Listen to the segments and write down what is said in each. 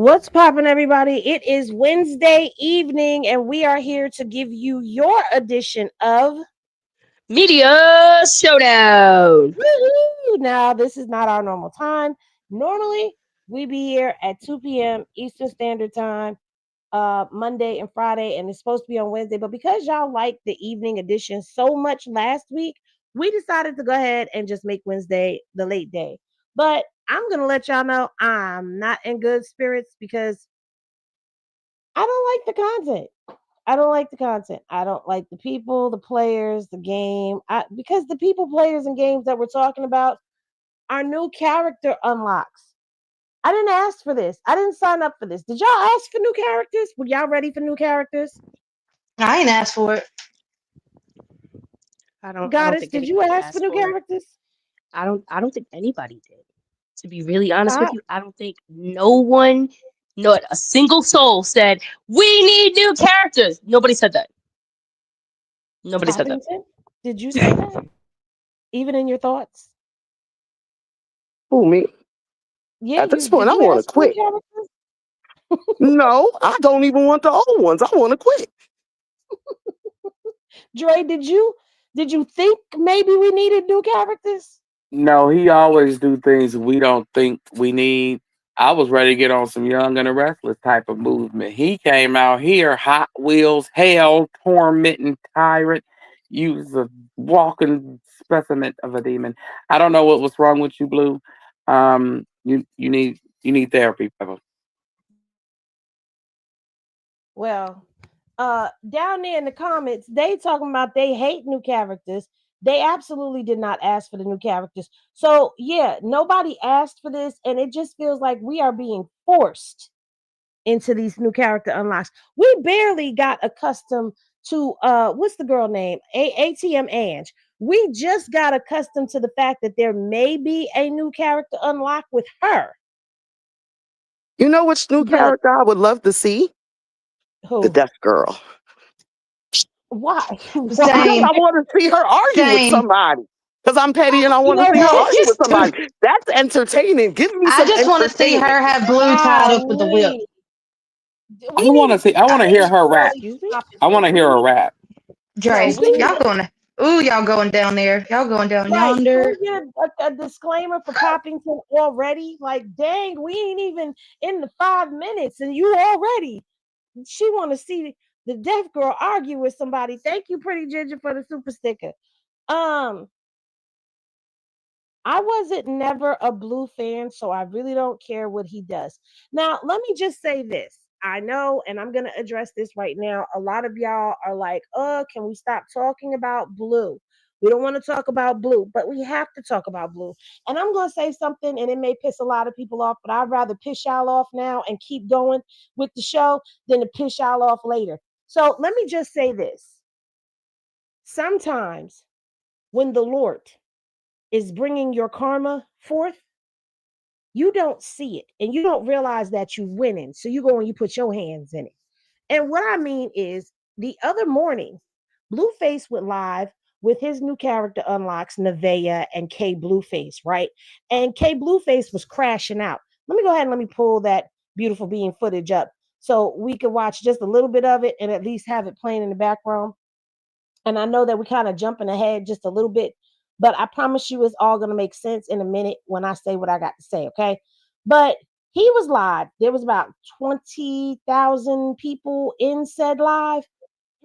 What's poppin', everybody? It is Wednesday evening, and we are here to give you your edition of Media Showdown. Woohoo! Now, this is not our normal time. Normally, we be here at 2 p.m. Eastern Standard Time, Monday and Friday, and it's supposed to be on Wednesday. But because y'all liked the evening edition so much last week, we decided to go ahead and just make Wednesday the late day. But I'm gonna let y'all know I'm not in good spirits because I don't like the content. I don't like the content. I don't like the people, the players, the game. Because the people, players, and games that we're talking about are new character unlocks. I didn't ask for this. I didn't sign up for this. Did y'all ask for new characters? Were y'all ready for new characters? I ain't asked for it. I don't Goddess, think did you anybody ask for asked new for it. characters? I don't think anybody did. To be really honest with I, you, I don't think no one, not a single soul said, "We need new characters." Nobody said that. Nobody said that. Poppington, did you say that? Even in your thoughts? Who me? Yeah, At you this point, did I you want to ask for new quit. characters? No, I don't even want the old ones. I want to quit. Dre, did you think maybe we needed new characters? No, he always do things we don't think we need. I was ready to get on some Young and the Restless type of movement. He came out here, Hot Wheels, hell, tormenting tyrant. You was a walking specimen of a demon. I don't know what was wrong with you, Blue. You need therapy, brother. Well, down there in the comments, they talking about they hate new characters. They absolutely did not ask for the new characters. So yeah, nobody asked for this, and it just feels like we are being forced into these new character unlocks. We barely got accustomed to what's the girl name? ATM Ange. We just got accustomed to the fact that there may be a new character unlock with her. You know which new But character I would love to see? The who? Deaf Girl. Why? Because Why? Same, I want to see her argue with same. somebody. Because I'm petty and I You want to know see her what? argue You with somebody. stupid. That's entertaining. Give me I some just want to see entertainment. her have blue tied up with the whip. Golly. I We want need to to see. I we want to need hear to her rap. really Excuse me. stop it I want there. to We hear her need rap. no, Dre, we need y'all to going? Ooh, y'all going down there? Y'all going down right. Can yonder? we get a disclaimer for Poppington already? Like, dang, we ain't even in the 5 minutes, and you already. She want to see the deaf girl argue with somebody. Thank you, Pretty Ginger, for the super sticker. Um, I wasn't never a Blue fan, so I really don't care what he does. Now, let me just say this. I know, and I'm going to address this right now. A lot of y'all are like, oh, can we stop talking about Blue? We don't want to talk about Blue, but we have to talk about Blue. And I'm going to say something, and it may piss a lot of people off, but I'd rather piss y'all off now and keep going with the show than to piss y'all off later. So let me just say this. Sometimes when the Lord is bringing your karma forth, you don't see it and you don't realize that you're winning. So you go and you put your hands in it. And what I mean is the other morning, Blueface went live with his new character unlocks, Nevaeh and K Blueface, right? And K Blueface was crashing out. Let me go ahead and let me pull that beautiful being footage up so we can watch just a little bit of it and at least have it playing in the background. And I know that we're kind of jumping ahead just a little bit, but I promise you it's all going to make sense in a minute when I say what I got to say, okay? But he was live. There was about 20,000 people in said live.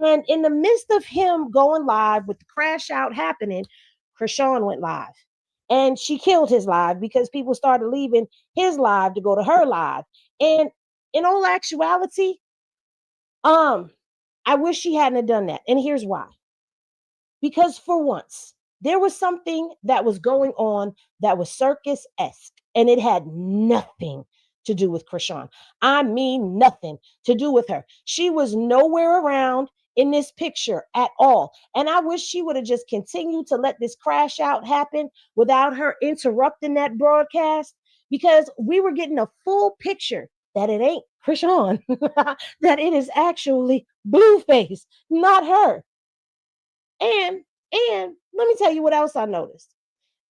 And in the midst of him going live with the crash out happening, Chrisean went live. And she killed his live because people started leaving his live to go to her live. And in all actuality, um, I wish she hadn't have done that. And here's why. Because for once, there was something that was going on that was circus esque, and it had nothing to do with Krishan. I mean, nothing to do with her. She was nowhere around in this picture at all. And I wish she would have just continued to let this crash out happen without her interrupting that broadcast because we were getting a full picture that it ain't Krishan, that it is actually Blueface, not her. And let me tell you what else I noticed.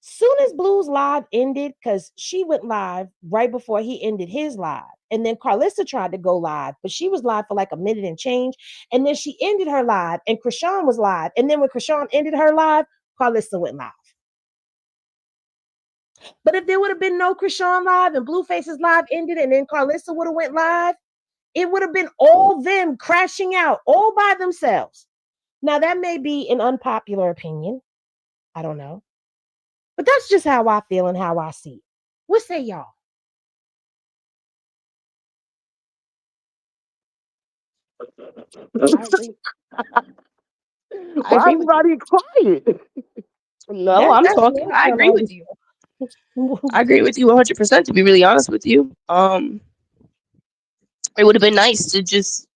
Soon as Blue's live ended, because she went live right before he ended his live. And then Karlissa tried to go live, but she was live for like a minute and change. And then she ended her live, and Chrisean was live. And then when Chrisean ended her live, Karlissa went live. But if there would have been no Chrisean live and Blueface's live ended, and then Karlissa would have went live, it would have been all them crashing out all by themselves. Now, that may be an unpopular opinion. I don't know. But that's just how I feel and how I see it. What say y'all? I agree. I Why agree with you. everybody quiet? No, I'm That's talking. what I I'm agree with you. I agree with you 100%. To be really honest with you, it would have been nice to just,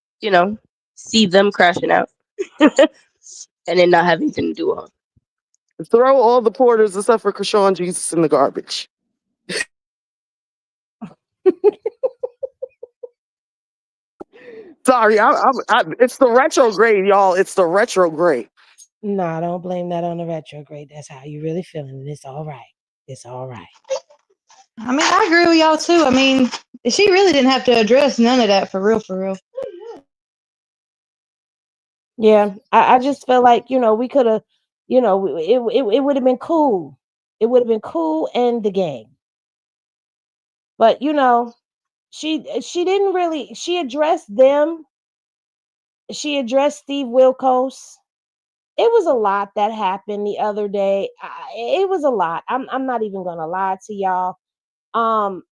see them crashing out, and then not have anything to do with them. Throw all the porters except for Krishan Jesus in the garbage. Sorry, it's the retrograde, y'all. It's the retrograde. Nah, don't blame that on the retrograde. That's how you really feeling. And it's all right. It's all right. I mean, I agree with y'all too. I mean, she really didn't have to address none of that for real, for real. Yeah, I just feel like, we could have, it would have been cool. It would have been cool and the game. But, she didn't really, she addressed them. She addressed Steve Wilkos. It was a lot that happened the other day. It was a lot. I'm not even gonna lie to y'all. Um,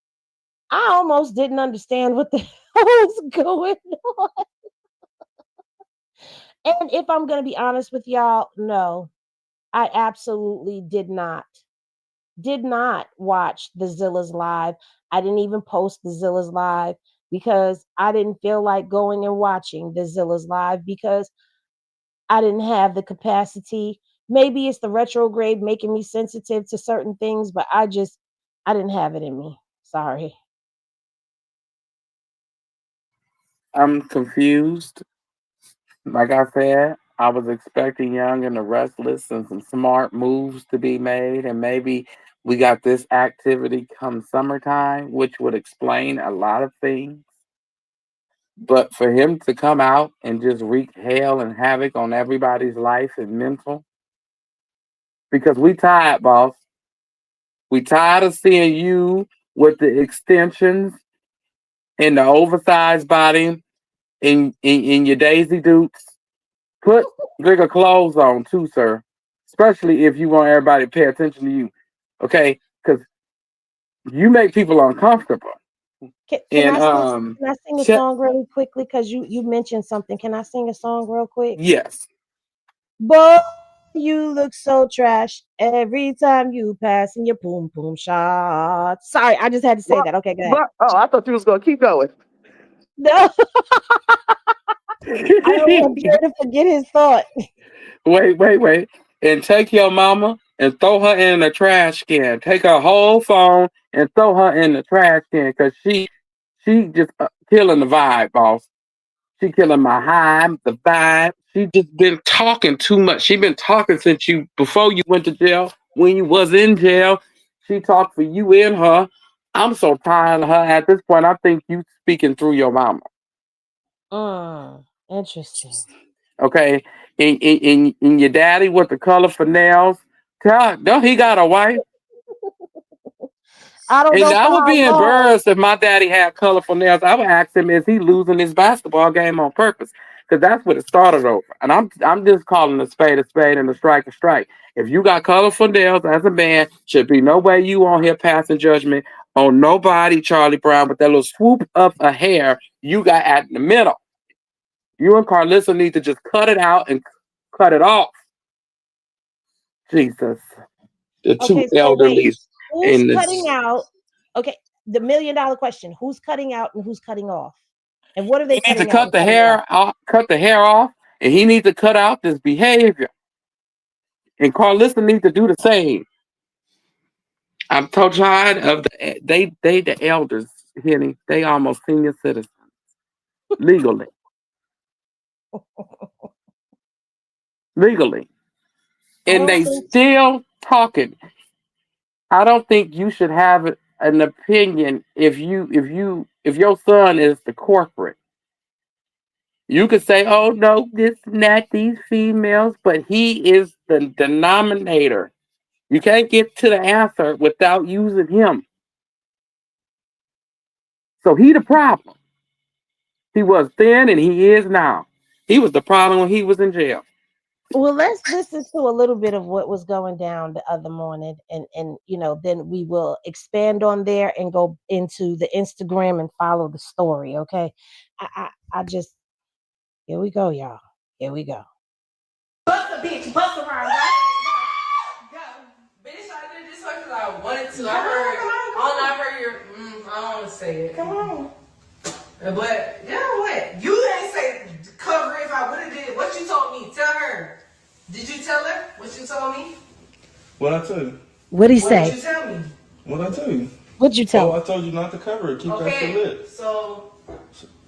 I almost didn't understand what the hell was going on. And if I'm gonna be honest with y'all, no, I absolutely did not watch the Zilla's live. I didn't even post the Zilla's live because I didn't feel like going and watching the Zilla's live because I didn't have the capacity. Maybe it's the retrograde making me sensitive to certain things, but I didn't have it in me. Sorry. I'm confused. Like I said, I was expecting Young and the Restless and some smart moves to be made, and maybe we got this activity come summertime, which would explain a lot of things. But for him to come out and just wreak hell and havoc on everybody's life and mental, because we tired, boss. We tired of seeing you with the extensions and the oversized body in your Daisy Dukes. Put bigger clothes on too, sir. Especially if you want everybody to pay attention to you. Okay? Because you make people uncomfortable. Can And I sing a song really quickly? Because you mentioned something. Can I sing a song real quick? yes. Boy, you look so trash every time you pass in your boom boom shot. Sorry, I just had to say that. Okay, go ahead. I thought you was gonna keep going. No, I don't want Jerry to forget his thought. Wait. And take your mama and throw her in the trash can. Take her whole phone and throw her in the trash can because she just killing the vibe, boss. She killing my high, the vibe. She just been talking too much. She been talking since before you went to jail, when you was in jail. She talked for you and her. I'm so tired of her. At this point, I think you speaking through your mama. Interesting. Okay, and your daddy with the colorful nails. Don't he got a wife? I don't And know I for would how be long. embarrassed if my daddy had colorful nails. I would ask him, is he losing his basketball game on purpose? Because that's what it started over. And I'm just calling a spade and a strike a strike. If you got colorful nails as a man, should be no way you on here passing judgment on nobody, Charlie Brown, but that little swoop of a hair you got at the middle. You and Karlissa need to just cut it out and cut it off. Jesus. The two Okay, so wait, elderlies who's in cutting this. out? Okay, the $1 million question: who's cutting out and who's cutting off? And what are He they needs to cutting out cut and the cutting off? hair off, and he needs to cut out this behavior. And Carlissa needs to do the same. I'm so tired of the elders, Henny. They almost senior citizens legally, legally, I and don't they think. still talking. I don't think you should have an opinion if your son is the corporate. You could say, "Oh no, this and that, these females," but he is the denominator. You can't get to the answer without using him. So he the problem. He was then and he is now. He was the problem when he was in jail. Well, let's listen to a little bit of what was going down the other morning, and then we will expand on there and go into the Instagram and follow the story. Okay, I just here we go, y'all. Here we go. Bust a bitch, bust around. Go. Bitch, I did this because I wanted to. I heard your, I don't want to say it. Come on. But, you know what? You didn't say cover if I would have did what you told me. Tell her. Did you tell her what you told me? What I tell you? What'd he say? What did you tell me? What I tell you? What'd you tell Oh, him? I told you not to cover it. Keep that shit lit. So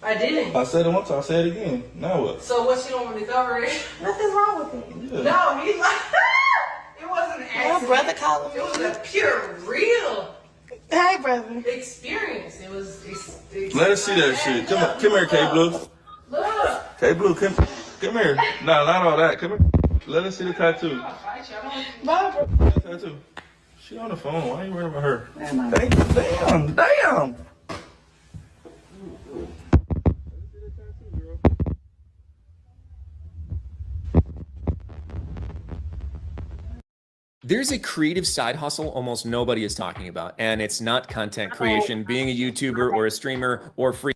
I didn't. I said it once, I'll say it again. Now what? So what you don't want me to cover it? Nothing's wrong with it. Yeah. No, he's like, it wasn't an accident. My brother calling me. It was a pure, real Hey, brother. experience. It was. Let us see that shit. Come here, K Blue. Look. K Blue, come here. Nah, not all that. Come here. Let us see the tattoo. Tattoo. She on the phone. Why are you worried about her? Damn. There's a creative side hustle almost nobody is talking about, and it's not content creation, being a YouTuber or a streamer or free.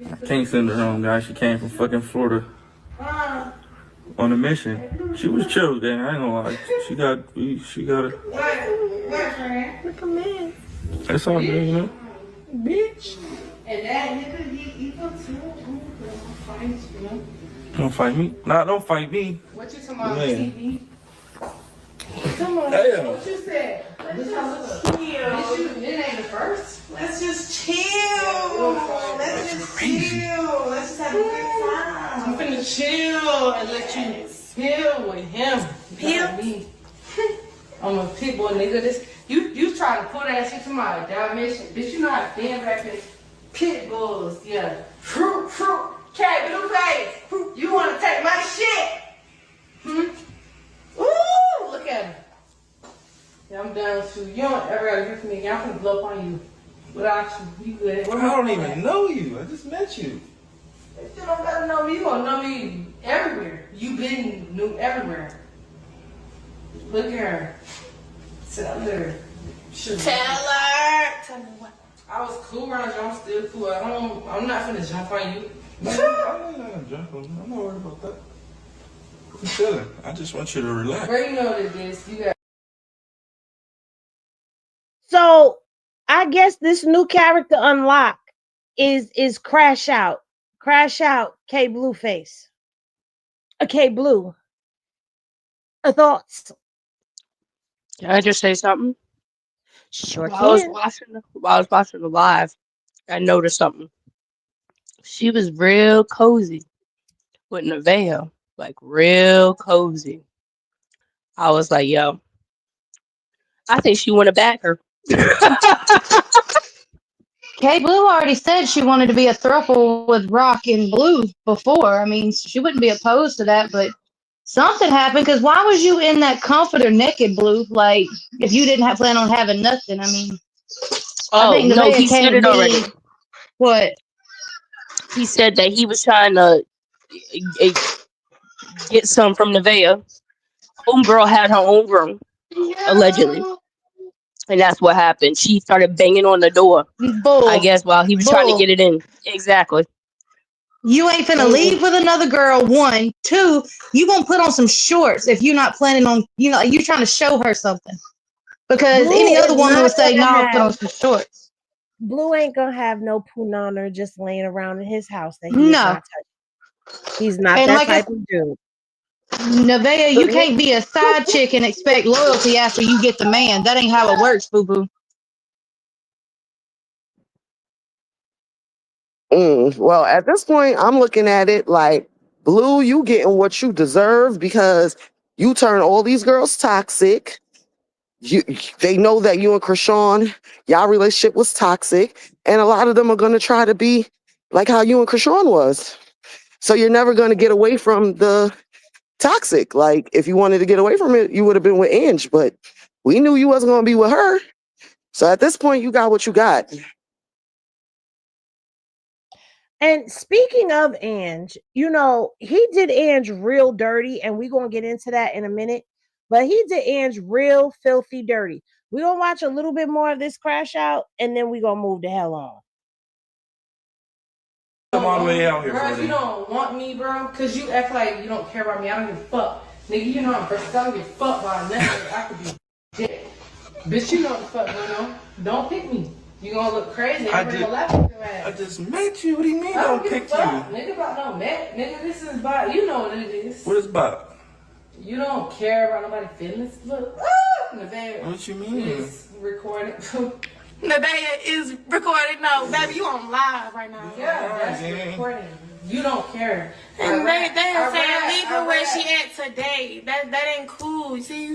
I can't send her home, guys. She came from fucking Florida on a mission. She was chill, gang. I ain't gonna lie. She got a. What, friend? Look at me. That's all good, you know. Bitch. And that nigga, he puts you fight, you know? Don't fight me. Nah, don't fight me. What you talking about? Man. TV? Come on. Damn. What you said? Let's just chill. It ain't the first. Let's just chill. Let's just chill. Let's just have a good time. I'm finna chill and let you chill with him. Pimp? Me. I'm a pit boy nigga. You try to pull that shit to my dimension. Bitch, you know how to damn rap it. Pit bulls, yeah. Fruit. Cat, Blueface. You wanna take my shit? Ooh, look at him. Yeah, I'm down with you. You don't ever gotta hear from me again. I'm gonna blow up on you. Without you, you good. I don't even know you. I just met you. You don't gotta know me. You gonna know me everywhere. You been new everywhere. Look at her. Tell her. Tell her. Tell me what. I was cool around you. I'm still cool. I'm not finna jump on you. No, I'm not gonna jump on you. I'm not worried about that. I'm chilling. I just want you to relax. Where you know that this? You got. So I guess this new character unlock is Crash Out. Crash Out, K Blueface. K Blue. Thoughts? Can I just say something? Sure While I was can. watching the live, I noticed something. She was real cozy with Nevaeh, like real cozy. I was like, yo, I think she want to back her. K Blue already said she wanted to be a throuple with Rock and Blue before. I mean, she wouldn't be opposed to that, but something happened. Because why was you in that comforter naked, Blue? Like, if you didn't plan on having nothing, I mean, I Oh think no, Nevaeh he said can't it already. be what? He said that he was trying to get some from Nevaeh. Homegirl had her own room, allegedly. And that's what happened. She started banging on the door, Bull. I guess, while he was trying to Bull. get it in. Exactly. You ain't finna leave with another girl, one. Two, you gonna put on some shorts if you're not planning on, you trying to show her something. Because Blue any other is woman not would say, gonna no, put have- on some shorts. Blue ain't gonna have no punana just laying around in his house that he's No. not touching. He's not And that like I- type of dude. Nevaeh, you can't be a side chick and expect loyalty after you get the man. That ain't how it works, boo-boo. Well, at this point, I'm looking at it like Blue, you getting what you deserve because you turn all these girls toxic. They know that you and Chrisean, y'all relationship was toxic, and a lot of them are gonna try to be like how you and Chrisean was. So you're never gonna get away from the toxic. Like if you wanted to get away from it, you would have been with Ange, but we knew you wasn't gonna be with her. So at this point, you got what you got. And speaking of Ange, you know, he did Ange real dirty, and we're going to get into that in a minute. But he did Ange real filthy dirty. We're going to watch a little bit more of this crash out, and then we're going to move the hell on. I'm all the way out here, Bro, bro. you don't want me, bro, because you act like you don't care about me. I don't give a fuck. Nigga, you know I'm versatile. I don't give a fuck about nothing. I could be dead. Bitch, you know what the fuck going on. Don't pick me. You gonna look crazy. Everybody gonna laugh at your ass. I just met you. What do you mean I don't don't give a pick you? fuck. Nigga about no met. Nigga, this is about, you know what it is. What is Bob? You don't care about nobody's feelings. Look, Nevaeh What you mean? is recording. Nevaeh is recording. No, baby, you on live right now. Yeah, that's recording. You don't care. And they saying leave her where she at today. That ain't cool. You see,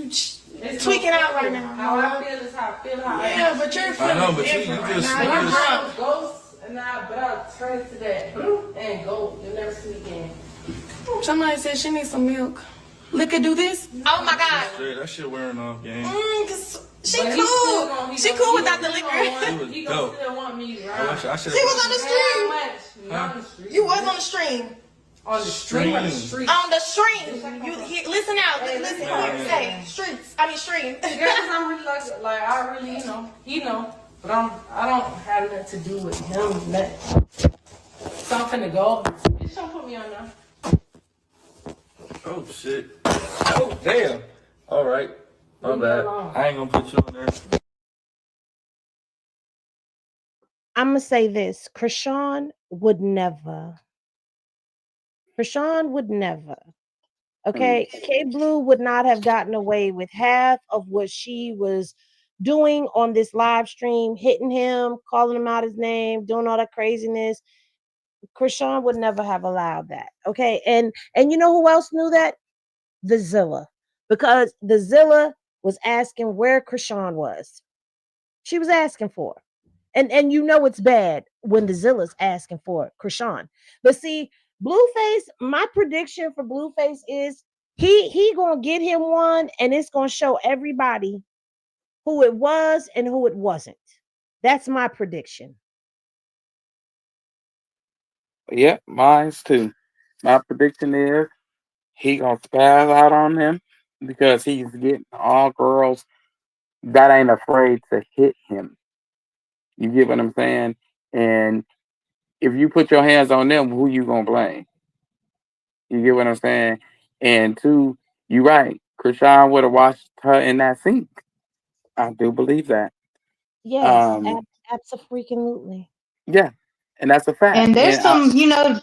you tweaking out right now. How I feel is how I feel. Yeah, but you're feeling I know, but different you right just- now. you You're just- drunk. Ghosts, but I'll turn it to that and go. You'll never see me again. Somebody said she needs some milk. Liquor do this? Oh my God. Straight, that shit wearing off, gang. She But he's still cool. gonna- She cool without the liquor. He dope. gonna still want me I around. should. She was on the stream. Not on the street. You was on the stream. On the stream or the street? On the stream. Listen out. Listen here. Say streets. I mean stream. Yeah, 'cause I'm really like I really, he know, but I don't have nothing to do with him. Nothing. So I'm finna go. Bitch, don't put me on now. Oh shit. Oh damn. All right. My Leave me bad. alone. I ain't gonna put you on there. I'm going to say this. Chrisean would never. Chrisean would never. Okay. K Blue would not have gotten away with half of what she was doing on this live stream, hitting him, calling him out his name, doing all that craziness. Chrisean would never have allowed that. Okay. And you know who else knew that? The Zilla. Because the Zilla was asking where Chrisean was. She was asking for her. And you know it's bad when the Zilla's asking for Chrisean. But see, Blueface, my prediction for Blueface is he gonna get him one, and it's gonna show everybody who it was and who it wasn't. That's my prediction. Yeah, mine's too. My prediction is he gonna spaz out on him because he's getting all girls that ain't afraid to hit him. You get what I'm saying? And if you put your hands on them, who you gonna blame? You get what I'm saying? And two, you right. Chrisean would have washed her in that sink. I do believe that. Yes, Um, absolutely. yeah, and that's a fact. And there's And some, you know,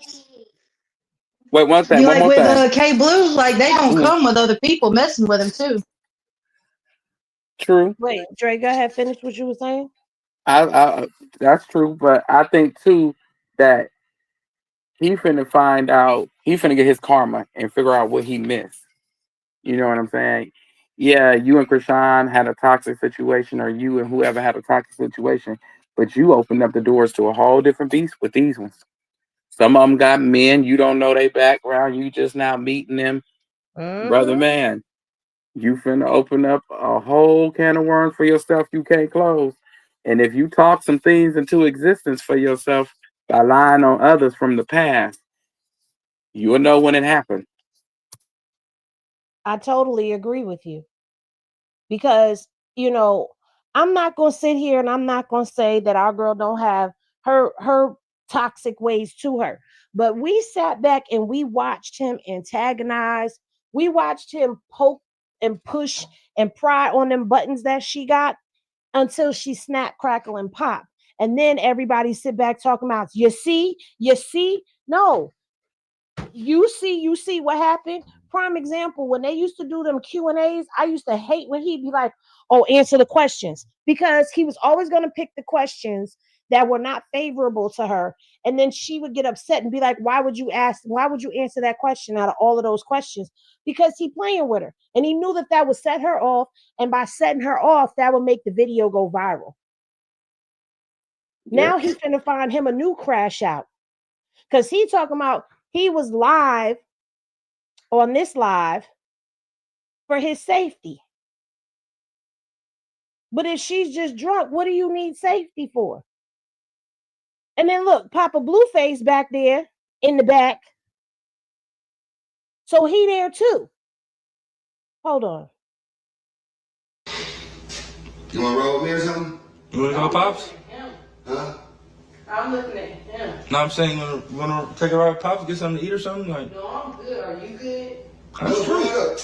wait, one thing, you one like more with thing. K Blue, like they don't Mhm. come with other people messing with him too. True. Wait, Dre, go ahead, finish what you were saying. I that's true, but I think too that he finna find out. He finna get his karma and figure out what he missed. You know what I'm saying? Yeah, you and Chrisean had a toxic situation, or you and whoever had a toxic situation, but you opened up the doors to a whole different beast with these ones. Some of them got men. You don't know their background. You just now meeting them, brother. Mhm. Man, you finna open up a whole can of worms for yourself you can't close. And if you talk some things into existence for yourself by lying on others from the past, you'll know when it happened. I totally agree with you because you know I'm not going to sit here and I'm not going to say that our girl don't have her toxic ways to her. But we sat back and we watched him antagonize. We watched him poke and push and pry on them buttons that she got until she snap, crackle, and pop. And then everybody sit back talking about, you see, no, you see what happened. Prime example, when they used to do them Q&As, I used to hate when he'd be like, oh, answer the questions, because he was always going to pick the questions that were not favorable to her. And then she would get upset and be like, why would you answer that question out of all of those questions? Because he playing with her. And he knew that would set her off. And by setting her off, that would make the video go viral. Now he's finna find him a new crash out. Because he talking about he was live on this live for his safety. But if she's just drunk, what do you need safety for? And then look, Papa Blueface back there in the back. So he there too. Hold on. You want to roll with me or something? You want to go, Pops? Huh? I'm looking at him. No, I'm saying you want to take a ride with Pops, get something to eat or something? Like, No, I'm good. Are you good? that's true.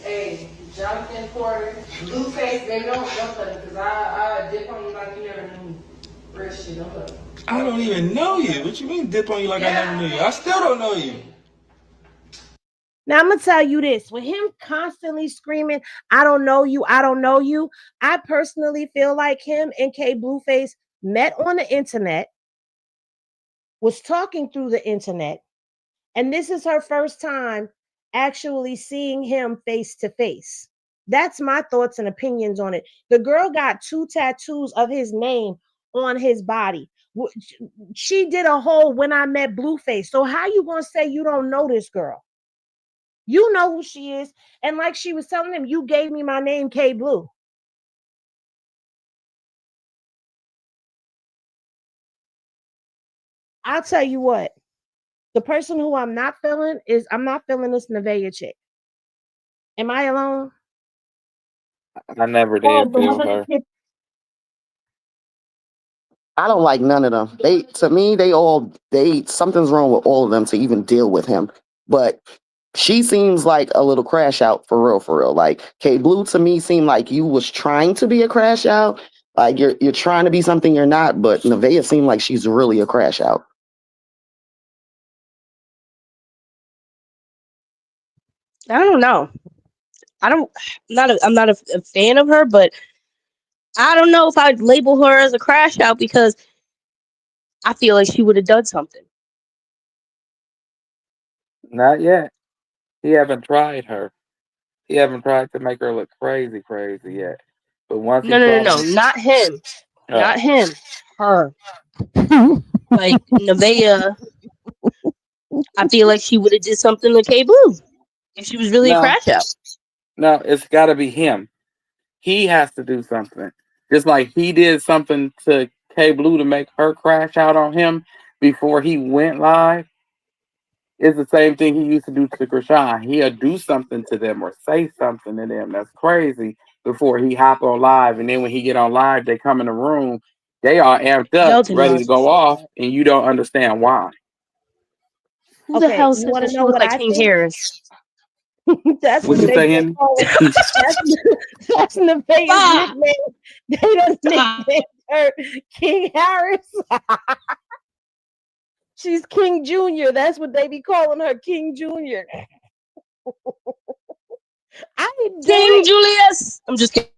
Hey, Jonathan Porter, Blueface, baby, don't play because I dip on you like you never knew me. Real shit, don't play. I don't even know you. What you mean dip on you like I never knew you? I still don't know you. Now, I'm going to tell you this. With him constantly screaming, I don't know you, I don't know you, I personally feel like him and K Blueface met on the internet, was talking through the internet, and this is her first time actually seeing him face to face. That's my thoughts and opinions on it. The girl got 2 tattoos of his name on his body. She did a whole when I met Blueface. So how you going to say you don't know this girl? You know who she is. And like she was telling him, you gave me my name, K Blue. I'll tell you what. The person who I'm not feeling this Nevaeh chick. Am I alone? I never did feel her. I don't like none of them. Something's wrong with all of them to even deal with him. But she seems like a little crash out for real. Like K Blue to me seemed like you was trying to be a crash out. Like you're trying to be something you're not, but Nevaeh seemed like she's really a crash out. I don't know. I'm not a fan of her, but I don't know if I'd label her as a crash out because I feel like she would have done something. Not yet. He haven't tried her. He haven't tried to make her look crazy yet. But once No, not him. Not him. Her. Like Nevaeh, I feel like she would have did something to K Blue if she was really a crash out. No, it's got to be him. He has to do something. Just like he did something to K Blue to make her crash out on him before he went live. It's the same thing he used to do to Chrisean. He'll do something to them or say something to them that's crazy before he hop on live. And then when he get on live, they come in the room, they are amped up, ready to go off, and you don't understand why. Who the hell said that she looked like King Harris? That's what you saying. That's Nevaeh's nickname. They don't nickname her King Harris. She's King Jr. That's what they be calling her, King Jr. King Julius. I'm just kidding.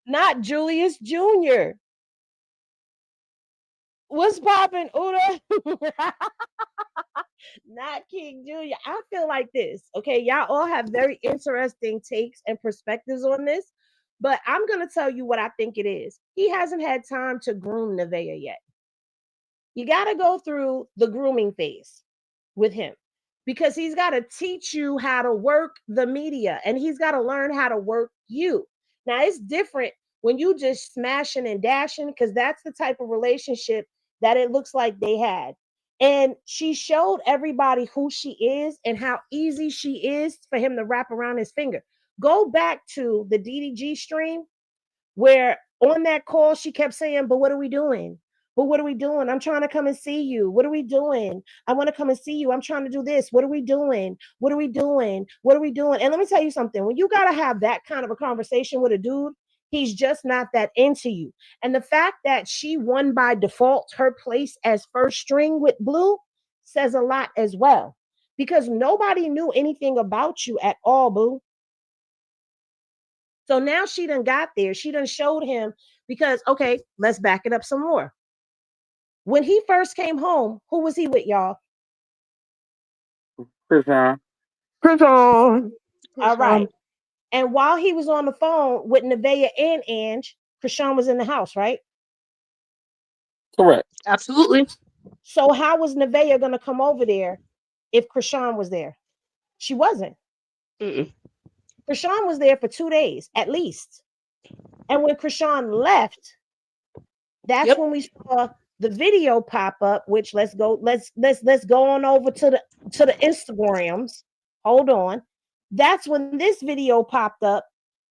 Not Julius Jr. What's poppin', Uda? Not King Jr. I feel like this. Okay, y'all all have very interesting takes and perspectives on this, but I'm gonna tell you what I think it is. He hasn't had time to groom Nevaeh yet. You got to go through the grooming phase with him because he's got to teach you how to work the media and he's got to learn how to work you. Now, it's different when you just smashing and dashing because that's the type of relationship that it looks like they had. And she showed everybody who she is and how easy she is for him to wrap around his finger. Go back to the DDG stream where on that call, she kept saying, but what are we doing? But what are we doing? I'm trying to come and see you. What are we doing? I want to come and see you. I'm trying to do this. What are we doing? What are we doing? What are we doing? And let me tell you something. When you got to have that kind of a conversation with a dude, he's just not that into you. And the fact that she won by default her place as first string with Blue says a lot as well. Because nobody knew anything about you at all, Boo. So now she done got there. She done showed him because, okay, let's back it up some more. When he first came home, who was he with, y'all? Chrisean. Chrisean. All right. And while he was on the phone with Nevaeh and Ange, Chrisean was in the house, right? Correct. Absolutely. So how was Nevaeh going to come over there if Chrisean was there? She wasn't. Mm-mm. Chrisean was there for 2 days at least. And when Chrisean left, that's when we saw the video pop up, which let's go on over to the Instagrams. Hold on. That's when this video popped up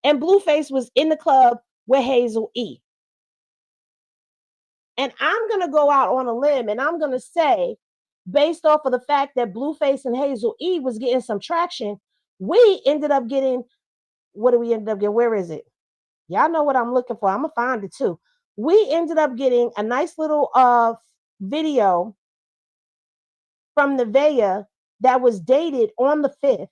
and Blueface was in the club with Hazel E. And I'm going to go out on a limb and I'm going to say, based off of the fact that Blueface and Hazel E was getting some traction, we ended up getting, what do we end up getting? Where is it? Y'all know what I'm looking for. I'm going to find it too. We ended up getting a nice little video from Nevaeh that was dated on the 5th,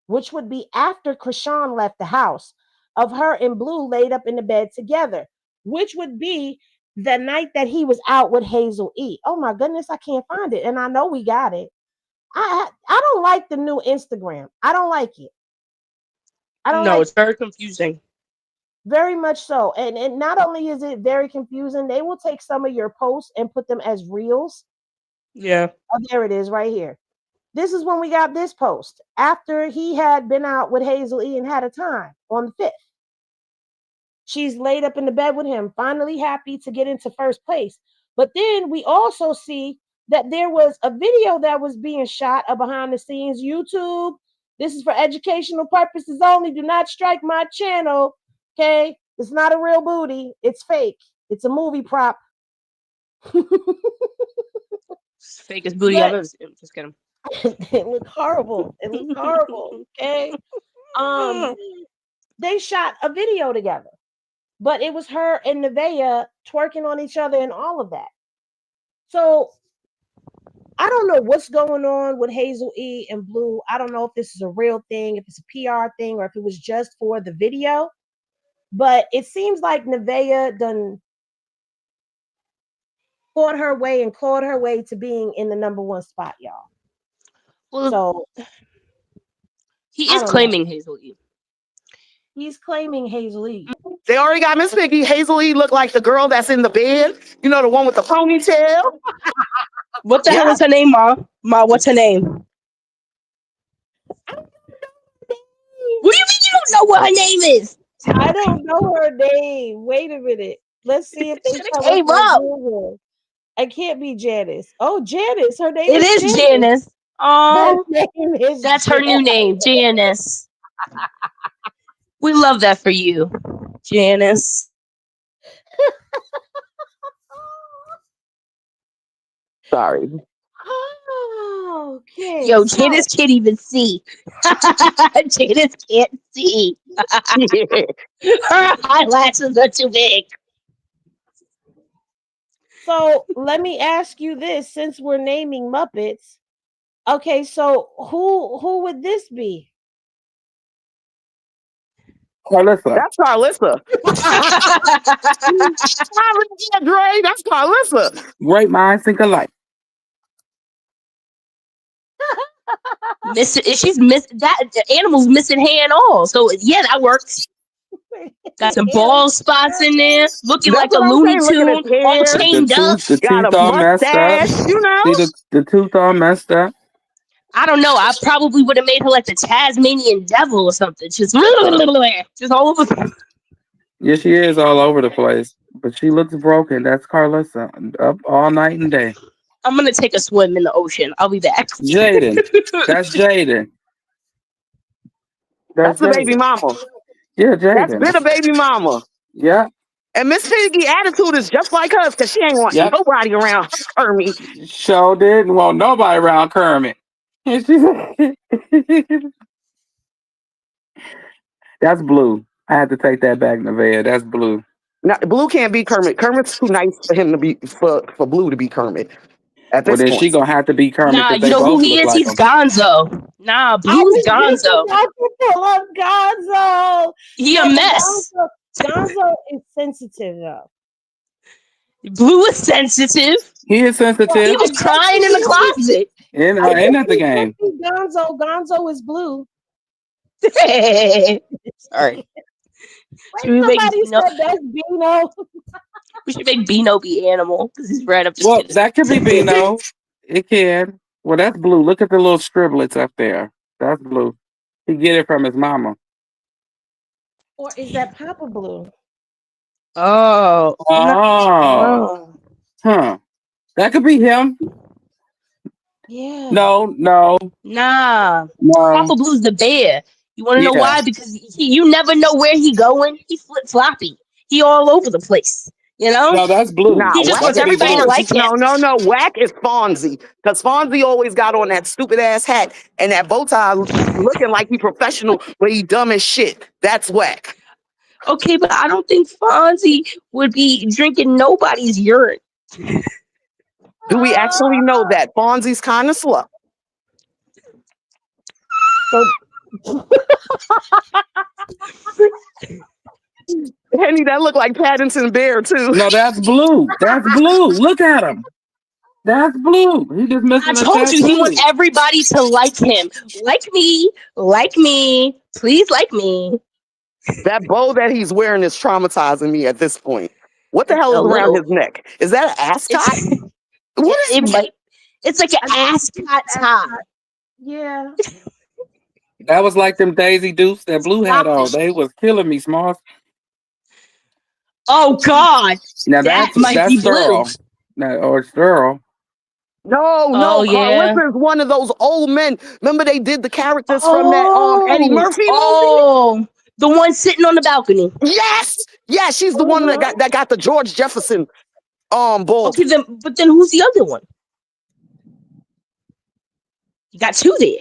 which would be after Chrisean left the house, of her and Blue laid up in the bed together, which would be the night that he was out with Hazel E. Oh my goodness, I can't find it. And I know we got it. I don't like the new Instagram. I don't like it. It's very confusing. Very much so. And not only is it very confusing, they will take some of your posts and put them as reels. Yeah. Oh, there it is right here. This is when we got this post after he had been out with Hazel E and had a time on the 5th. She's laid up in the bed with him, finally happy to get into first place. But then we also see that there was a video that was being shot of behind the scenes. YouTube, this is for educational purposes only. Do not strike my channel. Okay, it's not a real booty. It's fake. It's a movie prop. It's fakest booty I've ever seen. Just kidding. It looked horrible. It looked horrible. Okay. They shot a video together, but it was her and Nevaeh twerking on each other and all of that. So I don't know what's going on with Hazel E and Blue. I don't know if this is a real thing, if it's a PR thing, or if it was just for the video. But it seems like Nevaeh done fought her way and clawed her way to being in the #1 spot, y'all. Well, so he is claiming Hazel E. He's claiming Hazel E. They already got Miss Piggy. Hazel E look like the girl that's in the bed. You know, the one with the ponytail. What the hell is her name, Ma? Ma, what's her name? What do you mean you don't know what her name is? I don't know her name. Wait a minute. Let's see if they came up. I can't be Janice. Oh, Janice. Her name is Janice. Oh, that's her new name, Janice. We love that for you, Janice. Sorry. Oh, okay. Yo, Janice can't even see. Janice can't see. Her eyelashes are too big. So let me ask you this, since we're naming Muppets. Okay, so who would this be? Karlissa. That's Karlissa. Dre, that's Karlissa. Great minds think alike. She's missing that. The animal's missing hair and all. So yeah, that works. Got some bald spots in there, looking like a Looney Tune, all chained up. The tooth all messed up. You know, see the tooth all messed up. I don't know. I probably would have made her like the Tasmanian devil or something. Just all over. Yeah, she is all over the place, but she looks broken. That's Karlissa, up all night and day. I'm gonna take a swim in the ocean. I'll be back. Jaidyn. That's Jaidyn. That's the baby mama. Yeah, Jaidyn. That's been a baby mama. Yeah. And Miss Piggy attitude is just like hers because she ain't want nobody around Kermit. Sure didn't want nobody around Kermit. That's Blue. I had to take that back, Nevaeh. That's Blue. Now, Blue can't be Kermit. Kermit's too nice for him to be for Blue to be Kermit. At this then point. she gonna have to be Kermit. Nah, you know who he is? He's Gonzo. Nah, Blue's Gonzo. Gonzo. He a mess. Gonzo is sensitive though. Blue is sensitive. He is sensitive. He was crying in the closet. Ain't that the game? Gonzo is blue. Sorry. Wait, somebody said that's Bino. We should make Bino be animal because he's red. I'm just Well, kidding. that could be Bino. It can. Well, that's blue. Look at the little striplets up there. That's blue. He get it from his mama. Or is that Papa Blue? Oh. Oh. Huh. That could be him. Yeah. No. Nah. Papa Blue's the bear. You want to know why? Because you never know where he going. He flip floppy. He all over the place. You know? No, that's blue. Nah, He just wants everybody to like him. No. Whack is Fonzie. Because Fonzie always got on that stupid ass hat and that bow tie looking like he professional, but he dumb as shit. That's Whack. Okay, but I don't think Fonzie would be drinking nobody's urine. Do we actually know that? Fonzie's kind of slow. Henny, that look like Paddington Bear too. No, that's blue. That's blue. Look at him. That's blue. He just missing I told you he wants everybody to like him. Like me. Please like me. That bow that he's wearing is traumatizing me at this point. What the hell is around his neck? Is that an ascot? What is it? It's like an ascot tie. Yeah. That was like them Daisy Dukes that Blue had on. They was killing me, Smalls. Oh God! Now that's Earl. Or it's Earl. No, Karlissa is one of those old men. Remember they did the characters from that Eddie Murphy movie? Oh, the one sitting on the balcony. Yes, she's the one that got the George Jefferson ball. Okay, but then who's the other one? You got two there.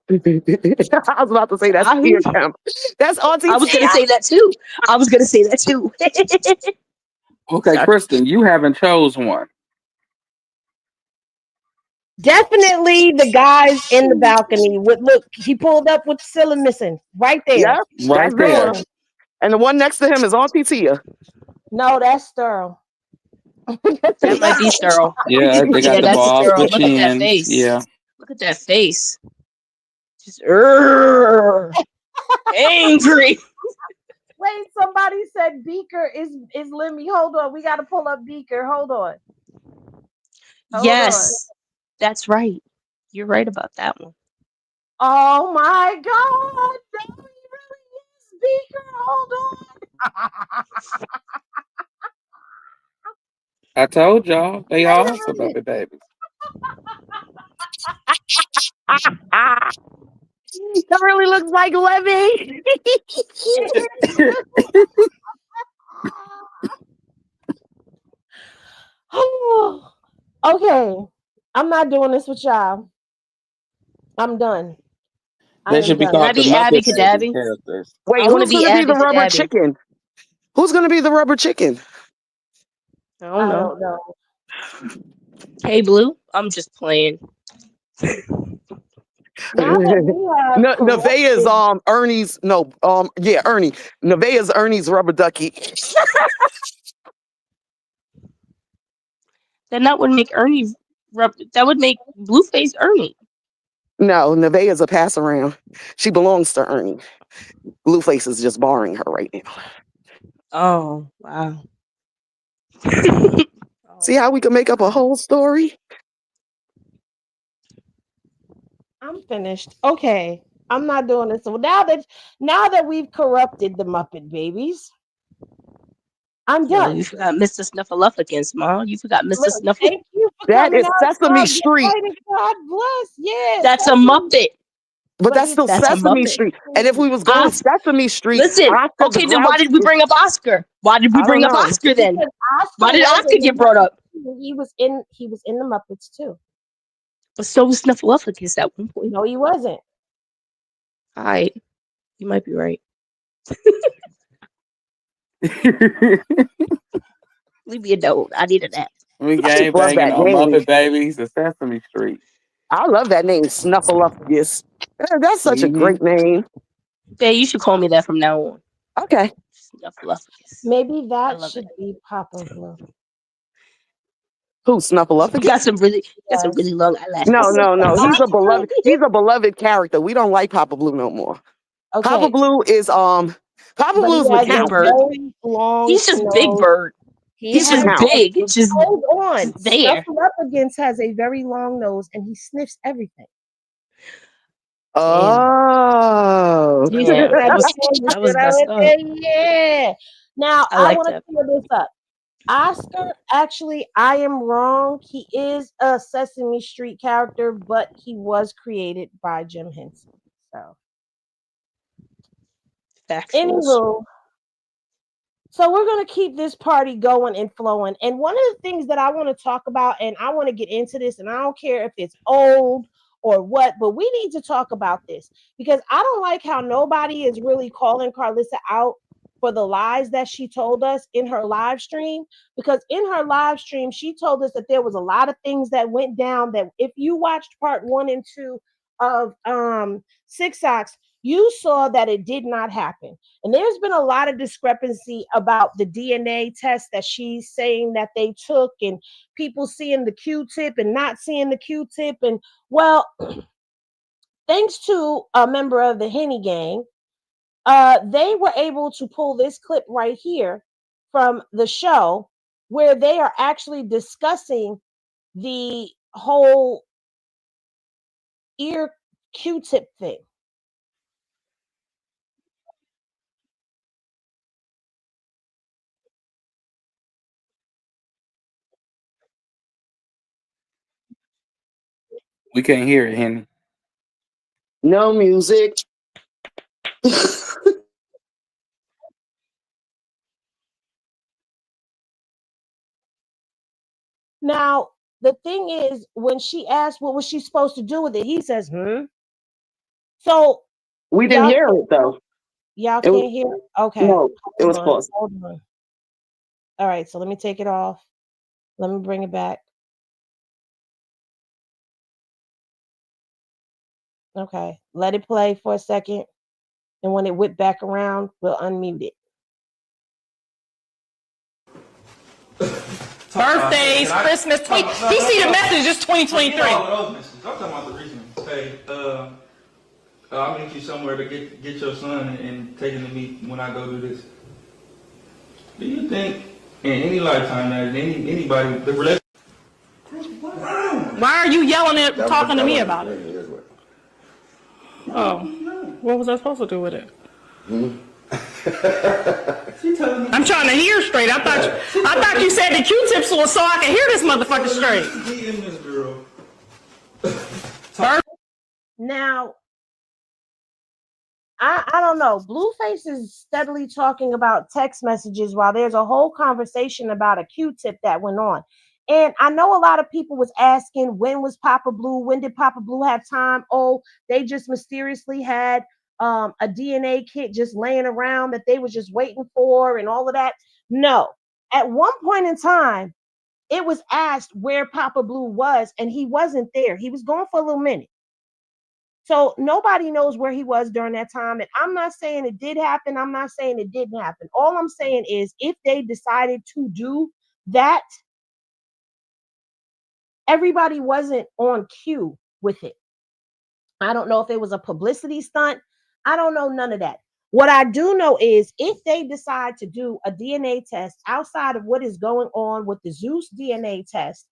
I was about to say that's Fear Camp. That's Auntie. I was going to say that too. Okay, Kristen, you haven't chose one. Definitely the guys in the balcony. Look, he pulled up with the ceiling missing right there. Yeah, right there. And the one next to him is Auntie Tia. No, that's Sterl. That might be Sterl. Yeah, they got the boss, the chin. Yeah. Look at that face. Just angry. Wait, somebody said Beaker is Lemmy. Hold on, we got to pull up Beaker. Hold on. Yes, that's right. You're right about that one. Oh my God, that really is Beaker. Hold on. I told y'all they all some of it, baby. That really looks like Levy. Okay, I'm not doing this with y'all. I'm done. They should be called the Muppet characters. Wait, who's going to be the rubber chicken? Who's going to be the rubber chicken? I don't know. Hey, Blue, I'm just playing. Nevaeh's Ernie's Ernie. Nevaeh's Ernie's rubber ducky. Then that would make that would make Blueface Ernie. No, Nevaeh's a pass around. She belongs to Ernie. Blueface is just barring her right now. Oh, wow. See how we can make up a whole story? I'm finished. Okay, I'm not doing this. So now that we've corrupted the Muppet babies, I'm done. You forgot Mr. Snuffleupagus, Mom. You forgot Mr. Snuffleupagus. Thank you for that is coming Sesame out, Street. God bless. Yeah, that's a Muppet. But that's still Sesame Street. And if we was going to Sesame Street, listen. Okay, then why did we bring up Oscar? Why did we bring up Oscar then? Why did Oscar get brought up? He was in the Muppets too. But so was Snuffleupagus at one point. No, he wasn't. All right, you might be right. Leave me a note. I needed that. We game banging on Muppet Babies to Sesame Street. I love that name, Snuffleupagus. That's such a great name. Yeah, you should call me that from now on. Okay. Snuffleupagus. Maybe that should be Papa Blue. Who, He Snuffleupagus? got some really long eyelashes. No. He's a beloved. He's a beloved character. We don't like Papa Blue no more. Okay. Papa Blue is Papa But Blue's he has Big a McCown. Bird. very long He's just Big nose. Bird. He He's just has McCown. big. It's just hold on. there. Snuffleupagus has a very long nose and he sniffs everything. Oh. Damn. That was messed up. Yeah. Now I I like want to that. clear this up. Oscar, actually, I am wrong. He is a Sesame Street character, but he was created by Jim Henson. So, Factuals. anywho, so we're going to keep this party going and flowing. And one of the things that I want to talk about, and I want to get into this, and I don't care if it's old or what, but we need to talk about this because I don't like how nobody is really calling Karlissa out for the lies that she told us in her live stream. Because in her live stream, she told us that there was a lot of things that went down that if you watched part 1 and 2 of Six Socks, you saw that it did not happen. And there's been a lot of discrepancy about the DNA test that she's saying that they took and people seeing the Q-tip and not seeing the Q-tip. And well, thanks to a member of the Henny gang, they were able to pull this clip right here from the show where they are actually discussing the whole ear Q-tip thing. We can't hear it, Henny. No music. Now, the thing is, when she asked what was she supposed to do with it, he says, So We didn't hear it though. Y'all It was- can't hear it? Okay. No, it was Hold on, paused. hold on. All right, so let me take it off. Let me bring it back. Okay, let it play for a second. And when it whip back around, we'll unmute it. Birthdays, Christmas, he see the message, it's 2023. I'm talking about the recent. Hey, I'll meet you somewhere to get your son and take him to me when I go do this. Do you think in any lifetime that anybody the relationship? Why are you yelling at talking to me about it? Oh, what was I supposed to do with it? I'm trying to hear straight. I thought you said the Q-tips was so I can hear this motherfucker straight. Now, I don't know. Blueface is steadily talking about text messages while there's a whole conversation about a Q-tip that went on. And I know a lot of people was asking, when was Papa Blue? When did Papa Blue have time? Oh, they just mysteriously had a DNA kit just laying around that they was just waiting for and all of that. No. At one point in time, it was asked where Papa Blue was, and he wasn't there. He was gone for a little minute. So nobody knows where he was during that time. And I'm not saying it did happen. I'm not saying it didn't happen. All I'm saying is if they decided to do that, everybody wasn't on cue with it. I don't know if it was a publicity stunt. I don't know none of that. What I do know is if they decide to do a DNA test outside of what is going on with the Zeus DNA test,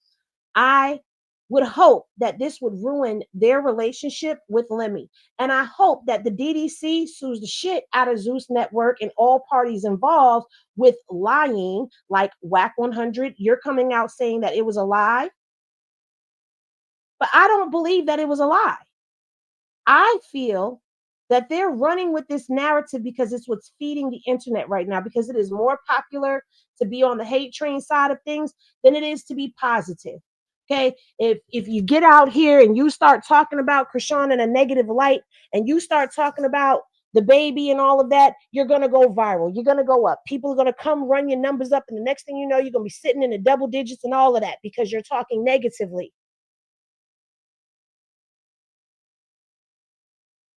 I would hope that this would ruin their relationship with Lemmy. And I hope that the DDC sues the shit out of Zeus Network and all parties involved with lying, like Whack 100. You're coming out saying that it was a lie. But I don't believe that it was a lie. I feel that they're running with this narrative because it's what's feeding the internet right now, because it is more popular to be on the hate train side of things than it is to be positive. Okay, if you get out here and you start talking about Chrisean in a negative light and you start talking about the baby and all of that, you're going to go viral. You're going to go up. People are going to come run your numbers up. And the next thing you know, you're going to be sitting in the double digits and all of that because you're talking negatively.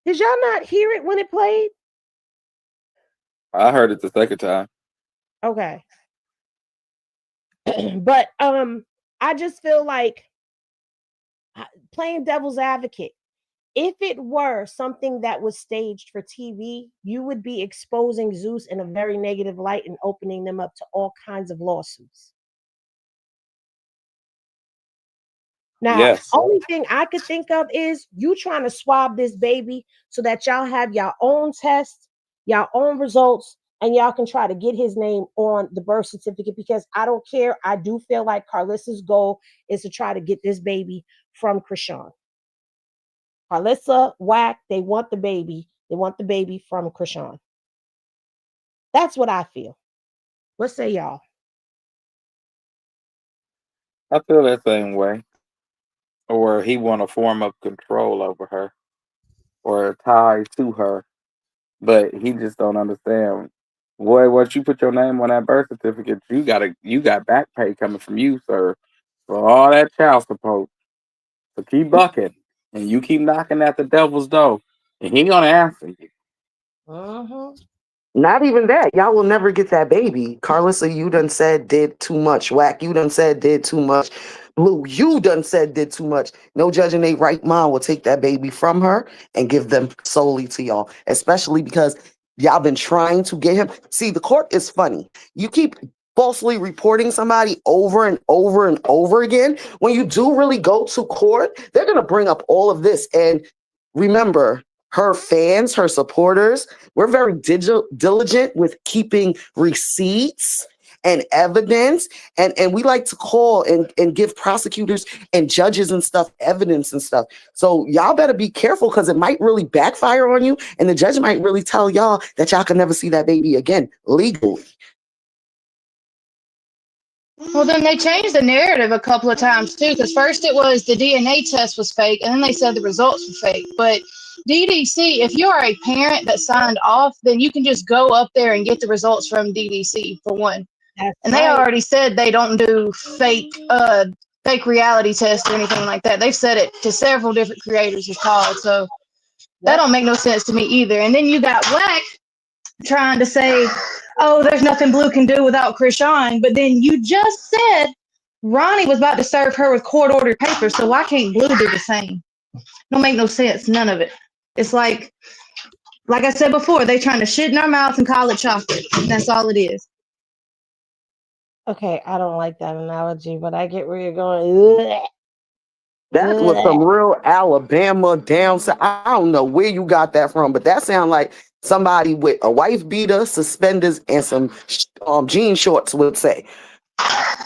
Did y'all not hear it when it played? I heard it the second time. Okay. But I just feel like playing devil's advocate. If it were something that was staged for TV, you would be exposing Zeus in a very negative light and opening them up to all kinds of lawsuits. Now, Yes. only thing I could think of is you trying to swab this baby so that y'all have your own tests, your own results, and y'all can try to get his name on the birth certificate because I don't care. I do feel like Karlissa's goal is to try to get this baby from Chrisean. Karlissa, Whack, they want the baby. They want the baby from Chrisean. That's what I feel. What say y'all? I feel that same way. Or he want a form of control over her or a tie to her. But he just don't understand. Boy, once you put your name on that birth certificate, you got back pay coming from you, sir, for all that child support. So keep bucking. And you keep knocking at the devil's door. And he gonna answer you. Uh-huh. Not even that. Y'all will never get that baby. Karlissa, you done said did too much. Whack, you done said did too much. Blue, you done said did too much. No judge in their right mind will take that baby from her and give them solely to y'all. Especially because y'all been trying to get him. See, the court is funny. You keep falsely reporting somebody over and over and over again. When you do really go to court, they're going to bring up all of this. And remember, her fans, her supporters, we're very diligent with keeping receipts and evidence. And we like to call and give prosecutors and judges and stuff evidence and stuff. So y'all better be careful because it might really backfire on you. And the judge might really tell y'all that y'all can never see that baby again legally. Well, then they changed the narrative a couple of times too, because first it was the DNA test was fake, and then they said the results were fake. But DDC, if you are a parent that signed off, then you can just go up there and get the results from DDC for one. That's And they right. already said they don't do fake reality tests or anything like that. They've said it to several different creators it's called. So that don't make no sense to me either. And then you got Whack trying to say, oh, there's nothing Blue can do without Chrisean. But then you just said Ronnie was about to serve her with court-ordered papers, so why can't Blue do the same? Don't make no sense, none of it. It's like I said before, they trying to shit in our mouth and call it chocolate. That's all it is. Okay, I don't like that analogy, but I get where you're going. Ugh. That was some real Alabama down south. I don't know where you got that from, but that sounds like somebody with a wife beater, suspenders, and some jean shorts would say.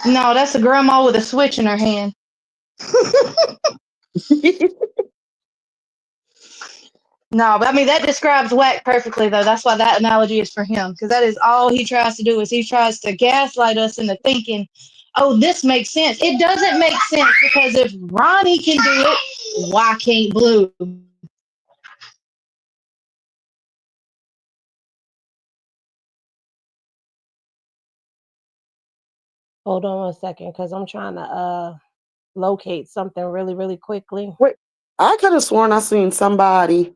No, that's a grandma with a switch in her hand. No, but I mean, that describes Whack perfectly, though. That's why that analogy is for him, because that is all he tries to do is he tries to gaslight us into thinking, oh, this makes sense. It doesn't make sense because if Ronnie can do it, why can't Blue? Hold on one second, because I'm trying to locate something really, really quickly. Wait, I could have sworn I seen somebody.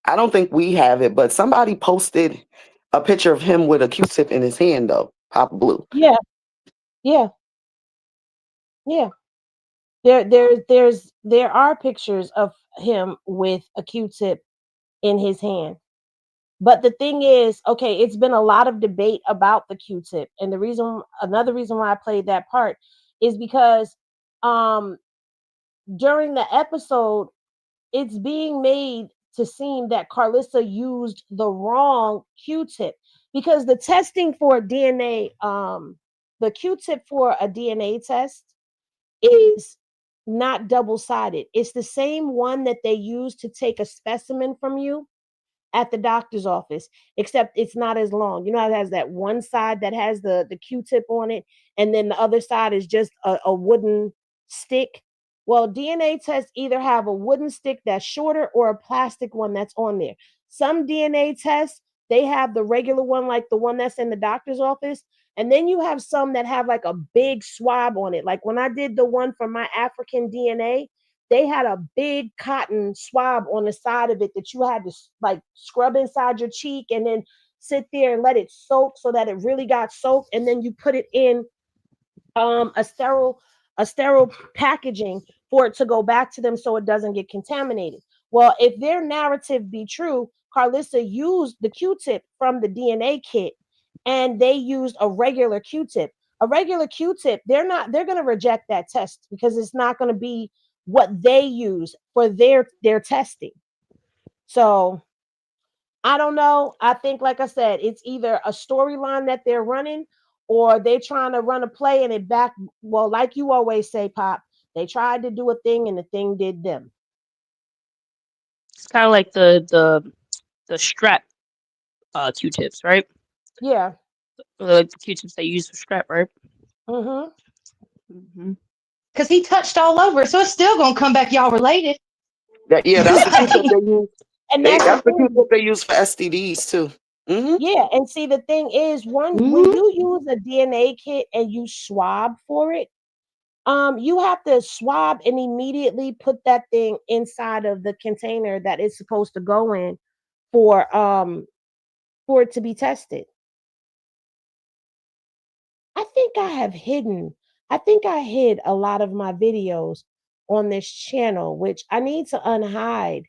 I don't think we have it, but somebody posted a picture of him with a Q-tip in his hand, though. Papa Blue. Yeah, yeah, yeah. There are pictures of him with a Q-tip in his hand. But the thing is, okay, it's been a lot of debate about the Q-tip, and another reason why I played that part is because during the episode, it's being made to seem that Karlissa used the wrong Q-tip because the testing for DNA, the Q-tip for a DNA test is not double-sided. It's the same one that they use to take a specimen from you at the doctor's office, except it's not as long. You know, it has that one side that has the Q-tip on it, and then the other side is just a wooden stick. Well, DNA tests either have a wooden stick that's shorter or a plastic one that's on there. Some DNA tests, they have the regular one, like the one that's in the doctor's office. And then you have some that have like a big swab on it. Like when I did the one for my African DNA, they had a big cotton swab on the side of it that you had to like scrub inside your cheek and then sit there and let it soak so that it really got soaked. And then you put it in a sterile a sterile packaging for it to go back to them so it doesn't get contaminated. Well, if their narrative be true, Karlissa used the Q-tip from the DNA kit and they used a regular Q-tip. A regular Q-tip, they're going to reject that test because it's not going to be what they use for their testing. So I don't know. I think, like I said, it's either a storyline that they're running or they're trying to run a play and it back. Well, like you always say, Pop, they tried to do a thing and the thing did them. It's kind of like the strap Q-tips, right? Yeah. Like the Q-tips they use for strap, right? Mm-hmm. Mm-hmm. Because he touched all over, so it's still gonna come back y'all related. That's the Q-tip they use. And that's That's the the thing. Q-tip they use for STDs too. Mm-hmm. Yeah, and see the thing is, when you use a DNA kit and you swab for it, you have to swab and immediately put that thing inside of the container that it's supposed to go in for it to be tested. I think I hid a lot of my videos on this channel, which I need to unhide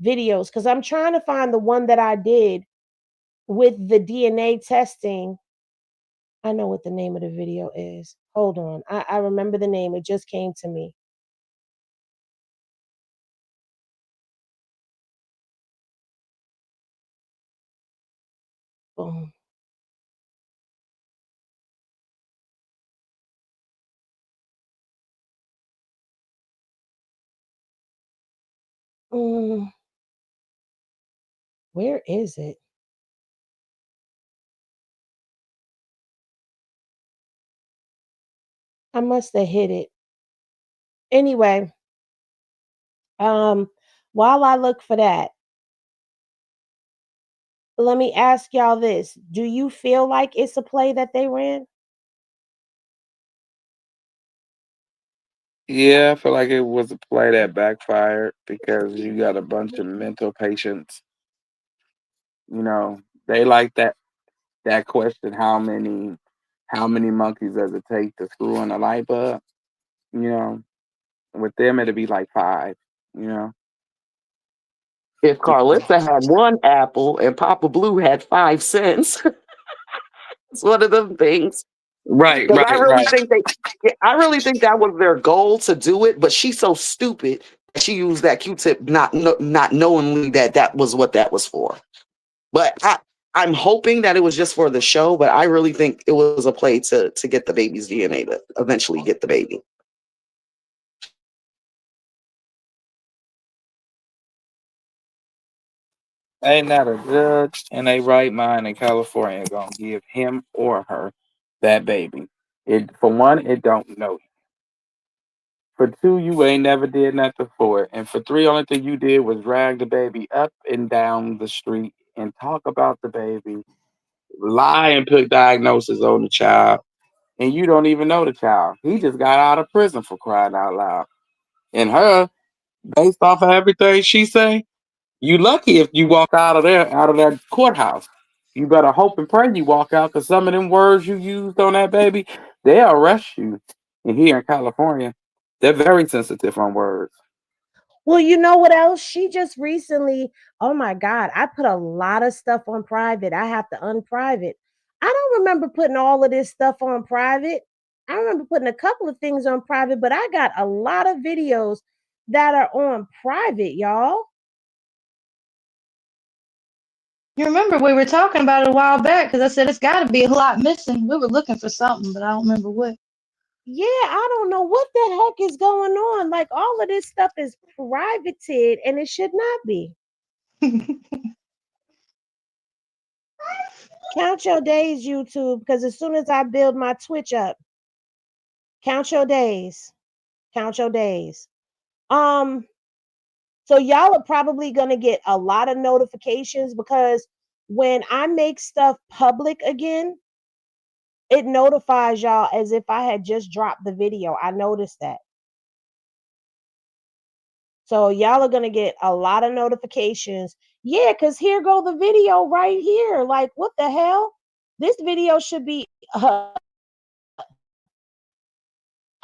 videos because I'm trying to find the one that I did with the DNA testing. I know what the name of the video is. Hold on. I remember the name. It just came to me. Boom. Where is it? I must have hit it. Anyway, while I look for that, let me ask y'all this. Do you feel like it's a play that they ran? Yeah, I feel like it was a play that backfired because you got a bunch of mental patients. You know, they like that question, how many monkeys does it take to screw in a light bulb? You know, with them it'd be like five, you know. If Karlissa had one apple and Papa Blue had 5 cents, it's one of them things. Right, Because I right, really right. think I really think that was their goal to do it. But she's so stupid that she used that Q-tip not knowingly that was what that was for. But I'm hoping that it was just for the show. But I really think it was a play to get the baby's DNA to eventually get the baby. Ain't not a judge in a right mind in California gonna give him or her that baby. It for one, it don't know. For two, you ain't never did nothing for it. And for three, only thing you did was drag the baby up and down the street and talk about the baby, lie and put diagnosis on the child, and you don't even know the child. He just got out of prison for crying out loud. And her, based off of everything she say, you lucky if you walk out of that courthouse. You better hope and pray you walk out because some of them words you used on that baby, they'll arrest you. And here in California, they're very sensitive on words. Well, you know what else? She just recently, oh my God, I put a lot of stuff on private. I have to unprivate. I don't remember putting all of this stuff on private. I remember putting a couple of things on private, but I got a lot of videos that are on private, y'all. You remember we were talking about it a while back because I said it's got to be a lot missing. We were looking for something, but I don't remember what. Yeah, I don't know what the heck is going on. Like all of this stuff is privated and it should not be. Count your days, YouTube, because as soon as I build my Twitch up, count your days. Count your days. So y'all are probably gonna get a lot of notifications because when I make stuff public again, it notifies y'all as if I had just dropped the video. I noticed that. So y'all are gonna get a lot of notifications. Yeah, because here go the video right here. Like, what the hell? This video should be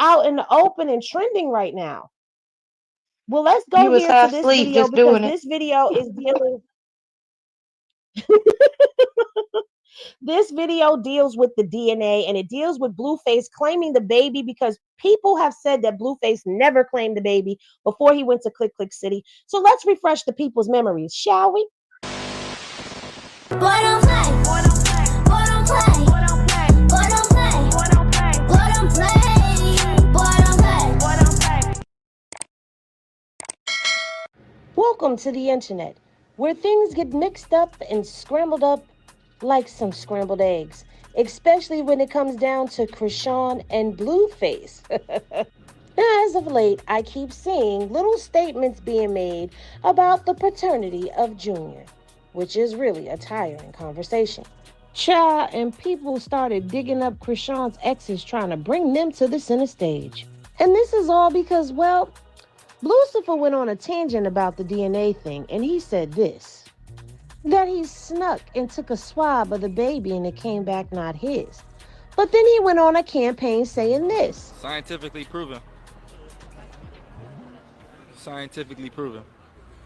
out in the open and trending right now. Well, let's You go was here to half this asleep video just because doing it. this video is dealing. This video deals with the DNA and it deals with Blueface claiming the baby because people have said that Blueface never claimed the baby before he went to Click Click City. So let's refresh the people's memories, shall we? Boy, don't play. Boy, don't play. Boy, don't play. Boy, don't play. Boy, don't play. Boy, don't play. Boy, don't play. Boy, don't play. Boy, don't play. Welcome to the internet, where things get mixed up and scrambled up like some scrambled eggs, especially when it comes down to Chrisean and Blueface. Now, as of late, I keep seeing little statements being made about the paternity of Junior, which is really a tiring conversation. And people started digging up Chrisean's exes, trying to bring them to the center stage. And this is all because, well, Lucifer went on a tangent about the DNA thing, and he said this, that he snuck and took a swab of the baby and it came back not his. But then he went on a campaign saying this. Scientifically proven. Scientifically proven.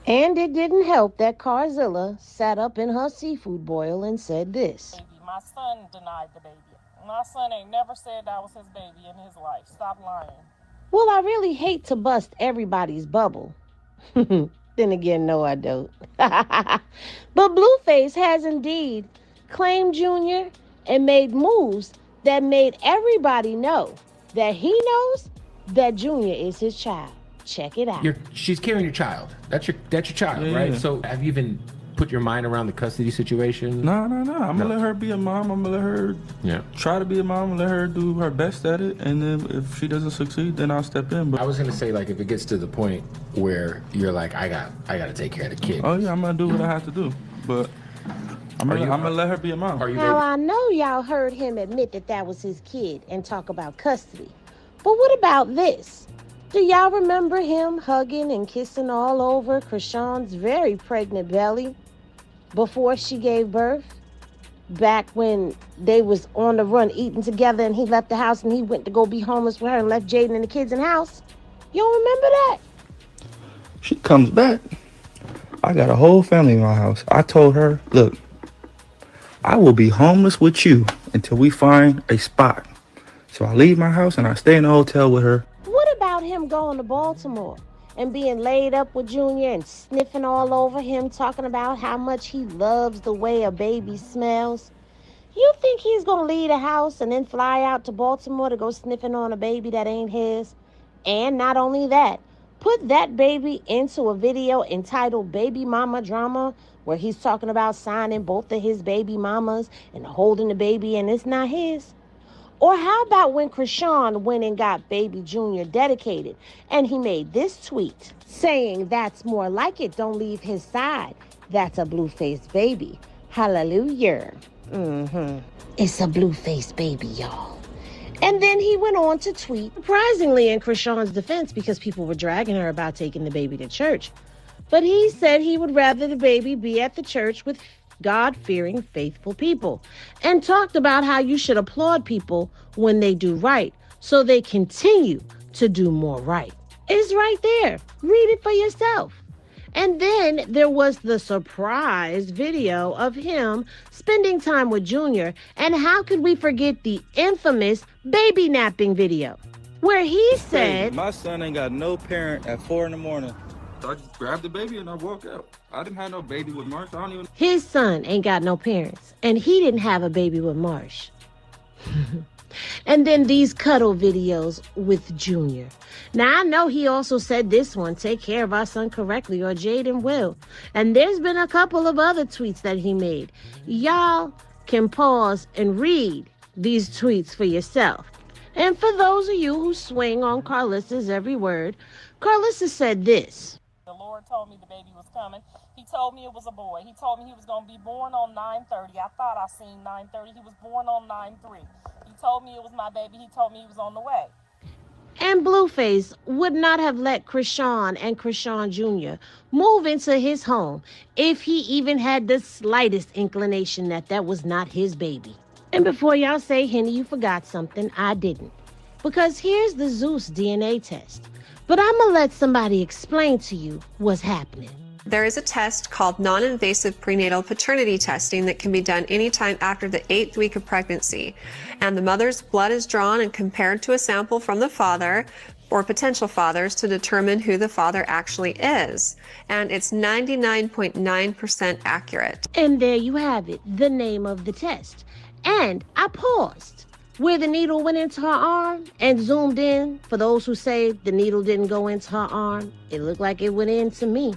And it didn't help that Karlissa sat up in her seafood boil and said this. My son denied the baby. My son ain't never said that was his baby in his life. Stop lying. Well, I really hate to bust everybody's bubble. Then again, no, I don't. But Blueface has indeed claimed Junior and made moves that made everybody know that he knows that Junior is his child. Check it out. She's carrying your child. That's your child, right? Yeah. So have you even put your mind around the custody situation? No. I'm gonna let her be a mom. I'm gonna let her try to be a mom and let her do her best at it. And then if she doesn't succeed, then I'll step in. But I was gonna say, like, if it gets to the point where you're like, I gotta take care of the kid. Oh yeah, I'm gonna do what I have to do. But I'm gonna let her be a mom. Now, I know y'all heard him admit that was his kid and talk about custody. But what about this? Do y'all remember him hugging and kissing all over Chrisean's very pregnant belly before she gave birth? Back when they was on the run eating together and he left the house and he went to go be homeless with her and left Jaidyn and the kids in the house? You don't remember that? She comes back. I got a whole family in my house. I told her, look, I will be homeless with you until we find a spot. So I leave my house and I stay in a hotel with her. What about him going to Baltimore and being laid up with Junior and sniffing all over him, talking about how much he loves the way a baby smells? You think he's going to leave the house and then fly out to Baltimore to go sniffing on a baby that ain't his? And not only that, put that baby into a video entitled Baby Mama Drama, where he's talking about signing both of his baby mamas and holding the baby and it's not his? Or how about when Chrisean went and got baby Junior dedicated and he made this tweet saying that's more like it, don't leave his side. That's a Blueface baby. Hallelujah. It's a Blueface baby, y'all. And then he went on to tweet, surprisingly in Chrisean's defense, because people were dragging her about taking the baby to church. But he said he would rather the baby be at the church with God-fearing, faithful people, and talked about how you should applaud people when they do right so they continue to do more right. It's right there. Read it for yourself. And then there was the surprise video of him spending time with Junior, and how could we forget the infamous baby napping video, where he said, my son ain't got no parent at 4 a.m. So I just grabbed the baby and I walked out. I didn't have no baby with Marsh. I don't even... His son ain't got no parents, and he didn't have a baby with Marsh. And then these cuddle videos with Junior. Now, I know he also said this one, take care of our son correctly, or Jaidyn will. And there's been a couple of other tweets that he made. Y'all can pause and read these tweets for yourself. And for those of you who swing on Karlissa's every word, Karlissa said this. The Lord told me the baby was coming. He told me it was a boy. He told me he was going to be born on 9/30. I thought I seen 9/30. He was born on 9/3. He told me it was my baby. He told me he was on the way. And Blueface would not have let Chrisean and Chrisean Jr. move into his home if he even had the slightest inclination that was not his baby. And before y'all say, Henny, you forgot something, I didn't. Because here's the Zeus DNA test. But I'm going to let somebody explain to you what's happening. There is a test called non-invasive prenatal paternity testing that can be done anytime after the 8th week of pregnancy. And the mother's blood is drawn and compared to a sample from the father or potential fathers to determine who the father actually is. And it's 99.9% accurate. And there you have it, the name of the test. And I paused where the needle went into her arm and zoomed in. For those who say the needle didn't go into her arm, it looked like it went into me.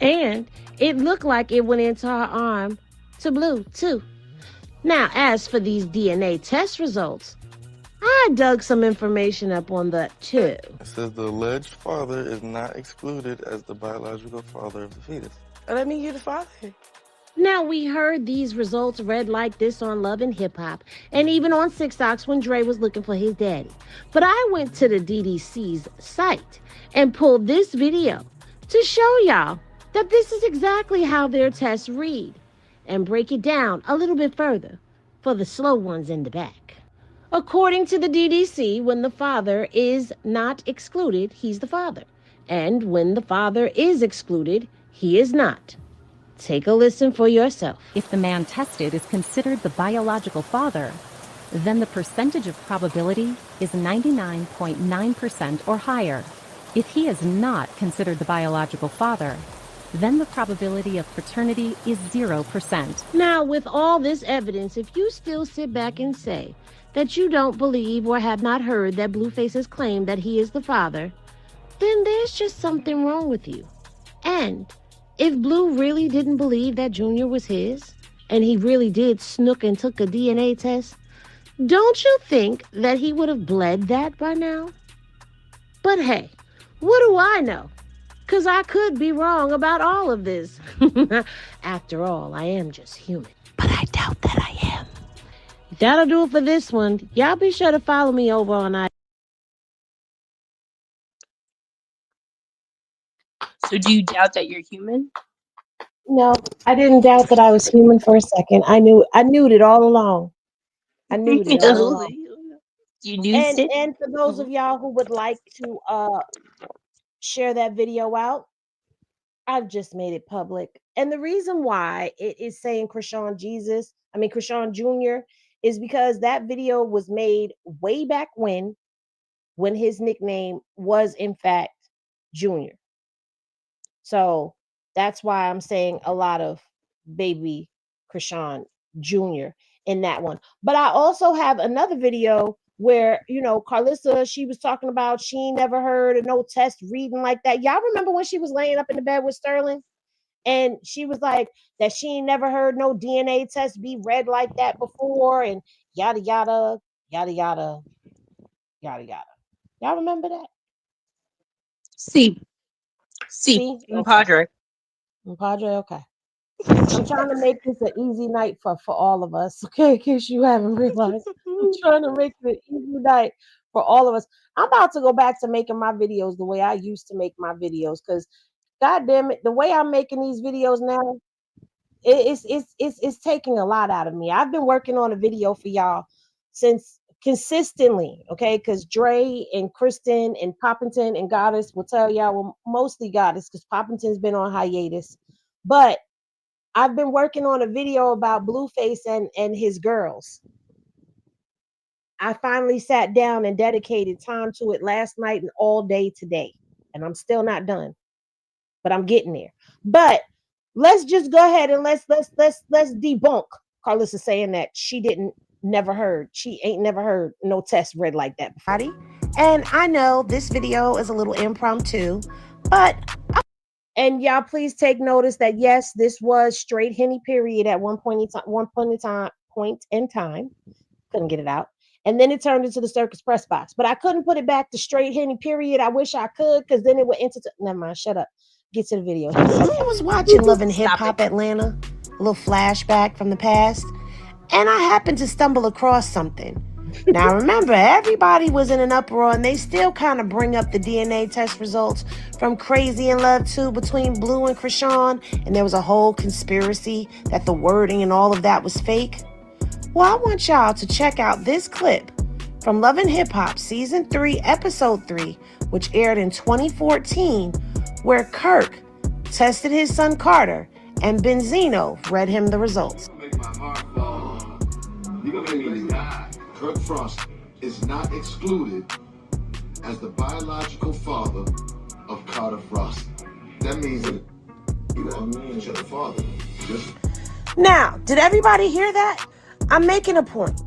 And it looked like it went into her arm to Blue, too. Now, as for these DNA test results, I dug some information up on that, too. It says the alleged father is not excluded as the biological father of the fetus. Let me hear the father. Now, we heard these results read like this on Love and Hip Hop and even on Six Ox when Dre was looking for his daddy. But I went to the DDC's site and pulled this video to show y'all that this is exactly how their tests read and break it down a little bit further for the slow ones in the back. According to the DDC, when the father is not excluded, he's the father. And when the father is excluded, he is not. Take a listen for yourself. If the man tested is considered the biological father, then the percentage of probability is 99.9% or higher. If he is not considered the biological father, then the probability of paternity is 0%. Now, with all this evidence, if you still sit back and say that you don't believe or have not heard that Blueface has claimed that he is the father, then there's just something wrong with you. And if Blue really didn't believe that Junior was his, and he really did snook and took a DNA test, don't you think that he would have bled that by now? But hey, what do I know? Because I could be wrong about all of this. After all, I am just human. But I doubt that I am. That'll do it for this one. Y'all be sure to follow me over on IG. So do you doubt that you're human? No, I didn't doubt that I was human for a second. I knew it all along. I knew it all along. You knew it? And for those of y'all who would like to share that video out, I've just made it public. And the reason why it is saying Chrisean Jr. is because that video was made way back when his nickname was in fact Junior. So that's why I'm saying a lot of baby Chrisean Jr. in that one. But I also have another video where, Karlissa, she was talking about she never heard of no test reading like that. Y'all remember when she was laying up in the bed with Sterling? And she was like that she never heard no DNA test be read like that before and yada, yada, yada, yada, yada, yada. Y'all remember that? See, Padre. Okay. I'm trying to make this an easy night for all of us, okay? In case you haven't realized. I'm trying to make it an easy night for all of us. I'm about to go back to making my videos the way I used to make my videos because, God damn it, the way I'm making these videos now, it's taking a lot out of me. I've been working on a video for y'all since consistently, okay? Because Dre and Kristen and Poppington and Goddess will tell y'all, well, mostly Goddess because Poppington's been on hiatus. But I've been working on a video about Blueface and his girls. I finally sat down and dedicated time to it last night and all day today. And I'm still not done. But I'm getting there. But let's just go ahead and let's debunk Karlissa saying that she ain't never heard no test read like that before. And I know this video is a little impromptu, but and y'all please take notice that yes, this was straight Henny period at one point in time. Couldn't get it out. And then it turned into the circus press box. But I couldn't put it back to straight Henny period. I wish I could, because then it would enter never mind, shut up. Get to the video. I was watching Love and Hip Hop Atlanta, a little flashback from the past, and I happened to stumble across something. Now remember, everybody was in an uproar, and they still kind of bring up the DNA test results from Crazy in Love 2 between Blue and Chrisean, and there was a whole conspiracy that the wording and all of that was fake. Well, I want y'all to check out this clip from Love and Hip Hop Season 3, Episode 3, which aired in 2014, where Kirk tested his son Carter and Benzino read him the results. Kirk Frost is not excluded as the biological father of Carter Frost. That means that you are the father. Now, did everybody hear that? I'm making a point.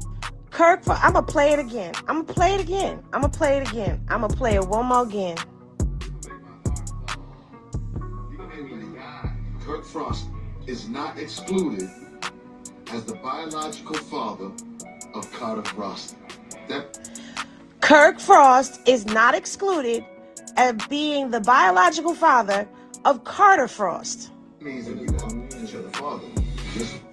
I'm going to play it again. I'm going to play it again. I'm going to play it again. I'm going to play it one more again. Kirk Frost is not excluded as the biological father of Carter Frost. Kirk Frost is not excluded as being the biological father of Carter Frost.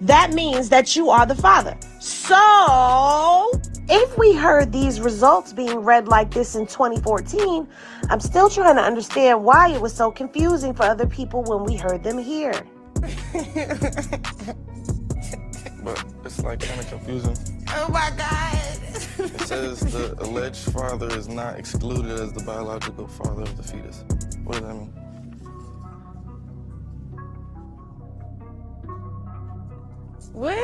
That means that you are the father. So, if we heard these results being read like this in 2014, I'm still trying to understand why it was so confusing for other people when we heard them here. But it's like kind of confusing. Oh my God. It says the alleged father is not excluded as the biological father of the fetus. What does that mean? What?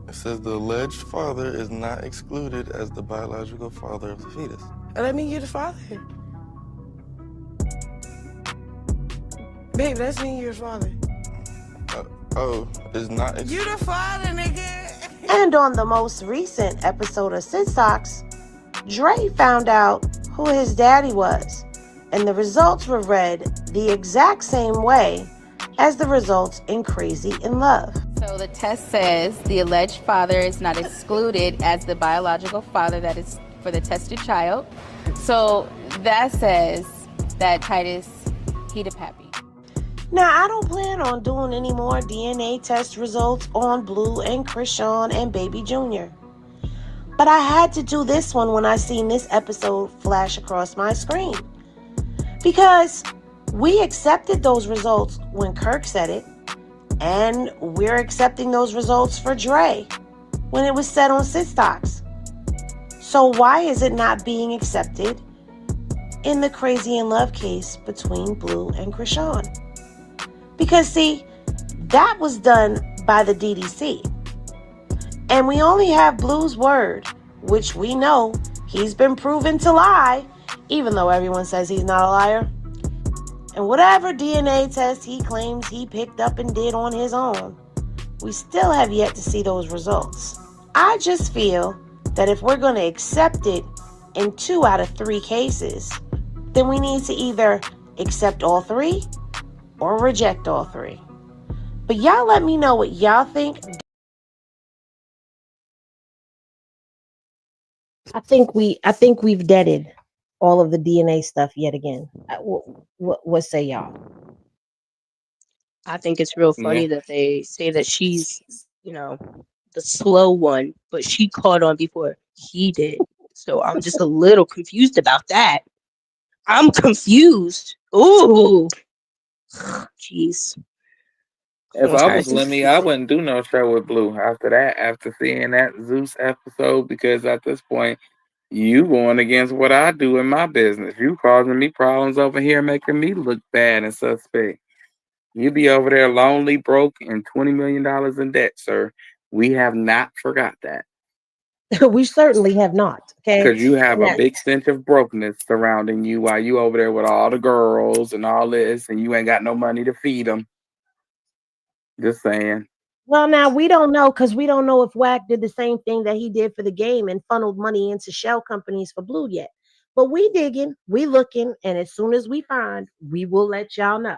It says the alleged father is not excluded as the biological father of the fetus. Let me you're the father. Babe, that's me, you're the father. It's not. You the father, nigga. And on the most recent episode of Sid Socks, Dre found out who his daddy was, and the results were read the exact same way as the results in Crazy in Love. So the test says the alleged father is not excluded as the biological father that is for the tested child. So that says that Titus, he the pappy. Now, I don't plan on doing any more DNA test results on Blue and Chrisean and Baby Jr. But I had to do this one when I seen this episode flash across my screen. Because we accepted those results when Kirk said it, and we're accepting those results for Dre when it was said on Sid Stocks. So why is it not being accepted in the Crazy in Love case between Blue and Chrisean? Because, see, that was done by the DDC. And we only have Blue's word, which we know he's been proven to lie, even though everyone says he's not a liar. And whatever DNA test he claims he picked up and did on his own, we still have yet to see those results. I just feel that if we're going to accept it in 2 out of 3 cases, then we need to either accept all 3 or reject all 3. But y'all let me know what y'all think. I think we've deaded all of the DNA stuff yet again. What say y'all? I think it's real funny that they say that she's, the slow one, but she caught on before he did. So I'm just a little confused about that. I'm confused. Ooh. Jeez. If I was Lemmy, I wouldn't do no show with Blue after that, after seeing that Zeus episode, because at this point, you going against what I do in my business. You causing me problems over here, making me look bad and suspect. You be over there lonely, broke, and $20 million in debt, sir. We have not forgot that. We certainly have not. Okay. Because you have a big sense of brokenness surrounding you while you over there with all the girls and all this, and you ain't got no money to feed them. Just saying. Well, now we don't know, because we don't know if Wack did the same thing that he did for the game and funneled money into shell companies for Blue yet. But we digging, we looking, and as soon as we find, we will let y'all know.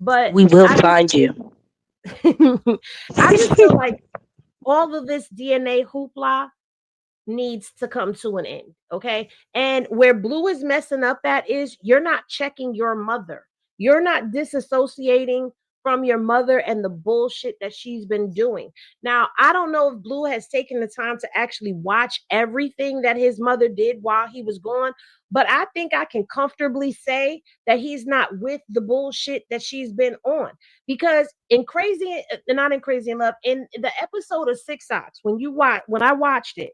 But we will find you. I just feel like all of this DNA hoopla needs to come to an end, okay? And where Blue is messing up at is you're not checking your mother. You're not disassociating from your mother and the bullshit that she's been doing. Now, I don't know if Blue has taken the time to actually watch everything that his mother did while he was gone, but I think I can comfortably say that he's not with the bullshit that she's been on. Because in Crazy, not in Crazy in Love, in the episode of Six Socks, when I watched it,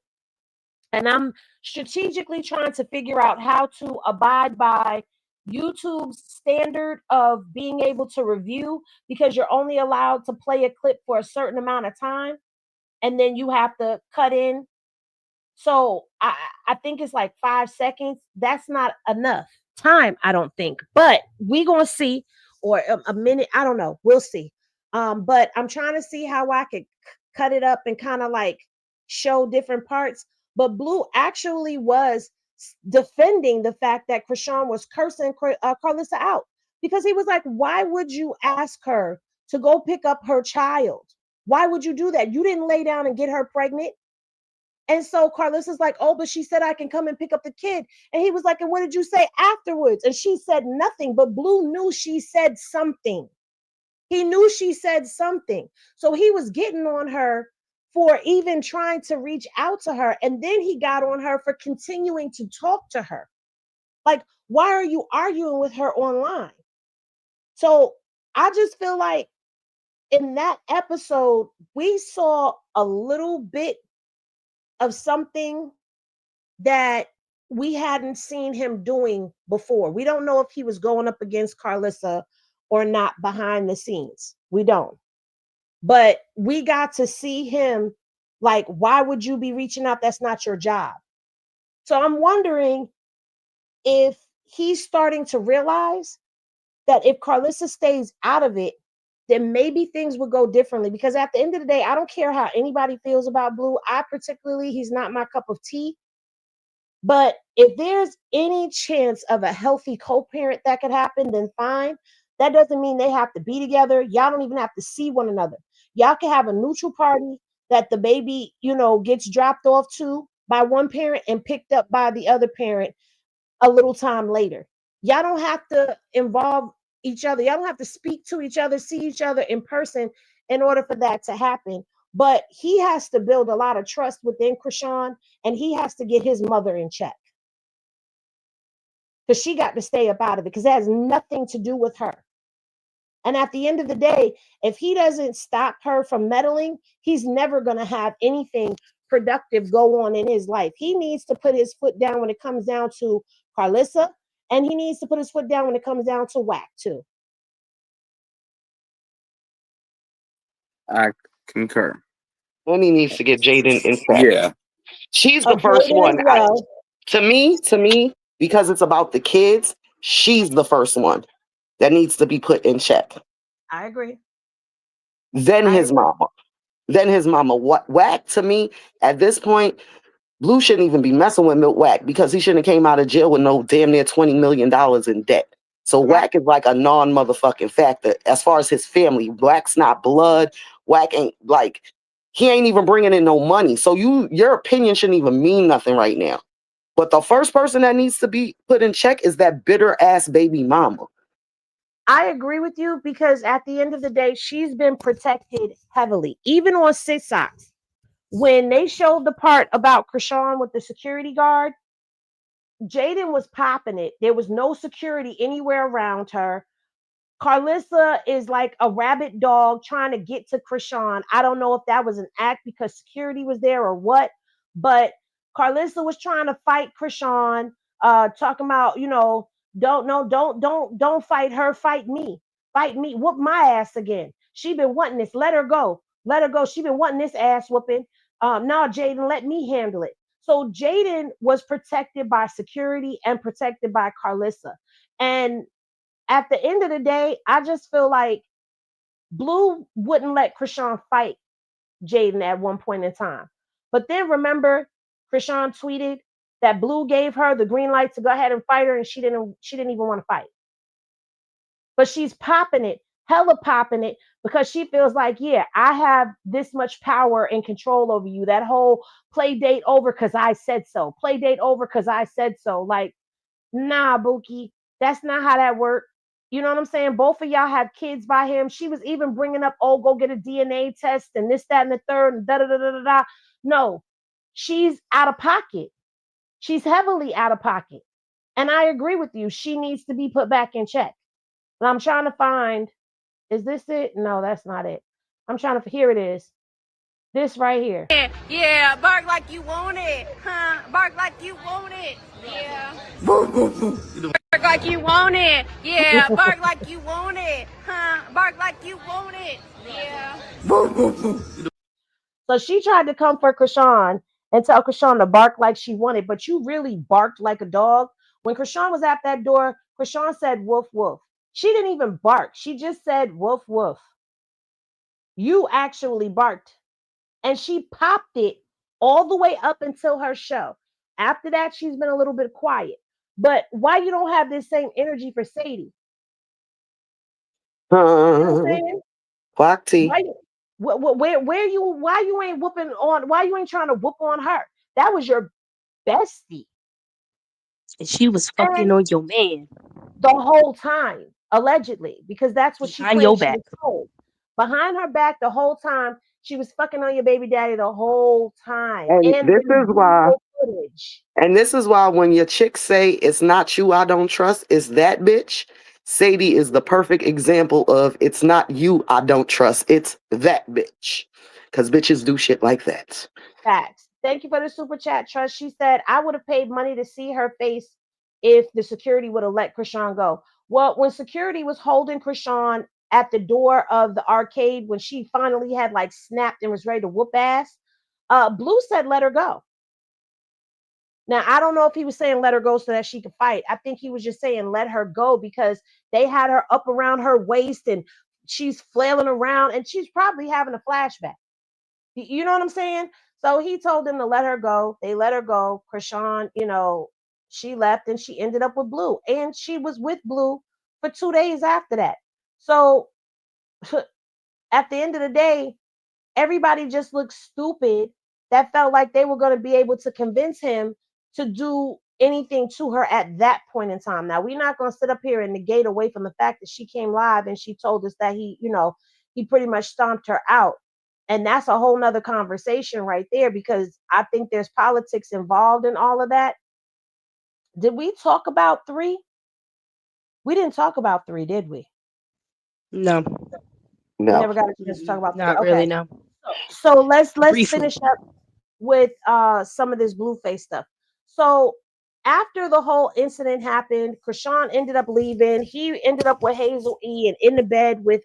And I'm strategically trying to figure out how to abide by YouTube's standard of being able to review, because you're only allowed to play a clip for a certain amount of time and then you have to cut in. So I think it's like 5 seconds. That's not enough time, I don't think. But we gonna see, or a minute. I don't know. We'll see. But I'm trying to see how I could cut it up and kind of like show different parts. But Blue actually was defending the fact that Chrisean was cursing Karlissa out, because he was like, "Why would you ask her to go pick up her child? Why would you do that? You didn't lay down and get her pregnant." And so Karlissa's like, "Oh, but she said I can come and pick up the kid." And he was like, "And what did you say afterwards?" And she said nothing, but Blue knew she said something. He knew she said something. So he was getting on her for even trying to reach out to her. And then he got on her for continuing to talk to her. Like, why are you arguing with her online? So I just feel like in that episode, we saw a little bit of something that we hadn't seen him doing before. We don't know if he was going up against Karlissa or not behind the scenes. We don't. But we got to see him, like, why would you be reaching out? That's not your job. So I'm wondering if he's starting to realize that if Karlissa stays out of it, then maybe things would go differently. Because at the end of the day, I don't care how anybody feels about Blue. He's not my cup of tea. But if there's any chance of a healthy co-parent that could happen, then fine. That doesn't mean they have to be together. Y'all don't even have to see one another. Y'all can have a neutral party that the baby, gets dropped off to by one parent and picked up by the other parent a little time later. Y'all don't have to involve each other. Y'all don't have to speak to each other, see each other in person in order for that to happen. But he has to build a lot of trust within Chrisean, and he has to get his mother in check. Because she got to stay up out of it, because it has nothing to do with her. And at the end of the day, if he doesn't stop her from meddling, he's never going to have anything productive go on in his life. He needs to put his foot down when it comes down to Karlissa, and he needs to put his foot down when it comes down to Wack too. I concur. And he needs to get Jaidyn in check. Yeah. She's the first one. To me, because it's about the kids, she's the first one that needs to be put in check. I agree. Then his mama. What Wack, to me, at this point, Blue shouldn't even be messing with Milk Wack, because he shouldn't have came out of jail with no damn near $20 million in debt. So Wack is like a non-motherfucking factor as far as his family. Wack's not blood. Wack ain't like, he ain't even bringing in no money. So your opinion shouldn't even mean nothing right now. But the first person that needs to be put in check is that bitter ass baby mama. I agree with you, because at the end of the day, she's been protected heavily. Even on Six Socks, when they showed the part about Chrisean with the security guard, Jaidyn was popping it. There was no security anywhere around her. Karlissa is like a rabid dog trying to get to Chrisean. I don't know if that was an act because security was there or what, but Karlissa was trying to fight Chrisean, talking about, don't fight her, fight me, whoop my ass again. She been wanting this. Let her go. She been wanting this ass whooping. No, Jaidyn, let me handle it. So Jaidyn was protected by security and protected by Karlissa. And at the end of the day, I just feel like Blue wouldn't let Chrisean fight Jaidyn at one point in time. But then remember, Chrisean tweeted that Blue gave her the green light to go ahead and fight her, and she didn't even want to fight. But she's popping it, hella popping it, because she feels like, yeah, I have this much power and control over you. That whole play date over because I said so. Play date over because I said so. Like, nah, Bookie, that's not how that worked. You know what I'm saying? Both of y'all have kids by him. She was even bringing up, oh, go get a DNA test and this, that, and the third, and da-da-da-da-da-da. No, she's out of pocket. She's heavily out of pocket. And I agree with you. She needs to be put back in check. And I'm trying to find, is this it? No, that's not it. I'm trying to, here it is. This right here. Yeah, bark like you want it, huh? Bark like you want it, yeah. Bark like you want it, yeah. Bark like you want it, huh? Bark like you want it, yeah. So she tried to come for Chrisean and tell Chrisean to bark like she wanted, but you really barked like a dog. When Chrisean was at that door, Chrisean said woof woof. She didn't even bark. She just said woof woof. You actually barked. And she popped it all the way up until her show. After that, she's been a little bit quiet. But why you don't have this same energy for Sadie? You know what I'm saying? Black tea. Where you? Why you ain't whooping on? Why you ain't trying to whoop on her? That was your bestie, And she was fucking and on your man the whole time, allegedly, because that's what she behind your claimed she back. was told. Behind her back, the whole time, she was fucking on your baby daddy the whole time, And and this is why. footage. And this is why when your chicks say it's not you I don't trust, it's that bitch. Sadie is the perfect example of it's not you I don't trust, it's that bitch. Because bitches do shit like that. Facts. Thank you for the super chat, Trust. She said, I would have paid money to see her face if the security would have let Chrisean go. Well, when security was holding Chrisean at the door of the arcade, when she finally had like snapped and was ready to whoop ass, Blue said, let her go. Now, I don't know if he was saying let her go so that she could fight. I think he was just saying let her go because they had her up around her waist and she's flailing around and she's probably having a flashback. You know what I'm saying? So he told them to let her go. They let her go. Chrisean, she left and she ended up with Blue. And she was with Blue for 2 days after that. So at the end of the day, everybody just looked stupid that felt like they were going to be able to convince him to do anything to her at that point in time. Now, we're not going to sit up here and negate away from the fact that she came live and she told us that he pretty much stomped her out. And that's a whole nother conversation right there because I think there's politics involved in all of that. Did we talk about 3? We didn't talk about 3, did we? No. We never got a chance to talk about 3. Not Okay. really, no. So let's Briefly. finish up with some of this Blueface stuff. So after the whole incident happened, Chrisean ended up leaving. He ended up with Hazel E and in the bed with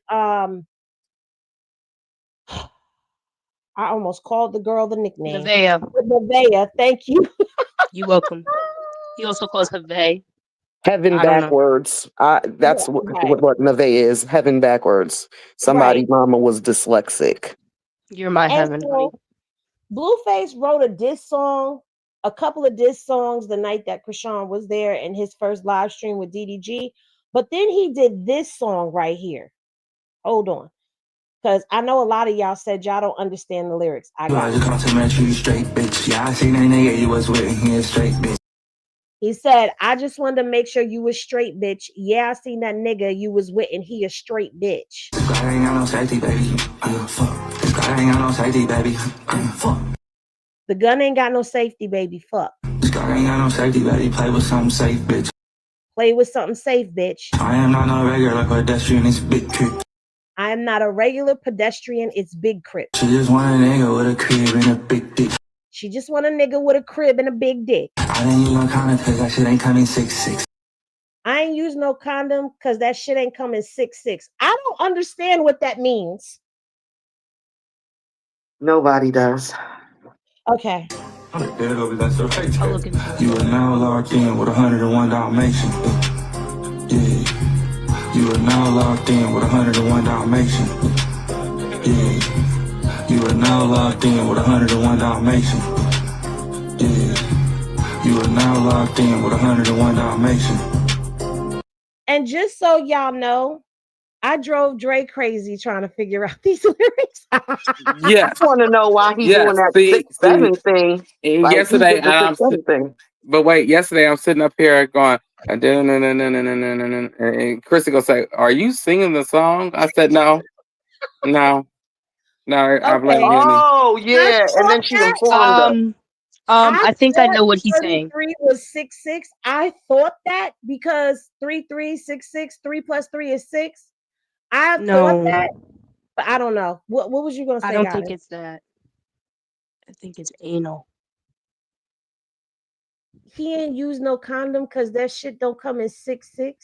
I almost called the girl the nickname. Nevaeh. Thank you. You're welcome. He also calls her Vay. Heaven I don't know. backwards. That's Yeah, what Nevaeh is. Heaven backwards. Somebody mama was dyslexic. You're my And heaven, honey. so Blueface wrote a diss song, a couple of diss songs the night that Chrisean was there in his first live stream with DDG. But then he did this song right here. Hold on. Because I know a lot of y'all said y'all don't understand the lyrics. I just compliment you straight, bitch. Yeah, I seen that nigga you was with here straight, bitch. He said, I just wanted to make sure you was straight, bitch. Yeah, I seen that nigga you was with and he a straight bitch. This guy ain't got no safety, baby. Fuck. This guy ain't got no safety, baby. Fuck. The gun ain't got no safety, baby. Fuck. This guy ain't got no safety, baby. Play with something safe, bitch. Play with something safe, bitch. I am not no regular pedestrian, it's big crip. I am not a regular pedestrian, it's big crip. She just want a nigga with a crib and a big dick. She just want a nigga with a crib and a big dick. I didn't use no condom because that shit ain't coming 6'6". I ain't use no condom because that shit ain't coming 6'6". I don't understand what that means. Nobody does. Okay. You are now locked in with 101 Dalmatian. Yeah. You are now locked in with 101 Dalmatian. Yeah. You are now locked in with 101 Dalmatian. Yeah. You are now locked in with 101 Dalmatian. And just so y'all know, I drove Dre crazy trying to figure out these lyrics. Yes. I want to know why he's doing that 6'7" thing. Like, Yesterday, he did the 6'7" thing. But wait, yesterday I'm sitting up here going, and Chrissy gonna say, "Are you singing the song?" I said, "No, no, no." I blame Henny. Oh yeah, and then she informed us. I think I know what he's saying. 33 was 6'6". I thought that because 3 plus 3 is 6. I thought that, but I don't know. What was you gonna say? I don't think it's that. I think it's anal. He ain't use no condom because that shit don't come in 6'6".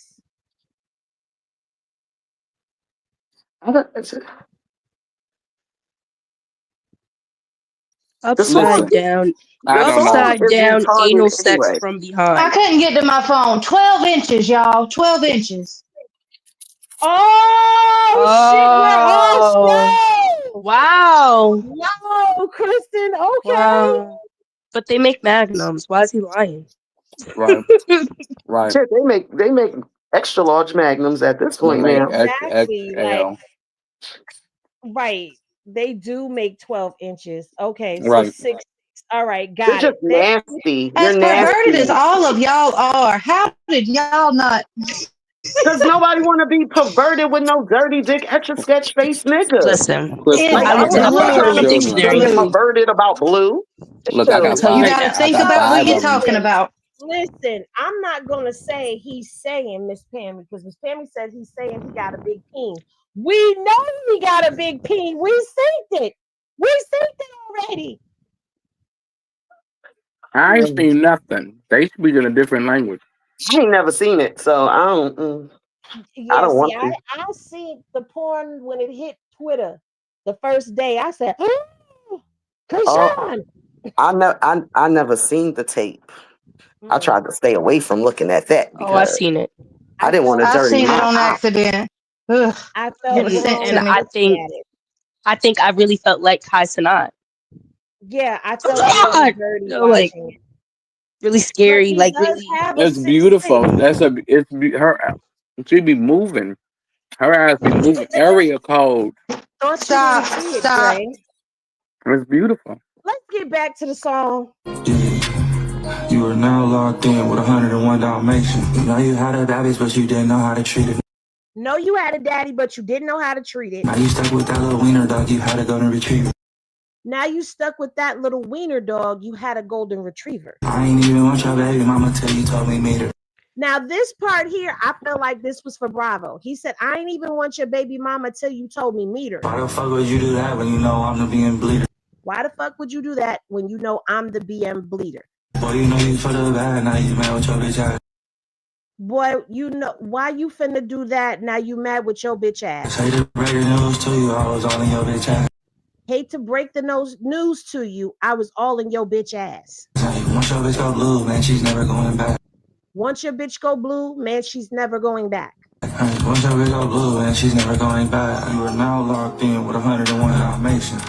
Upside down, I don't know. upside down anal sex anyway. from I behind. couldn't get to my phone. 12 inches, y'all. 12 inches. Oh, shit, we're on show. Wow. No, Kristen, okay. Wow. But they make magnums. Why is he lying? Right. Right. Shit, they make extra large magnums at this They point make now. Exactly. Like, XL. right. They do make 12 inches. Okay, so Right. 6. All right, You're got just it. Thank nasty. As You're perverted as nasty. all of y'all are, how did y'all not? Because nobody want to be perverted with no dirty dick, extra sketch face nigga. Listen, Kristen, Is I Like, looked I'm it up on not blue? trying Urban to be Dictionary children. too. perverted about blue. Look, I got Shoot. Tell you You five. right got to now. I think got about who 5 you're of them. talking about. Listen, I'm not gonna say he's saying, Miss Pammy, because Miss Pammy says he's saying he got a big peen. We know he got a big peen. We synced it. We synced it already. I ain't seen nothing. They speak in a different language. I ain't never seen it, so I don't. I Yeah, don't see, want to. I see the porn when it hit Twitter the first day. I said, oh, Oh, Chrisean. I never seen the tape. I tried to stay away from looking at that Oh, I because seen it. I I didn't want to felt I dirty seen it my on eye. accident. Ugh, I it felt was sent wrong to And me. looking at it. I really felt like Kai Sanat. Yeah, I felt really dirty No, like watching it. really But scary, he like does really. have a It's 6'6". beautiful. Her. She be moving. Her ass be moving. Area code. Thought you didn't see it, Stop. Dre. It's beautiful. Let's get back to the song. You are now locked in with 101 Dalmatians. You know you had a babies, but you didn't know how to treat it. No, you had a daddy, but you didn't know how to treat it. Now you stuck with that little wiener dog, you had to go and retrieve it. Now you stuck with that little wiener dog. You had a golden retriever. I ain't even want your baby mama till you told me meet her. Now this part here, I feel like this was for Bravo. He said, I ain't even want your baby mama till you told me meet her. Why the fuck would you do that when you know I'm the BM bleeder? Why the fuck would you do that when you know I'm the BM bleeder? Boy, you know you for the bad, now you mad with your bitch ass. Boy, you know why you finna do that? Now you mad with your bitch ass. Say the breaking news to you, I was all in your bitch ass. Hate to break the news to you. I was all in your bitch ass. Once your bitch go blue, man, she's never going back. Once your bitch go blue, man, she's never going back. Once your bitch go blue, man, she's never going back. You are now locked in with 101 Dalmatians.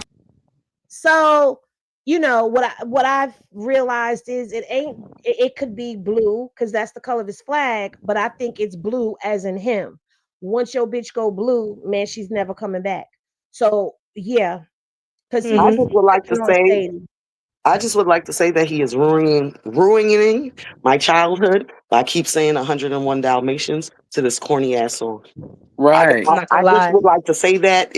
So, you know, what I've realized is it could be blue because that's the color of his flag, but I think it's blue as in him. Once your bitch go blue, man, she's never coming back. So yeah, because I just would like to say, Sadie. I just would like to say that he is ruining my childhood by keep saying 101 Dalmatians to this corny ass song. Right. I'm not I gonna just lie. would like to say that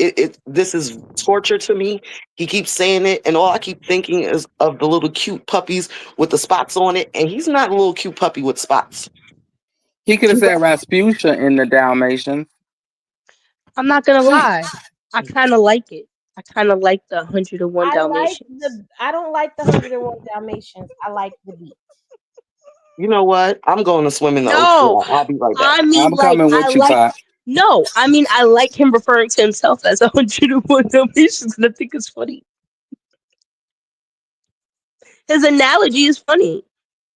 this is torture to me. He keeps saying it, and all I keep thinking is of the little cute puppies with the spots on it, and he's not a little cute puppy with spots. He could have said Rasputia in the Dalmatians. I'm not gonna lie. I kind of like it. I kind of like the 101 Dalmatians. I don't like the 101 Dalmatians. I like the beat. You know what? I'm going to swim in the No, ocean. I'll be right back. I mean I'm like coming I with you, like. Pop. No, I mean I like him referring to himself as 101 Dalmatians, and I think it's funny. His analogy is funny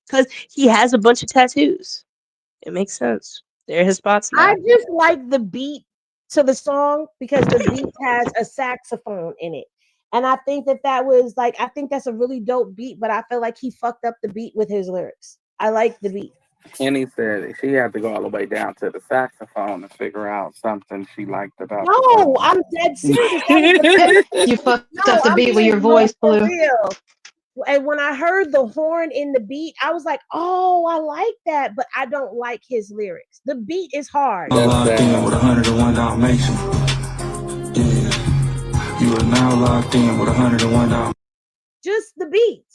because he has a bunch of tattoos. It makes sense. They're his spots I now. just like the beat to the song because the beat has a saxophone in it. And I think that was like, I think that's a really dope beat, but I feel like he fucked up the beat with his lyrics. I like the beat. And he said she had to go all the way down to the saxophone to figure out something she liked about the No, song. I'm dead serious. That was the best. You fucked No, up the I'm beat with your being no voice, for Blue. real. And when I heard the horn in the beat, I was like, oh, I like that, but I don't like his lyrics. The beat is hard. I'm locked in with 101 Dalmatians. Yeah. You are now locked in with 101 Dalmatians. Just the beat.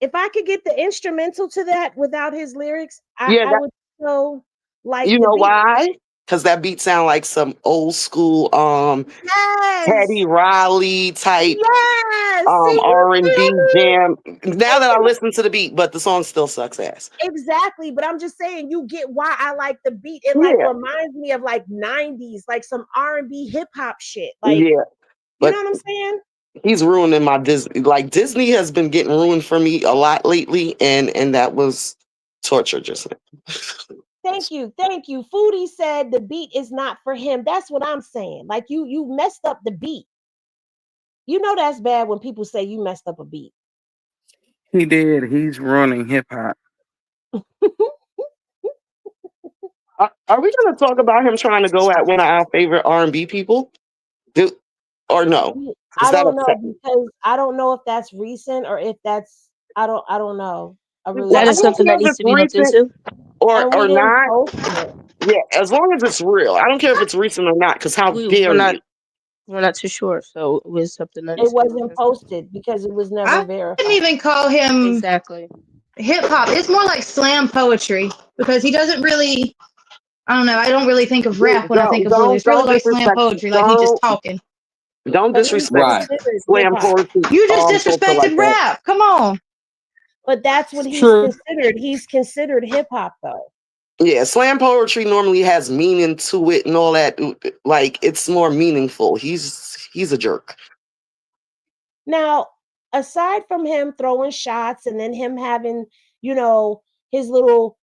If I could get the instrumental to that without his lyrics, Yeah, I would so like you the know beat. why? Because that beat sound like some old school Yes. Teddy Riley type Yes. See, you R&B feel me? jam. Now that I listen to the beat, but the song still sucks ass. Exactly, but I'm just saying you get why I like the beat. It like reminds me of like 90s, like some R&B hip hop shit. Like, Yeah, you but know what I'm saying? he's ruining my Disney. Like Disney has been getting ruined for me a lot lately, and that was torture just now. Thank you. Foodie said the beat is not for him. That's what I'm saying. Like you messed up the beat. You know that's bad when people say you messed up a beat. He did. He's ruining hip hop. Are we going to talk about him trying to go at one of our favorite R&B people? Or no? I don't know because I don't know if that's recent or if that's I don't know. I really That don't is know. something that needs to be looked into. And we or didn't not. post it. Yeah, as long as it's real. I don't care if it's recent or not, because how dare you? We're not too sure, so it was something that It wasn't posted because it was never I verified. wouldn't even call him exactly hip hop. It's more like slam poetry because he doesn't really. I don't know. I don't really think of rap when I think of Blue. It's really like slam poetry, like he's just talking. Don't disrespect slam poetry. You just culture like disrespected that. rap. Come on. But that's what he's considered. He's considered hip hop though. Yeah, slam poetry normally has meaning to it and all that. Like it's more meaningful. He's a jerk. Now, aside from him throwing shots and then him having, his little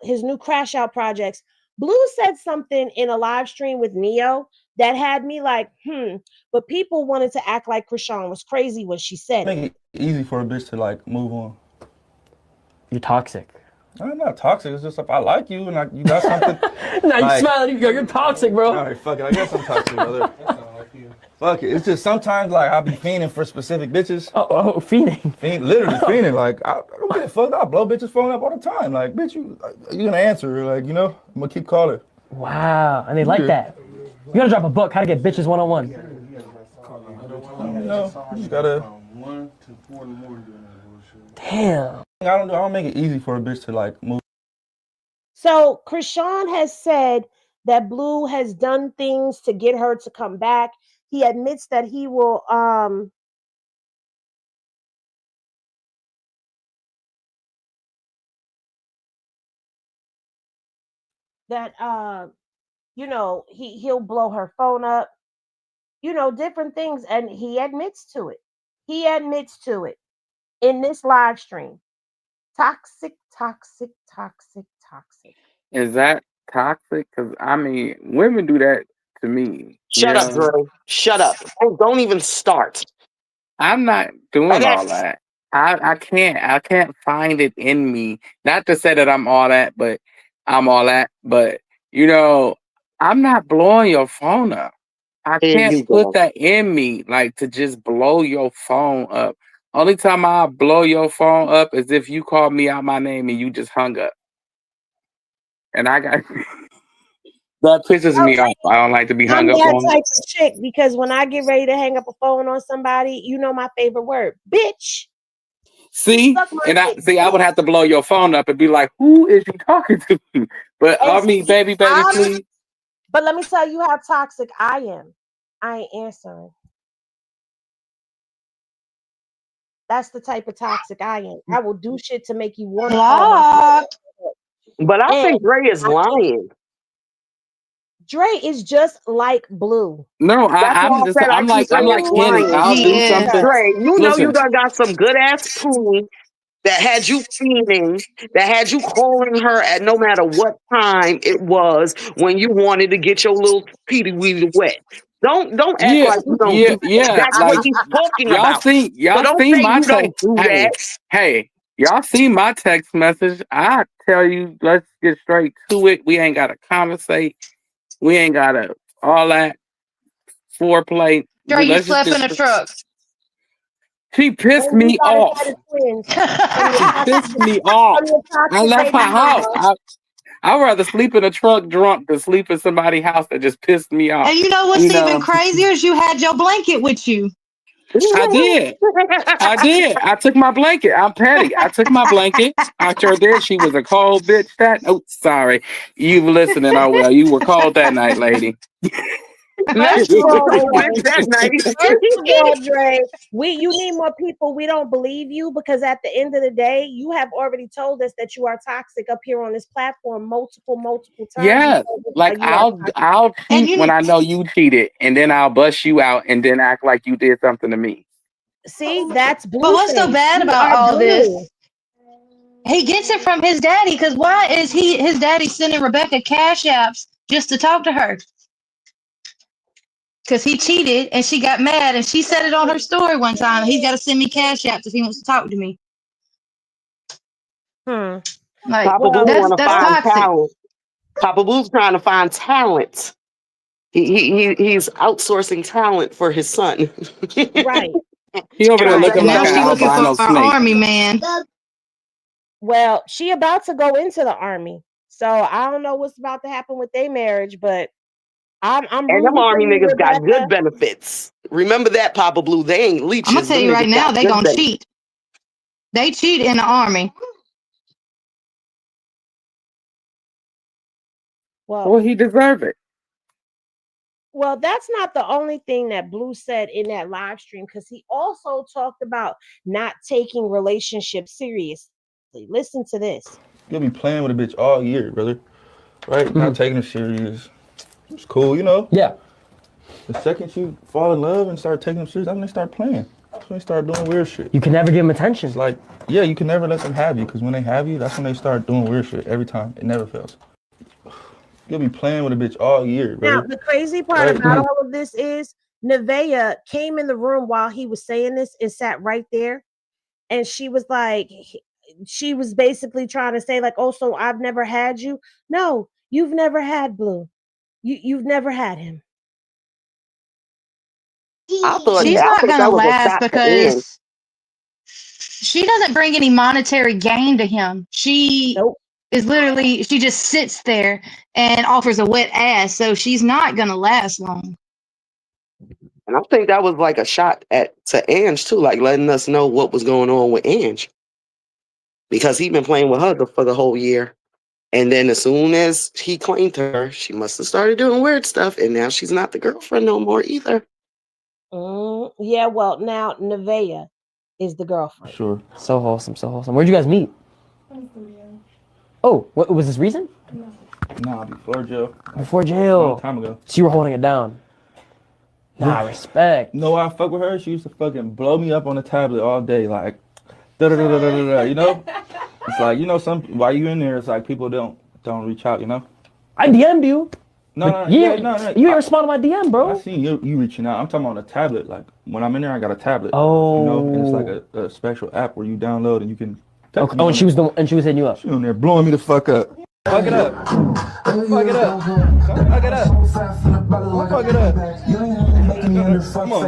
his new crash out projects, Blue said something in a live stream with Neo that had me like, but people wanted to act like Chrisean was crazy when she said it. Make it easy for a bitch to like move on. You're toxic. I'm not toxic. It's just if I like you and you got something. Now you smile at you. You're toxic, bro. All right, fuck it. I guess I'm toxic, brother. Fuck it. It's just sometimes like I'll be fiending for specific bitches. Oh, fiending. Literally fiending. Like I don't get fucked. I blow bitches phone up all the time. Like bitch, you gonna answer? Like I'm gonna keep calling. Wow, and they like that. You gotta drop a book. How to get bitches 101. You just gotta. 1 to 4 in the morning doing that bullshit. Damn. I don't make it easy for a bitch to like move. So Chrisean has said that Blue has done things to get her to come back. He admits that he will he'll blow her phone up, different things, and he admits to it. He admits to it in this live stream. Toxic. Is that toxic? Because I mean, women do that to me. Shut up, Drew. Shut up. Don't even start. I'm not doing all that. I can't find it in me. Not to say that I'm all that, but I'm all that. But I'm not blowing your phone up. I can't put that in me, like to just blow your phone up. Only time I blow your phone up is if you call me out my name and you just hung up. And I got that pisses me off. I don't like to be hung up I'm on. that type of chick because when I get ready to hang up a phone on somebody, my favorite word, bitch. See, I would have to blow your phone up and be like, "Who is you talking to?" But I mean, baby, please. But let me tell you how toxic I am. I ain't answering. That's the type of toxic I am. I will do shit to make you want to call. But I think Dre is lying. Dre is just like Blue. No, I'm like Kenny. I'll do something. Dre, Listen. you done got some good ass poon that had you feeling, that had you calling her at no matter what time it was when you wanted to get your little peety weedy wet. Don't act like you don't do that. That's like, what he's talking y'all about. Y'all don't see say my you don't do that. Hey, y'all see my text message. I tell you, let's get straight to it. We ain't gotta conversate. We ain't gotta all that foreplay. Dre, you slept in a truck. She pissed me off. She pissed me off. I left her house. I'd rather sleep in a truck drunk than sleep in somebody's house that just pissed me off. And you know what's even crazier is you had your blanket with you. I did. I did. I took my blanket. I'm petty. I took my blanket. I sure did. She was a cold bitch that. Oh, sorry. You were listening. Oh, well, you were cold that night, lady. First of all, Oh, Dre, bitch, that night. first of all, Dre, you need more people. We don't believe you because at the end of the day, you have already told us that you are toxic up here on this platform multiple times. Yeah. Like I'll cheat when I know you cheated, and then I'll bust you out and then act like you did something to me. See, that's Blueface. But what's so bad You about are all blue. this? He gets it from his daddy, because why is his daddy sending Rebecca cash apps just to talk to her? Because he cheated and she got mad and she said it on her story one time. He's got to send me cash apps if he wants to talk to me. Like, Papa Blue that's want to find toxic. talent. Papa Blue's trying to find talent. He's outsourcing talent for his son. Right. He over there looking And like now an she looking for albino our snake. army man. Well, she about to go into the army, so I don't know what's about to happen with their marriage, but I'm And them rooting for army you, niggas got Rebecca. good benefits. Remember that, Papa Blue. They ain't leeches. I'm going to tell Them you right niggas now, got they good going to benefits. cheat. They cheat in the army. Well, he deserved it. Well, that's not the only thing that Blue said in that live stream, because he also talked about not taking relationships seriously. Listen to this. You'll be playing with a bitch all year, brother. Right? Not taking it serious. It's cool, you know? Yeah. The second you fall in love and start taking them serious, that's when they start playing. That's when they start doing weird shit. You can never give them attention. It's like, yeah, you can never let them have you, because when they have you, that's when they start doing weird shit every time. It never fails. You'll be playing with a bitch all year, brother. Now, the crazy part about all of this is Nevaeh came in the room while he was saying this and sat right there. And she was like, she was basically trying to say, like, oh, so I've never had you. No, you've never had Blue. You've never had him. I thought She's that, I not think going that to was a last shot to end. because she doesn't bring any monetary gain to him. She is literally, she just sits there and offers a wet ass. So she's not going to last long. And I think that was like a shot to Ange too, like letting us know what was going on with Ange. Because he'd been playing with her for the whole year. And then as soon as he claimed her, she must have started doing weird stuff. And now she's not the girlfriend no more either. Yeah, well, now Nevaeh is the girlfriend. Sure. So wholesome, so wholesome. Where'd you guys meet? Oh, what was this recent? Nah, before jail. Before jail. A long time ago. So you were holding it down. Nah, respect. No, I fuck with her. She used to fucking blow me up on the tablet all day, like, da-da-da-da-da-da, you know? It's like, you know, while you in there, it's like people don't reach out, you know? I DM'd you. No. You ain't respond to my DM, bro. I seen you reaching out. I'm talking on a tablet. Like, when I'm in there, I got a tablet. Oh. You know? And it's like a special app where you download and you can text me. Oh, and she was hitting you up. She on there blowing me the fuck up. Fuck it up. Fuck it up. Fuck it up. Fuck it up. Come on.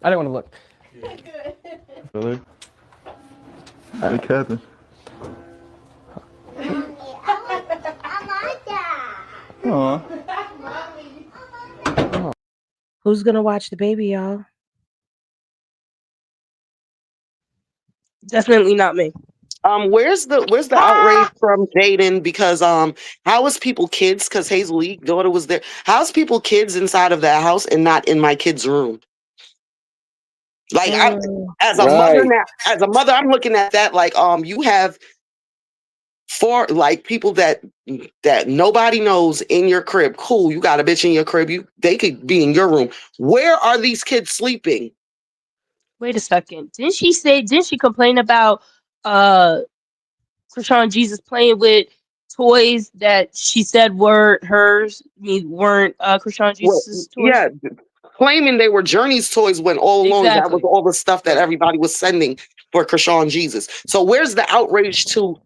I didn't want to look. Really? Hey, Cappin. Aw. Who's gonna watch the baby, y'all? Definitely not me. Where's the outrage from Jaidyn? Because how is people kids? Because Hazel's daughter was there. How's people kids inside of that house and not in my kid's room? Like as a mother now, I'm looking at that like you have four like people that nobody knows in your crib. Cool, you got a bitch in your crib. They could be in your room. Where are these kids sleeping? Wait a second. Didn't she complain about Chrisean Jesus playing with toys that she said weren't hers? Weren't Chrisean Jesus' toys? Yeah, claiming they were Journey's toys when all along that was all the stuff that everybody was sending for Chrisean Jesus. So where's the outrage to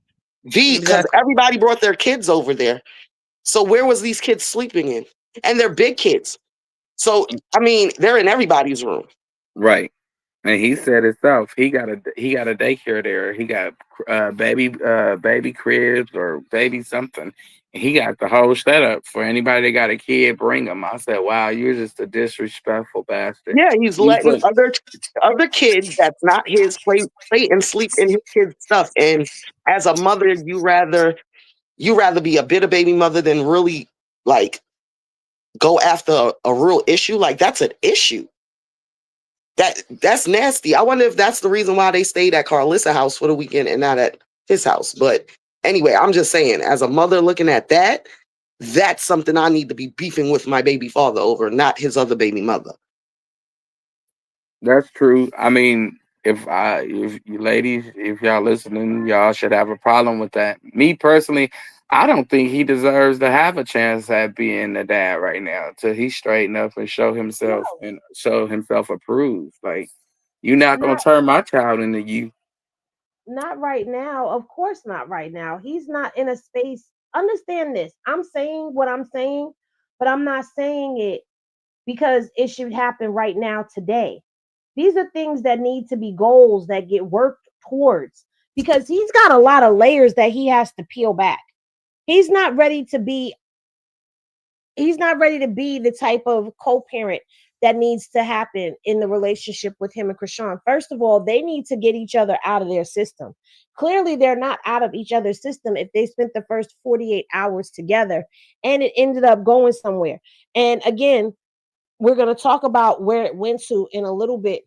V? Because everybody brought their kids over there. So where was these kids sleeping in? And they're big kids. So I mean, they're in everybody's room. Right. And he said himself, he got a daycare there. He got baby cribs or baby something. And he got the whole setup for anybody that got a kid. Bring them. I said, "Wow, you're just a disrespectful bastard." Yeah, he's You letting put other kids that's not his play and sleep in his kids' stuff. And as a mother, you rather be a bitter baby mother than really like go after a real issue. Like that's an issue. That's nasty. I wonder if that's the reason why they stayed at Karlissa house for the weekend and not at his house. But anyway, I'm just saying, as a mother looking at that, that's something I need to be beefing with my baby father over, not his other baby mother. That's true. I mean, if you ladies, if y'all listening, y'all should have a problem with that. Me personally, I don't think he deserves to have a chance at being the dad right now till he straighten up and show himself approved. Like you're not gonna Not turn my child into you. not right now. Of course not right now. He's not in a space. Understand this. I'm saying what I'm saying, but I'm not saying it because it should happen right now today. These are things that need to be goals that get worked towards because he's got a lot of layers that he has to peel back. He's not ready to be he's not ready to be the type of co-parent that needs to happen in the relationship with him and Chrisean. First of all, they need to get each other out of their system. Clearly, they're not out of each other's system if they spent the first 48 hours together and it ended up going somewhere. And again, we're going to talk about where it went to in a little bit.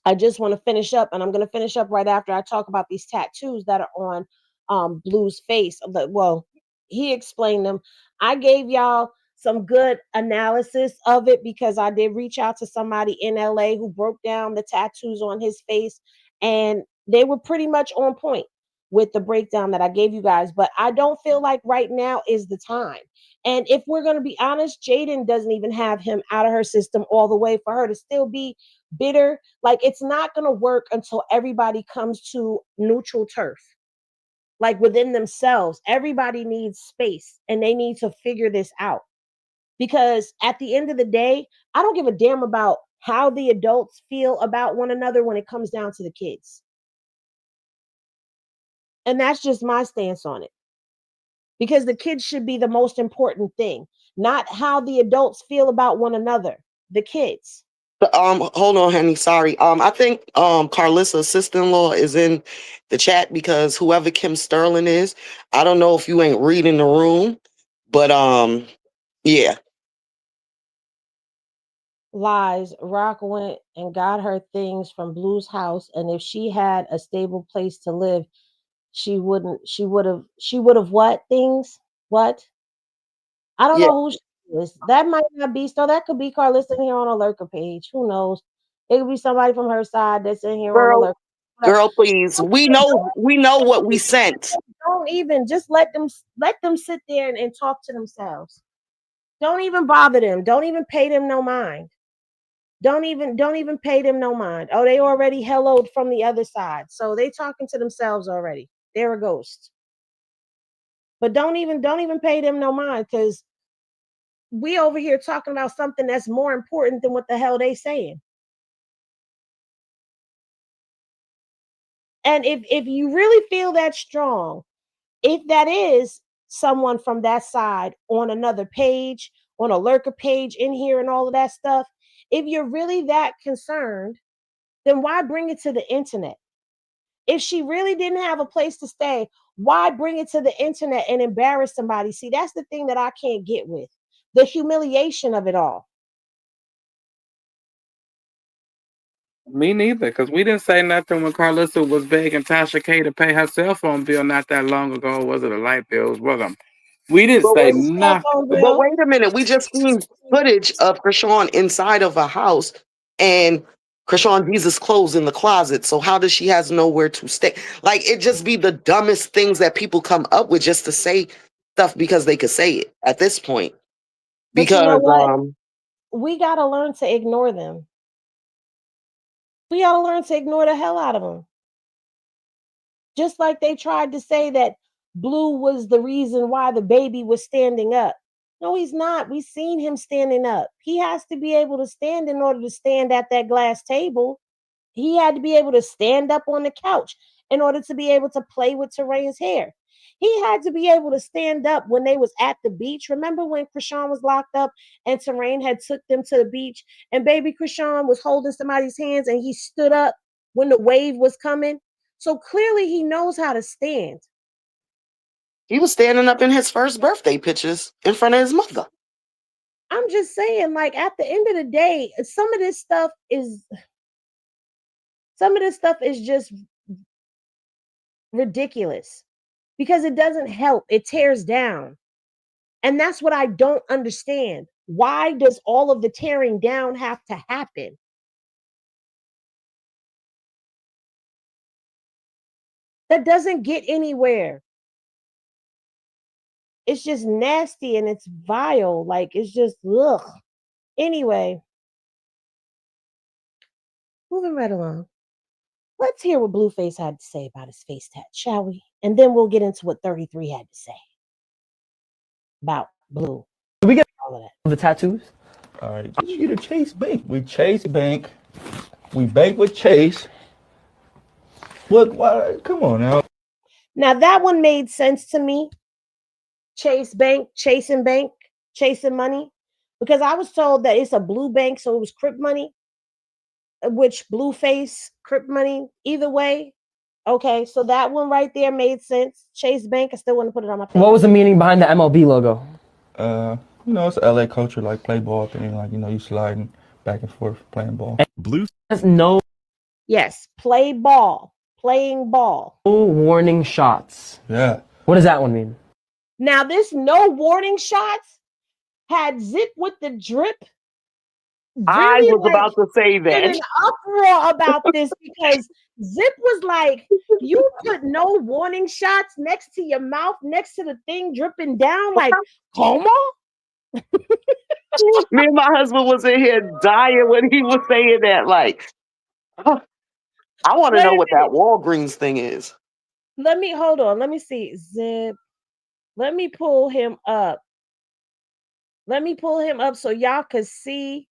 I just want to finish up, and I'm going to finish up right after I talk about these tattoos that are on Blue's face. Well, he explained them. I gave y'all some good analysis of it because I did reach out to somebody in LA who broke down the tattoos on his face, and they were pretty much on point with the breakdown that I gave you guys. But I don't feel like right now is the time. And if we're going to be honest, Jaidyn doesn't even have him out of her system all the way for her to still be bitter. Like it's not going to work until everybody comes to neutral turf, like within themselves. Everybody needs space and they need to figure this out because at the end of the day, I don't give a damn about how the adults feel about one another when it comes down to the kids. And that's just my stance on it because the kids should be the most important thing, not how the adults feel about one another, the kids. Hold on, honey. Sorry. I think Karlissa's sister-in-law is in the chat because whoever Kim Sterling is, I don't know if you ain't reading the room, but yeah. Lies. Rock went and got her things from Blue's house, and if she had a stable place to live, she would have what things? What? I don't Yeah. know who she is. That might not be so. That could be Karlissa in here on a lurker page. Who knows? It could be somebody from her side that's in here on a Girl, lurker. girl, please. We know what we sent. Don't even just let them sit there and talk to themselves. Don't even bother them. Don't even pay them no mind. Don't even pay them no mind. Oh, they already helloed from the other side. So they talking to themselves already. They're a ghost. But don't even pay them no mind because we over here talking about something that's more important than what the hell they saying. And if you really feel that strong, if that is someone from that side on another page, on a lurker page in here and all of that stuff, if you're really that concerned, then why bring it to the internet? If she really didn't have a place to stay, why bring it to the internet and embarrass somebody? See, that's the thing that I can't get with. The humiliation of it all. Me neither, because we didn't say nothing when Karlissa was begging Tasha K to pay her cell phone bill not that long ago. Was it a light bill? It was them. We didn't But say wait, nothing. but wait a minute. We just seen footage of Chrisean inside of a house and Chrisean Jesus clothes in the closet. So how does she has nowhere to stay? Like it just be the dumbest things that people come up with just to say stuff because they could say it at this point. But you know Because what? We got to learn to ignore them. We got to learn to ignore the hell out of them. Just like they tried to say that Blue was the reason why the baby was standing up. No, he's not. We seen him standing up. He has to be able to stand in order to stand at that glass table. he had to be able to stand up on the couch in order to be able to play with Terrain's hair. He had to be able to stand up when they was at the beach. Remember when Chrisean was locked up and Terrain had took them to the beach and baby Chrisean was holding somebody's hands and he stood up when the wave was coming? So clearly he knows how to stand. He was standing up in his first birthday pictures in front of his mother. I'm just saying, like, at the end of the day, some of this stuff is just ridiculous because it doesn't help. It tears down. And that's what I don't understand. Why does all of the tearing down have to happen? That doesn't get anywhere. It's just nasty and it's vile. Like, it's just, ugh. Anyway, moving right along. Let's hear what Blueface had to say about his face tat, shall we? And then we'll get into what 33 had to say about Blue. Do we get all of that? The tattoos? All right, you get a Chase Bank. We Chase Bank. We bank with Chase. What? Why? Come on now. Now that one made sense to me. Chase Bank, chasing money. Because I was told that it's a blue bank, so it was Crip money. Which Blueface, Crip money, either way. Okay, so that one right there made sense. Chase Bank, I still want to put it on my face. What was the meaning behind the MLB logo? You know, it's LA culture, like play ball thing, like, you know, you sliding back and forth playing ball. Blue has no Yes, play ball, playing ball. warning shots. Yeah. What does that one mean? Now this no warning shots had Zip with the drip. I Really, was about to say in that. an uproar about this because Zip was like, you put no warning shots next to your mouth, next to the thing dripping down, like, come on. Me and my husband was in here dying when he was saying that. Like, I want to know what that Walgreens thing is. Hold on. Let me see. Zip. Let me pull him up. So y'all could see.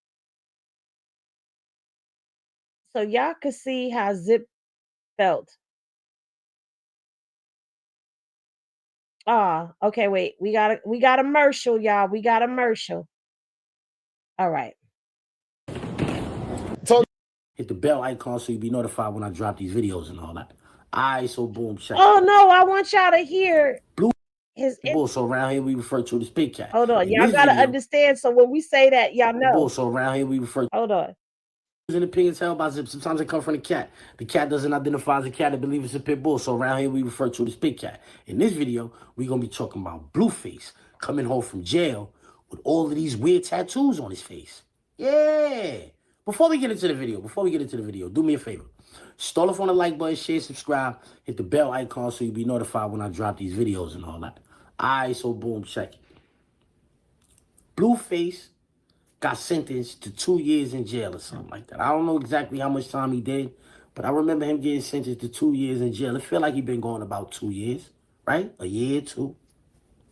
So y'all could see how Zip felt. Okay, wait. We got a commercial, y'all. We got a commercial. All right. Hit the bell icon so you be notified when I drop these videos and all that. Alright, so boom, check. Oh no, I want y'all to hear Blue his bull, so around here we refer to as big cat. Hold on, In y'all this gotta video, understand. So when we say that, y'all know. bull, so around here we refer. Hold on. An opinions held by Zip. Sometimes they come from the cat. The cat doesn't identify as a cat. They believe it's a pit bull. So around here we refer to it as big cat. In this video, we're gonna be talking about Blueface coming home from jail with all of these weird tattoos on his face. Yeah. Before we get into the video, do me a favor. Stall off on the like button, share, subscribe, hit the bell icon so you'll be notified when I drop these videos and all that. Alright, so boom, check it. Blueface got sentenced to 2 years in jail or something like that. I don't know exactly how much time he did, but I remember him getting sentenced to 2 years in jail. It feel like he been going about 2 years, right? A year, 2.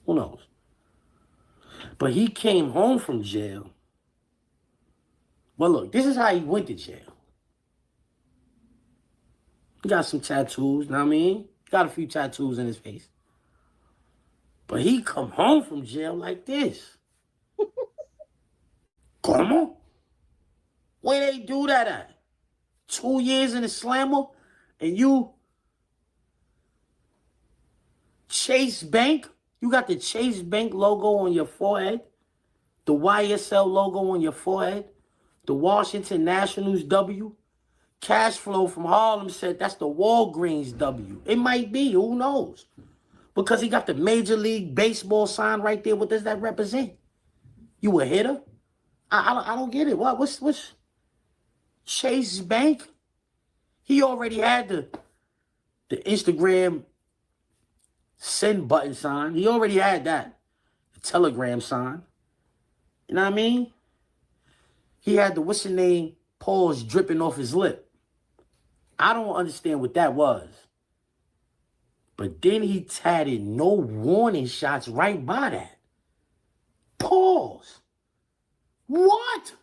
Who knows? But he came home from jail. Well, look, this is how he went to jail. He got some tattoos, know what I mean? Got a few tattoos in his face. But he come home from jail like this. Come on. Where they do that at? 2 years in a slammer and you Chase Bank? You got the Chase Bank logo on your forehead? The YSL logo on your forehead? The Washington Nationals W? Cash Flow from Harlem said that's the Walgreens W. It might be, who knows? Because he got the Major League Baseball sign right there. What does that represent? You a hitter? I don't get it. What's Chase Bank? He already had the Instagram send button sign. He already had that. The Telegram sign. You know what I mean? He had the what's the name pause dripping off his lip. I don't understand what that was. But then he tatted no warning shots right by that. Pause. What?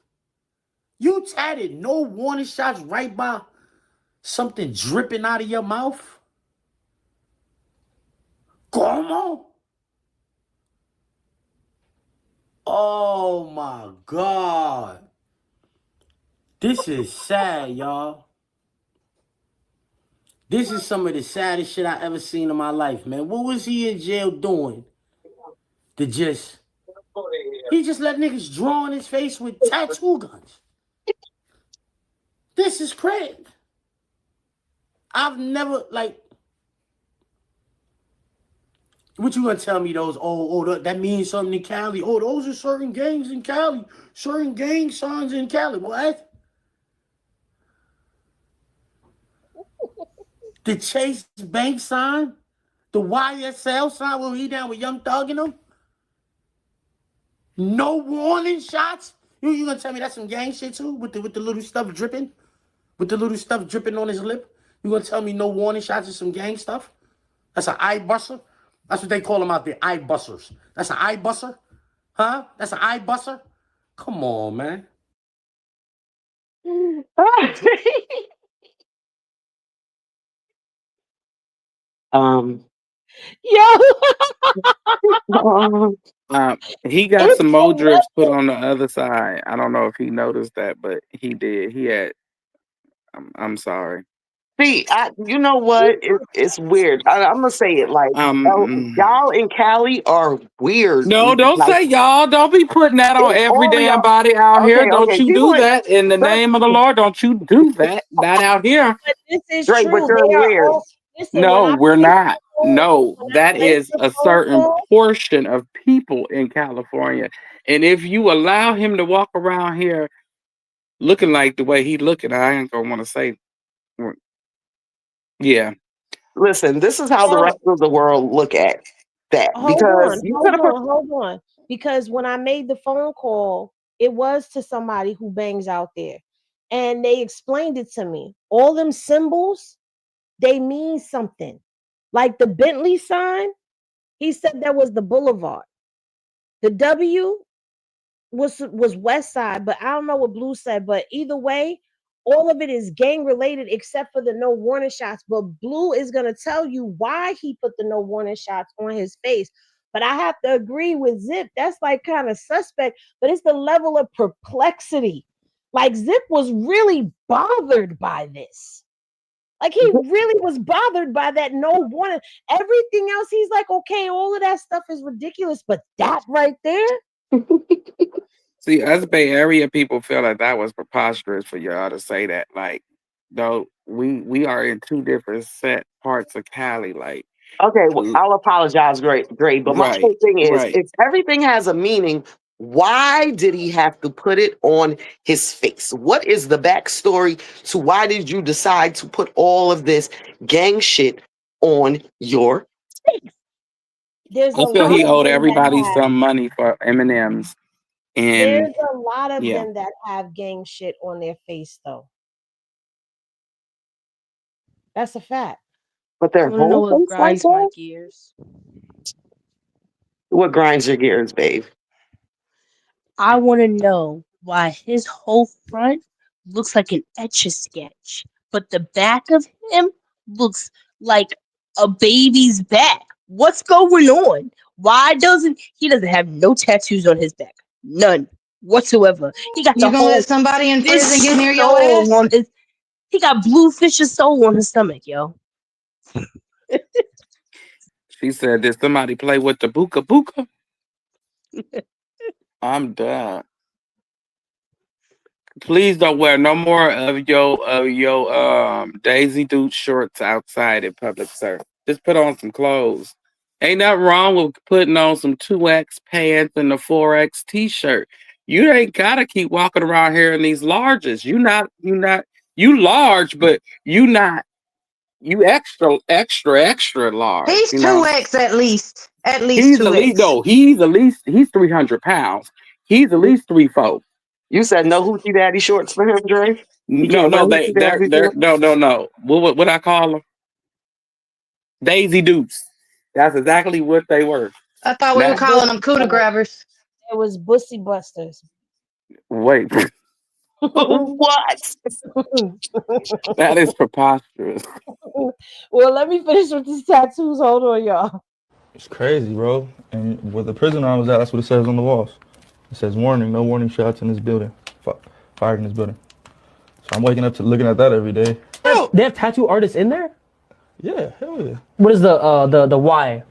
You tatted no warning shots right by Something dripping out of your mouth? ¿Cómo? Oh my God. This is sad, y'all. This is some of the saddest shit I ever seen in my life, man. What was he in jail doing? He just let niggas draw on his face with tattoo guns. This is crazy. I've never, like, what you gonna tell me those, that means something in Cali? Oh, those are certain gangs in Cali. Certain gang signs in Cali. What? The Chase Bank sign? The YSL sign where he down with Young Thug and them? No warning shots? You gonna tell me that's some gang shit too? With the little stuff dripping? With the little stuff dripping on his lip? You gonna tell me no warning shots is some gang stuff? That's an eye buster? That's what they call them out there, eye busters. That's an eye buster? Huh? That's an eye buster? Come on, man. Yo. He got It's some so more drips put lovely. on the other side. I don't know if he noticed that, but he did. He had. I'm sorry. See, you know what? It's weird. I'm gonna say it like y'all in Cali are weird. No, don't Like say y'all. Don't be putting that on it's every all of damn y'all. body out here. Don't Okay. you People do in that in the name of the Lord. Don't you do that. Not out here. But this is Dre, but true. you're They are weird. all, listen, when No, I we're place not. the phone, No, when I that place is the a phone certain call, portion of people in California. And if you allow him to walk around here looking like the way he looking, I ain't gonna want to say, yeah. Listen, this is how the rest of the world look at that because you could have put. hold on. Because when I made the phone call, it was to somebody who bangs out there. And they explained it to me. All them symbols, they mean something. Like the Bentley sign, he said that was the boulevard. The W was West Side, but I don't know what Blue said. But either way, all of it is gang related except for the no warning shots. But Blue is gonna tell you why he put the no warning shots on his face. But I have to agree with Zip. That's like kind of suspect, but it's the level of perplexity. Like Zip was really bothered by this. Like he really was bothered by that no warning. Everything else, he's like, okay, all of that stuff is ridiculous, but that right there. See, us Bay Area people feel like that was preposterous for y'all to say that. Like, though we are in two different set parts of Cali. Like, Okay, well, I'll apologize, great. But my right, whole thing is, right. if everything has a meaning, why did he have to put it on his face? What is the backstory to why did you decide to put all of this gang shit on your face? There's I a feel lot he of owed them that everybody have. some money for M&Ms, and There's a lot of yeah. them that have gang shit on their face, though. That's a fact. But I their want to know whole what face like grinds my that? gears. What grinds your gears, babe? I want to know why his whole front looks like an etch-a-sketch, but the back of him looks like a baby's back. What's going on? Why doesn't he doesn't have no tattoos on his back? None whatsoever. He got the You gonna whole let somebody in fish prison get near your soul ass? on his. He got Bluefish's soul on his stomach, yo. She said, "Did somebody play with the buka buka?" I'm done. Please don't wear no more of your Daisy Duke shorts outside in public, sir. Just put on some clothes. Ain't nothing wrong with putting on some 2X pants and a 4X t-shirt. You ain't gotta keep walking around here in these larges. You large, but you extra large, He's you know. 2X at least. At least He's at least 2X. no, he's 300 pounds. He's at least 3'4". You said no hoochie daddy shorts for him, Dre? He No, can't wear no, hoochie daddy they're shorts? no. What I call them? Daisy Dukes. That's exactly what they were. I thought we were Now, calling them cooter grabbers. It was Bussy Busters. wait. What? That is preposterous. Well, let me finish with these tattoos. Hold on, y'all. It's crazy, bro. And where the prison I was at, that's what it says on the walls. It says, warning, no warning shots in this building. Fired in this building. So I'm waking up to looking at that every day. They have tattoo artists in there? Yeah, hell yeah. What is the Y?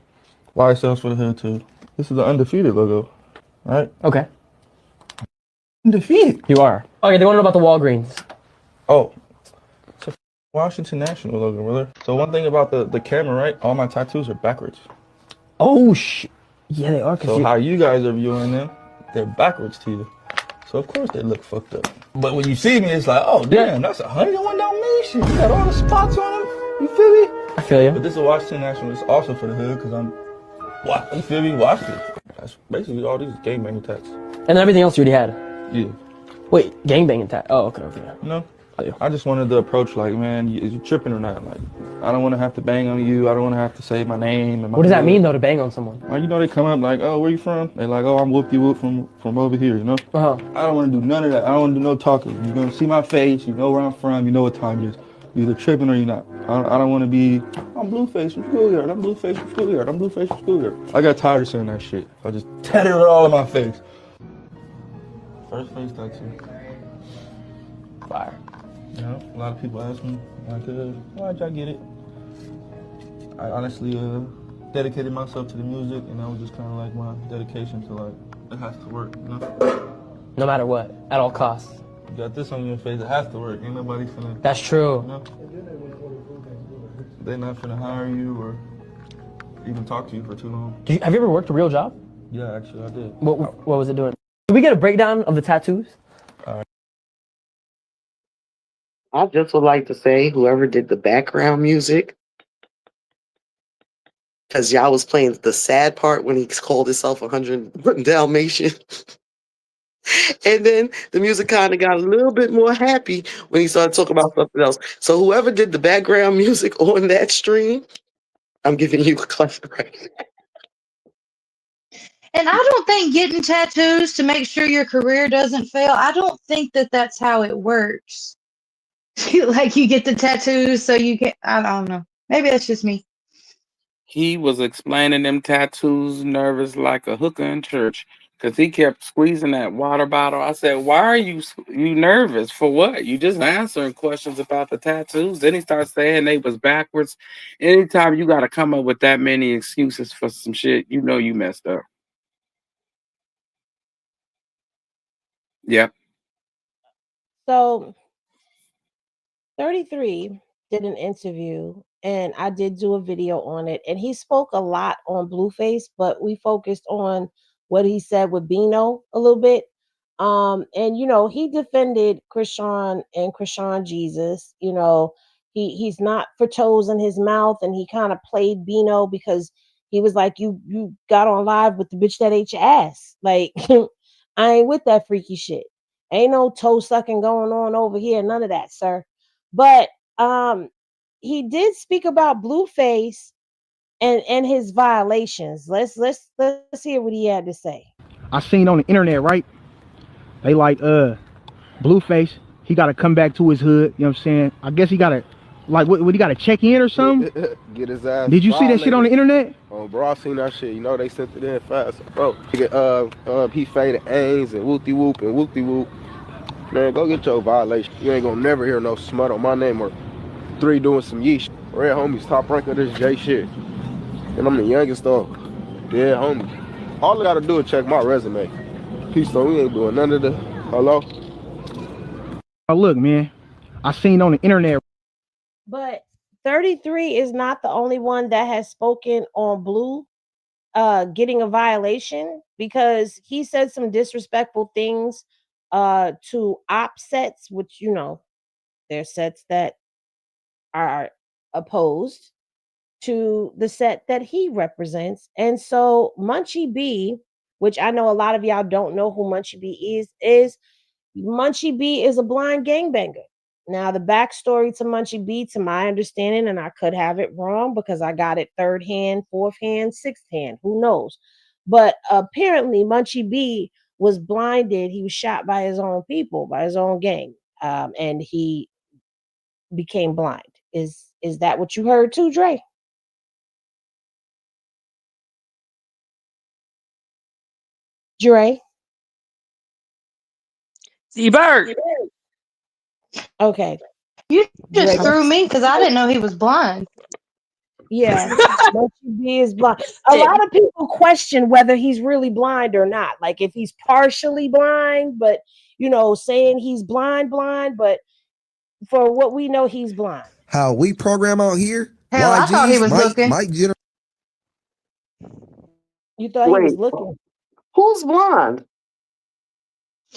Y sells for the hood too. This is the undefeated logo, right? Okay. Undefeated. You are. Okay, they want to know about the Walgreens. Oh, it's a Washington National logo, brother. So one thing about the camera, right? All my tattoos are backwards. Oh, yeah, they are. So how you guys are viewing them, they're backwards to you. So of course they look fucked up. But when you see me, it's like, oh damn, that's 101 Dalmatians. You got all the spots on them. You feel me? I feel you. But this is Washington National. It's also for the hood because I'm, what? You feel me? Watch it. That's basically all these gangbanging tats. And then everything else you already had. Yeah. Wait, gangbanging tat. Oh, okay. No. I just wanted the approach like, man, is you tripping or not? Like, I don't want to have to bang on you. I don't want to have to say my name. And my What does that mean though, to bang on someone? Well, you know, they come up like, oh, where you from? They like, oh, I'm whoop-de-whoop from over here, you know? Uh-huh. I don't want to do none of that. I don't want to do no talking. You're going to see my face. You know where I'm from. You know what time it is. You're either tripping or you're not. I don't want to be, I'm Blueface from schoolyard. I'm Blueface from schoolyard. I'm Blueface from schoolyard. I got tired of saying that shit. I just tattooed it all in my face. First face tattoo. Fire. You know, a lot of people ask me, like, why'd y'all get it? I honestly dedicated myself to the music, and that was just kind of like my dedication to, like, it has to work, you know? No matter what, at all costs. You got this on your face, it has to work. Ain't nobody finna... That's true. You know? They're not finna hire you or even talk to you for too long. Have you ever worked a real job? Yeah, actually, I did. What was it doing? Did we get a breakdown of the tattoos? I just would like to say, whoever did the background music, because y'all was playing the sad part when he called himself 100 Dalmatian. And then the music kind of got a little bit more happy when he started talking about something else. So whoever did the background music on that stream, I'm giving you a clap right now. And I don't think getting tattoos to make sure your career doesn't fail, I don't think that that's how it works. Like you get the tattoos so you can, I don't know. Maybe that's just me. He was explaining them tattoos nervous like a hooker in church because he kept squeezing that water bottle. I said, why are you nervous? For what? You just answering questions about the tattoos. Then he started saying they was backwards. Anytime you got to come up with that many excuses for some shit, you know you messed up. Yep. So 33 did an interview and I did do a video on it, and he spoke a lot on Blueface, but we focused on what he said with Bino a little bit. And you know, he defended Chrisean and Chrisean Jesus. You know, he's not for toes in his mouth, and he kind of played Bino because he was like, you got on live with the bitch that ate your ass. Like, I ain't with that freaky shit. Ain't no toe sucking going on over here, none of that, sir. But he did speak about Blueface and his violations. Let's hear what he had to say. I seen on the internet, right? They like Blueface, he gotta come back to his hood, you know what I'm saying? I guess he gotta, like, what he gotta check in or something? Get his ass. Did you see that shit on the internet? Oh, bro, I seen that shit. You know, they sent it in fast. Bro, he faded Ains and whoop-de-whoop and whoop-de-whoop. Man, go get your violation. You ain't gonna never hear no smut on my name or 3 doing some yeesh. Red homies, top rank of this J shit. And I'm the youngest dog. Yeah, homie. All I gotta do is check my resume. Peace, though, we ain't doing none of the, hello? Oh, look, man, I seen on the internet. But 33 is not the only one that has spoken on Blue getting a violation, because he said some disrespectful things to op sets, which, you know, they're sets that are opposed to the set that he represents. And so Munchie B, which I know a lot of y'all don't know who Munchie B is Munchie B is a blind gangbanger. Now, the backstory to Munchie B, to my understanding, and I could have it wrong because I got it 3rd hand, 4th hand, 6th hand, who knows? But apparently Munchie B was blinded. He was shot by his own people, by his own gang, and he became blind. Is that what you heard too, Dre? Dre? T-Bird. Okay. You just Dre. threw me because I didn't know he was blind. Yeah, Munchie B is blind. A lot of people question whether he's really blind or not. Like if he's partially blind, but saying he's blind, but for what we know, he's blind. How we program out here, Hell, I thought he was looking. You thought he was looking? Who's blind?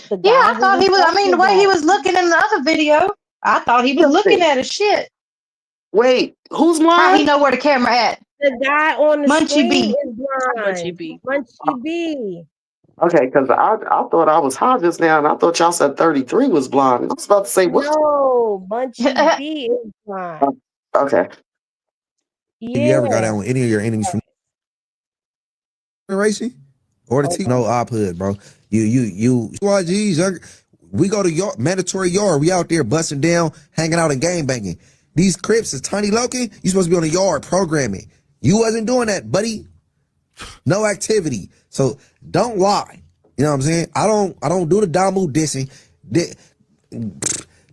The Yeah, guy I thought he was. I mean, the way he was looking in the other video, I thought he was looking at his shit. Wait, who's How blind? he know where the camera at? The guy on the Munchie screen B. is blind. Munchie B. Munchie B. Okay, because I thought I was high just now, and I thought y'all said 33 was blind. I was about to say, what? No, Munchie B is blind. Okay. If you ever got out with any of your innings from racing or the team, no op hood, bro. You YGs, we go to yard, mandatory yard. We out there busting down, hanging out and game banging. These Crips is Tiny Loki. You supposed to be on the yard programming. You wasn't doing that, buddy. No activity. So don't lie. You know what I'm saying? I don't do the Damu dissing. The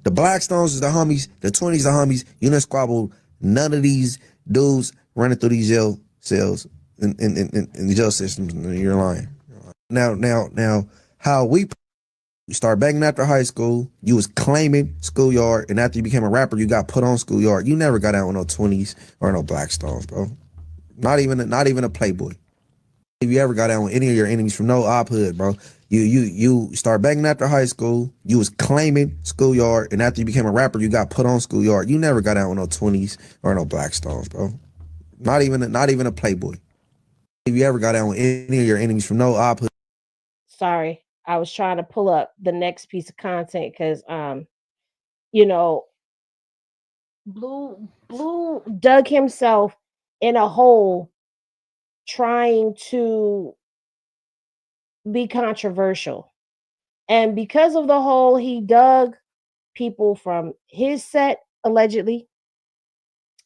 Blackstones is the homies. The 20s the homies. Unisquabble. None of these dudes running through these jail cells in the jail systems. You're lying. Now, how we start banging after high school, you was claiming schoolyard, and after you became a rapper, you got put on schoolyard. You never got out with no 20s or no Blackstones, bro. Not even a Playboy. If you ever got out with any of your enemies from no op hood, bro, you start banging after high school, you was claiming schoolyard, and after you became a rapper, you got put on schoolyard. You never got out with no 20s or no Blackstones, bro. Not even a Playboy. If you ever got out with any of your enemies from no op hood. Sorry, I was trying to pull up the next piece of content because Blue dug himself in a hole trying to be controversial. And because of the hole he dug, people from his set, allegedly,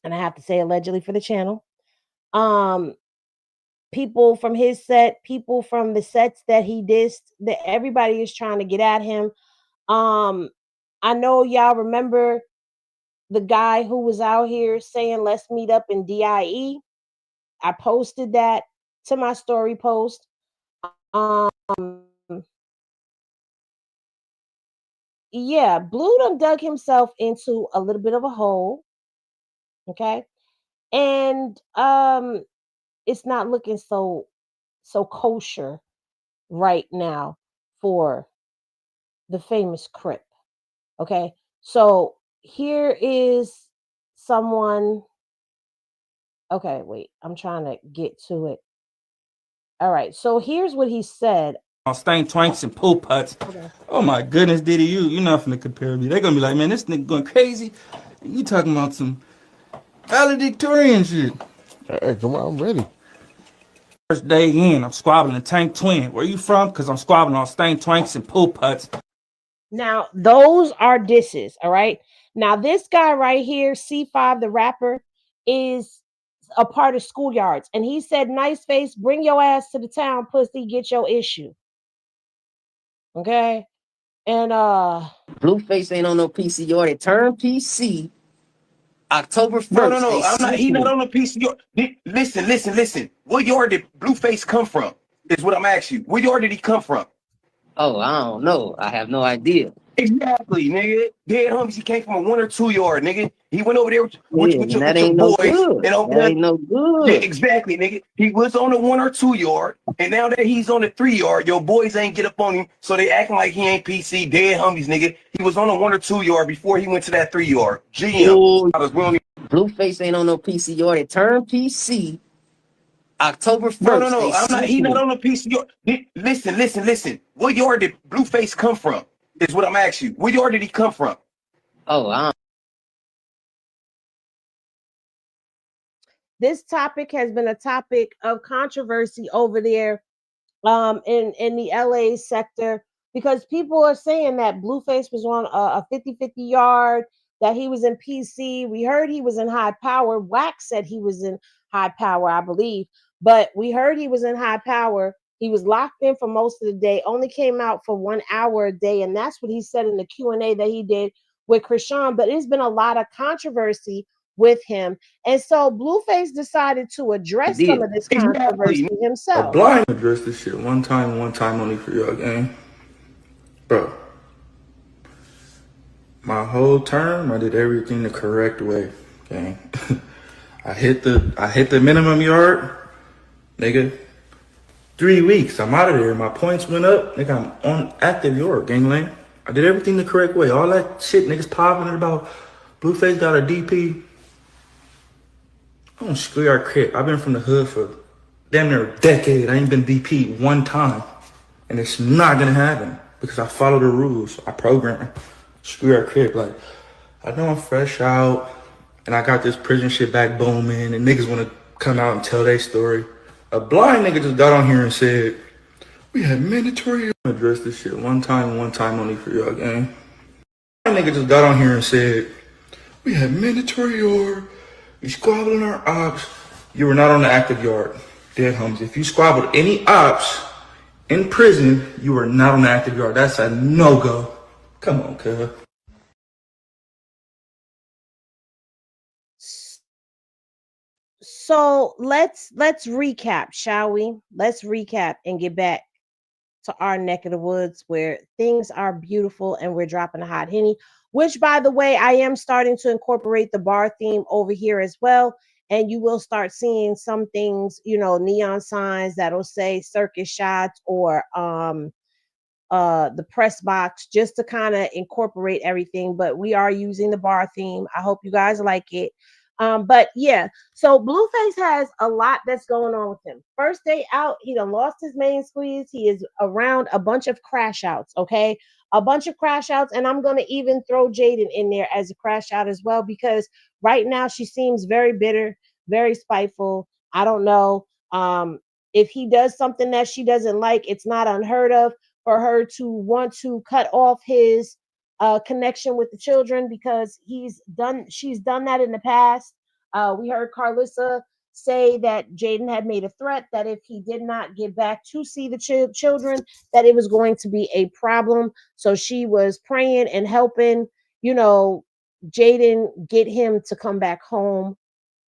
and I have to say allegedly for the channel, people from his set, people from the sets that he dissed, that everybody is trying to get at him. I know y'all remember the guy who was out here saying, let's meet up in DIE. I posted that to my story post. Yeah, Blue done dug himself into a little bit of a hole. Okay. And it's not looking so kosher right now for the famous Crip. Okay. So here is someone. Okay, wait, I'm trying to get to it. All right, so here's what he said. On stank twanks and pool putts. Okay. Oh my goodness, Diddy, you're not finna compare me. They're gonna be like, man, this nigga going crazy. You talking about some valedictorian shit. Hey, come on, I'm ready. First day in, I'm squabbling a tank twin. Where you from? Because I'm squabbling on stank twanks and pool putts. Now, those are disses, all right? Now, this guy right here, C5, the rapper, is a part of Schoolyards. And he said, nice face, bring your ass to the town, pussy, get your issue. Okay? And Blueface ain't on no PC. You already turned PC October 1st. No, I'm not. He not on the PC. Listen. What yard did Blueface come from? Is what I'm asking you. What yard did he come from? Oh, I don't know. I have no idea. Exactly, nigga. Dead homies. He came from a 1 or 2 yard, nigga. He went over there with your ain't no boys. good. And over That ain't no good. Yeah, exactly, nigga. He was on the 1 or 2 yard, and now that he's on the 3 yard, your boys ain't get up on him, so they acting like he ain't PC. Dead homies, nigga. He was on the 1 or 2 yard before he went to that 3 yard. GM. Blueface ain't on no PC. You already turned PC October 1st. No, I'm not. He not on the PC. Listen. What yard did Blueface come from? Is what I'm asking you. What yard did he come from? Oh, this topic has been a topic of controversy over there in the LA sector, because people are saying that Blueface was on a 50-50 yard, that he was in PC. We heard he was in high power. Wax said he was in high power, I believe, but we heard he was in high power. He was locked in for most of the day, only came out for 1 hour a day, and that's what he said in the Q&A that he did with Chrisean. But it's been a lot of controversy with him, and so Blueface decided to address some of this controversy A himself. blind address this shit one time only for y'all, gang. Bro, my whole term, I did everything the correct way, gang. I hit the minimum yard, nigga. 3 weeks, I'm out of there. My points went up, nigga. I'm on active yard, gangland. I did everything the correct way. All that shit niggas popping about Blueface got a DP. I don't screw our crib. I've been from the hood for damn near a decade. I ain't been DP one time. And it's not gonna happen because I follow the rules. I program. Screw our crib. Like, I know I'm fresh out and I got this prison shit back booming and niggas wanna come out and tell their story. A blind nigga just got on here and said, we had mandatory. Address this shit one time only for y'all, gang. Blind nigga just got on here and said, we had mandatory or you squabbling our ops. You were not on the active yard. Dead homies. If you squabbled any ops in prison, you were not on the active yard. That's a no-go. Come on, cuz. So let's recap, shall we? Let's recap and get back to our neck of the woods where things are beautiful and we're dropping a hot henny, which, by the way, I am starting to incorporate the bar theme over here as well. And you will start seeing some things, you know, neon signs that'll say circus shots or the press box, just to kind of incorporate everything. But we are using the bar theme. I hope you guys like it. But yeah, so Blueface has a lot that's going on with him. First day out, he done lost his main squeeze. He is around a bunch of crash outs, okay? A bunch of crash outs, and I'm going to even throw Jaidyn in there as a crash out as well, because right now she seems very bitter, very spiteful. I don't know. If he does something that she doesn't like, it's not unheard of for her to want to cut off his connection with the children, because she's done that in the past. We heard Karlissa say that Jaidyn had made a threat that if he did not get back to see the children, that it was going to be a problem. So she was praying and helping, you know, Jaidyn get him to come back home.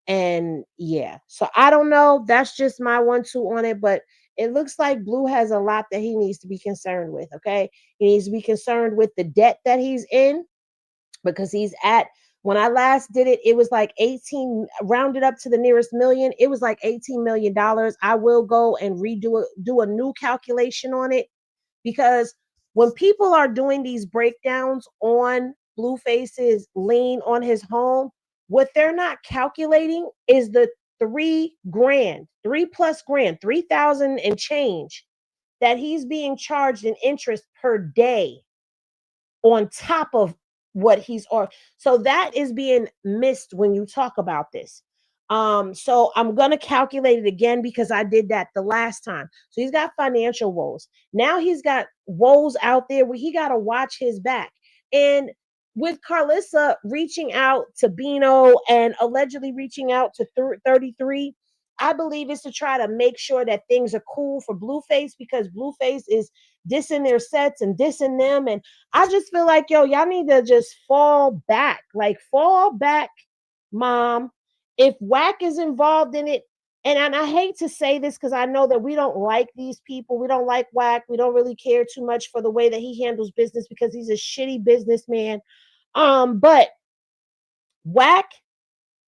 And yeah, so I don't know. That's just my 1-2 on it, but it looks like Blue has a lot that he needs to be concerned with. Okay, he needs to be concerned with the debt that he's in, because he's at, when I last did it, it was like 18, rounded up to the nearest million. It was like $18 million. I will go and do a new calculation on it, because when people are doing these breakdowns on Blueface's lien on his home, what they're not calculating is the $3 grand, 3,000 and change that he's being charged in interest per day on top of what he's on. So that is being missed when you talk about this. So I'm gonna calculate it again, because I did that the last time. So he's got financial woes. Now he's got woes out there where he gotta watch his back. And with Karlissa reaching out to Bino and allegedly reaching out to 33, I believe it's to try to make sure that things are cool for Blueface, because Blueface is dissing their sets and dissing them. And I just feel like, yo, y'all need to just fall back. Like, fall back, mom. If Wack is involved in it, and I hate to say this because I know that we don't like these people. We don't like Wack. We don't really care too much for the way that he handles business, because he's a shitty businessman. But Wack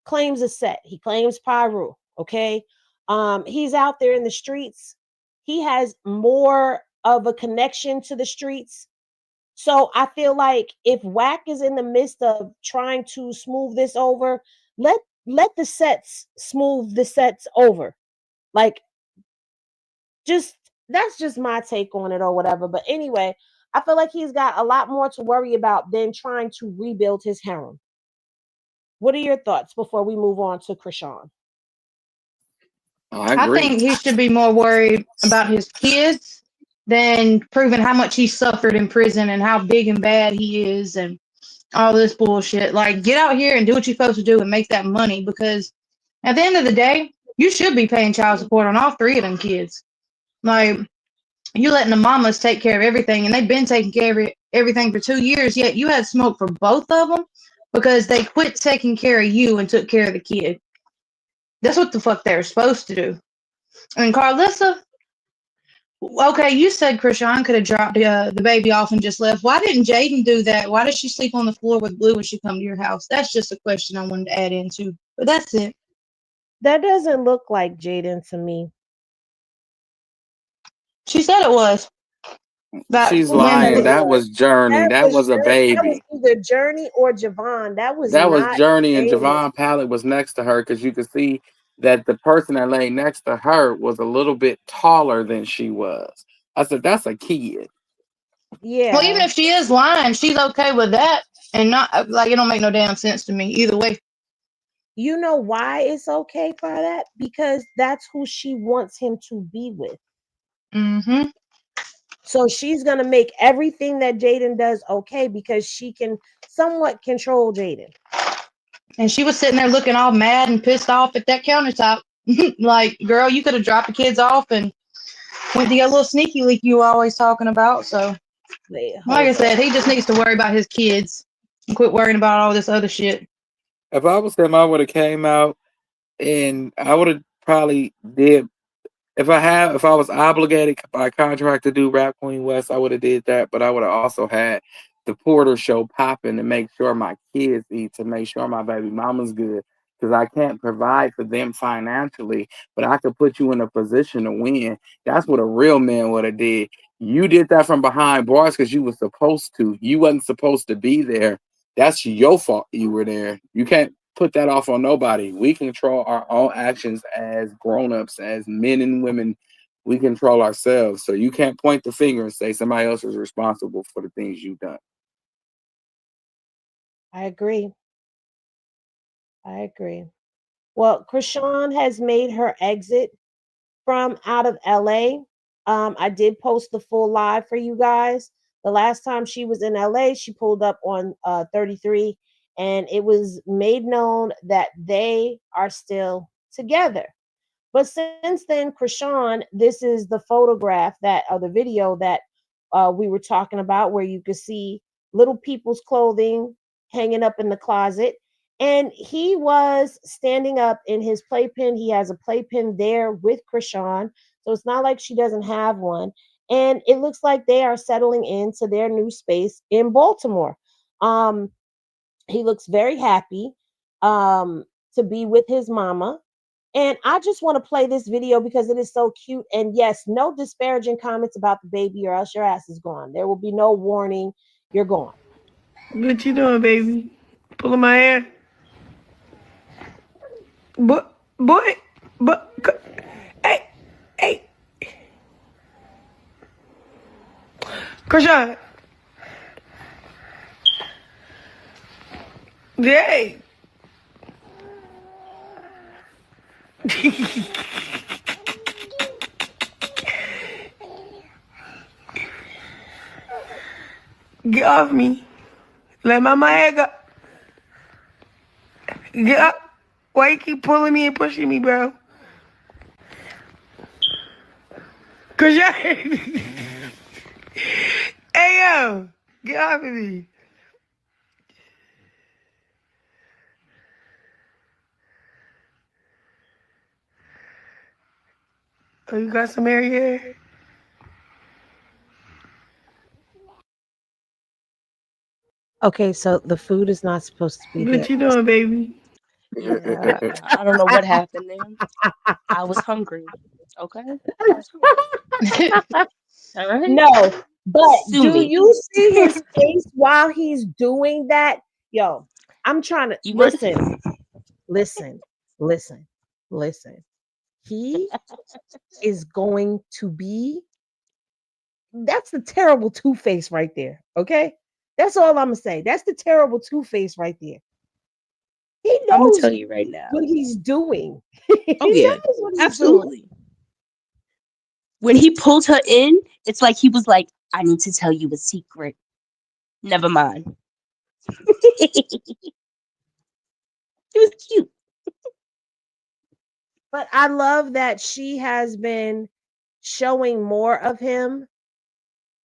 claims a set. He claims Pyru. Okay. He's out there in the streets. He has more of a connection to the streets. So I feel like if Wack is in the midst of trying to smooth this over, let the sets smooth the sets over. Like, just, that's just my take on it or whatever. But anyway, I feel like he's got a lot more to worry about than trying to rebuild his harem. What are your thoughts before we move on to Chrisean? I I agree. think he should be more worried about his kids than proving how much he suffered in prison and how big and bad he is and all this bullshit. Like, get out here and do what you're supposed to do and make that money, because at the end of the day, you should be paying child support on all three of them kids. Like, you letting the mamas take care of everything, and they've been taking care of everything for 2 years, yet you had smoke for both of them because they quit taking care of you and took care of the kid. That's what the fuck they're supposed to do. And Karlissa, okay, you said Chrisean could have dropped the baby off and just left. Why didn't Jaidyn do that? Why did she sleep on the floor with Blue when she come to your house? That's just a question I wanted to add into. But that's it. That doesn't look like Jaidyn to me. She said it was. That She's Who said lying. it when That was? was Journey. That was a That was baby. either Journey or Javon. That was That was not Journey, and Jaidyn. Javon Pallet was next to her because you could see that the person that lay next to her was a little bit taller than she was. I said, that's a kid. well, even Yeah. if she is lying, she's okay with that, and not like it don't make no damn sense to me either way. You know why it's okay for that? Because that's who she wants him to be with. Mm-hmm. So she's gonna make everything that Jaidyn does okay because she can somewhat control Jaidyn. And she was sitting there looking all mad and pissed off at that countertop. Like, girl, you could have dropped the kids off and went to your little sneaky leak you were always talking about. So, like I said, he just needs to worry about his kids and quit worrying about all this other shit. If I was him, I would have came out and I would have probably did. If I was obligated by contract to do Rap Queen West, I would have did that. But I would have also had the Porter show popping to make sure my kids eat, to make sure my baby mama's good. Because I can't provide for them financially, but I could put you in a position to win. That's what a real man would have did. You did that from behind bars because you were supposed to. You wasn't supposed to be there. That's your fault you were there. You can't put that off on nobody. We control our own actions as grown-ups, as men and women. We control ourselves. So you can't point the finger and say somebody else is responsible for the things you've done. I agree. Well, Chrisean has made her exit from out of LA. I did post the full live for you guys. The last time she was in LA, she pulled up on 33, and it was made known that they are still together. But since then, Chrisean, this is the photograph that, or the video that we were talking about, where you could see little people's clothing hanging up in the closet. And he was standing up in his playpen. He has a playpen there with Chrisean. So it's not like she doesn't have one. And it looks like they are settling into their new space in Baltimore. He looks very happy to be with his mama. And I just want to play this video because it is so cute. And yes, no disparaging comments about the baby or else your ass is gone. There will be no warning. You're gone. What you doing, baby? Pulling my hair? Boy, hey. Chrisean. Hey. Get off me. Let my hair go. Get up. Why you keep pulling me and pushing me, bro? Chrisean. Hey, yo. Get off of me. Oh, you got some hair here? Okay, so the food is not supposed to be What there. you doing, baby? I don't know what happened there. I was hungry. Okay. All right. No, but Sue do me. you see his face while he's doing that? Yo, I'm trying to listen. He is going to be, that's the terrible Two-Face right there. Okay. That's all I'm gonna say. That's the terrible Two-Face right there. He I'm gonna knows tell you right now. what he's doing. Oh He yeah, knows what he's doing. absolutely. When he pulled her in, it's like he was like, "I need to tell you a secret. Never mind." It was cute. But I love that she has been showing more of him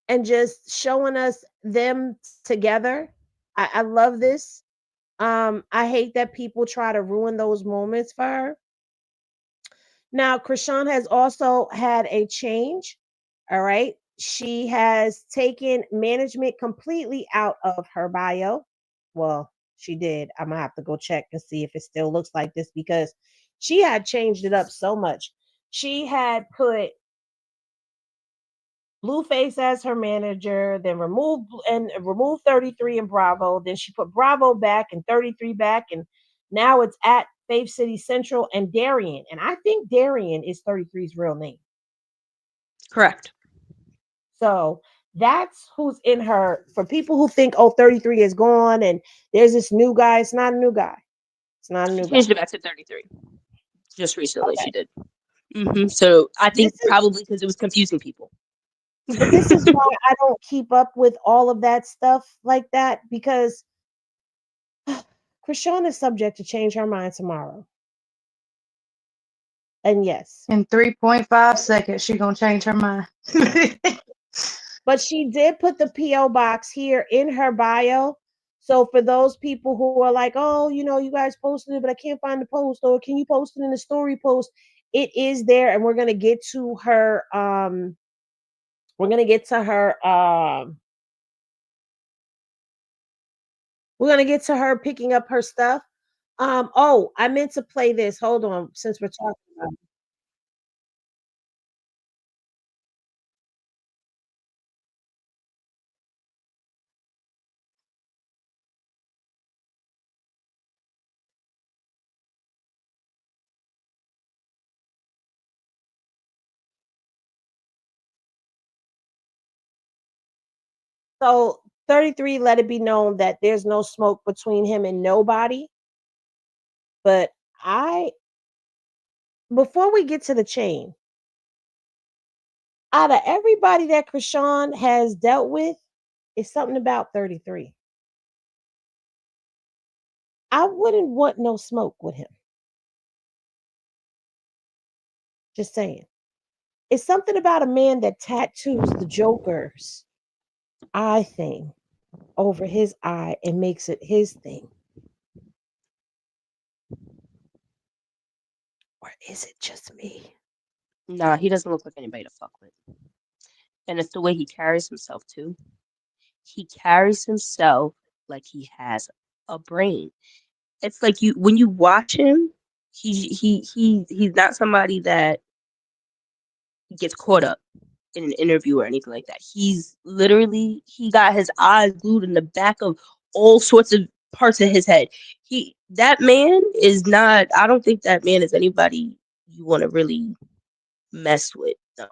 and just showing us them together. I love this. I hate that people try to ruin those moments for her. Now, Chrisean has also had a change. All right. She has taken management completely out of her bio. Well, she did. I'm going to have to go check and see if it still looks like this because she had changed it up so much. She had put Blueface as her manager, then remove 33 and Bravo. Then she put Bravo back and 33 back, and now it's at Faith City Central and Darian. And I think Darian is 33's real name. Correct. So that's who's in her. For people who think, oh, 33 is gone and there's this new guy, it's not a new guy. It's not a new She guy. changed it back to 33. Just recently, Okay. she did. So I think This is- probably because it was confusing people. But this is why I don't keep up with all of that stuff like that because Chrisean is subject to change her mind tomorrow. And yes. In 3.5 seconds, she's going to change her mind. But she did put the P.O. box here in her bio. So for those people who are like, oh, you know, you guys posted it, but I can't find the post, or can you post it in the story post? It is there, and we're gonna get to her. We're gonna get to her. We're gonna get to her picking up her stuff. Oh, I meant to play this. Hold on, since we're talking about it. So 33 let it be known that there's no smoke between him and nobody. But before we get to the chain, out of everybody that Chrisean has dealt with, it's something about 33. I wouldn't want no smoke with him. Just saying. It's something about a man that tattoos the Joker's eye thing over his eye and makes it his thing. Or is it just me? Nah, he doesn't look like anybody to fuck with. And it's the way he carries himself too. He carries himself like he has a brain. It's like when you watch him, he's not somebody that gets caught up in an interview or anything like that. He's literally he got his eyes glued in the back of all sorts of parts of his head. That man is not. I don't think that man is anybody you want to really mess with. No.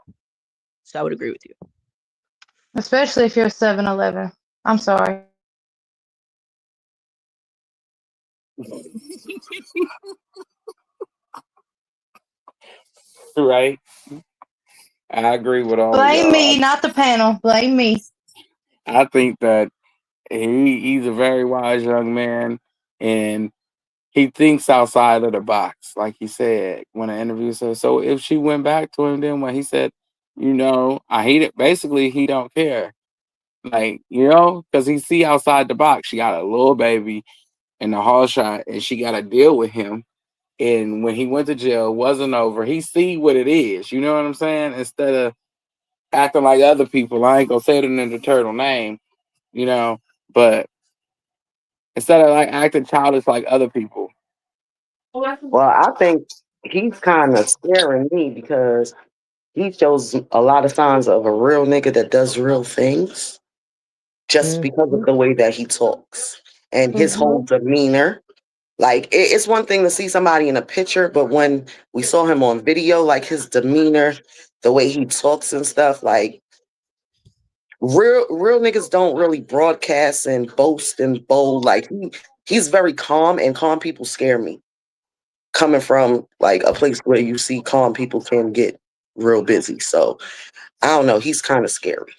So I would agree with you. Especially if you're 7-Eleven. I'm sorry. Right. I agree with all of Blame y'all. me, not the panel. Blame me. I think that he's a very wise young man, and he thinks outside of the box, like he said when an interview said. So if she went back to him, then when he said, I hate it. Basically, he don't care, like because he see outside the box. She got a little baby in the hall shot, and she got to deal with him. And when he went to jail, it wasn't over. He see what it is. You know what I'm saying? Instead of acting like other people, I ain't gonna say the Ninja Turtle name, but instead of like acting childish like other people. Well, I think he's kind of scaring me because he shows a lot of signs of a real nigga that does real things just because of the way that he talks and his whole demeanor. Like, it's one thing to see somebody in a picture, but when we saw him on video, like his demeanor, the way he talks and stuff, like real niggas don't really broadcast and boast and bold. Like he's very calm, and calm people scare me. Coming from like a place where you see calm people can get real busy. So I don't know. He's kind of scary.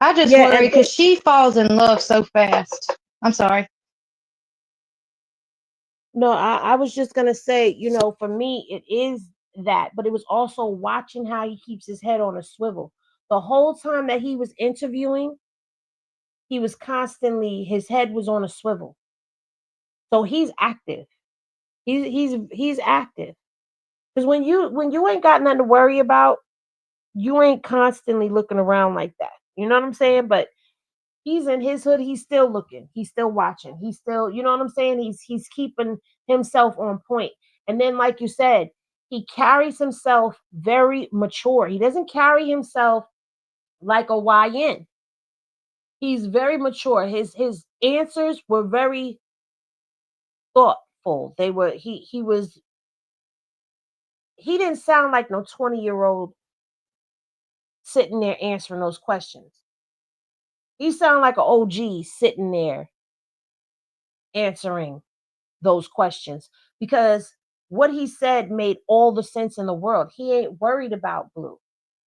I just Yeah, worry and because she falls in love so fast. I'm sorry. no, I was just gonna say, for me, it is that, but it was also watching how he keeps his head on a swivel. The whole time that he was interviewing, he was constantly, his head was on a swivel. So he's active. He's active. Because when you ain't got nothing to worry about, you ain't constantly looking around like that. You know what I'm saying? But he's in his hood, he's still looking, he's still watching, he's still, you know what I'm saying? He's keeping himself on point. And then, like you said, he carries himself very mature. He doesn't carry himself like a YN. He's very mature. His answers were very thoughtful. They were he didn't sound like no 20-year-old sitting there answering those questions. He sounded like an OG sitting there answering those questions, because what he said made all the sense in the world. He ain't worried about Blue.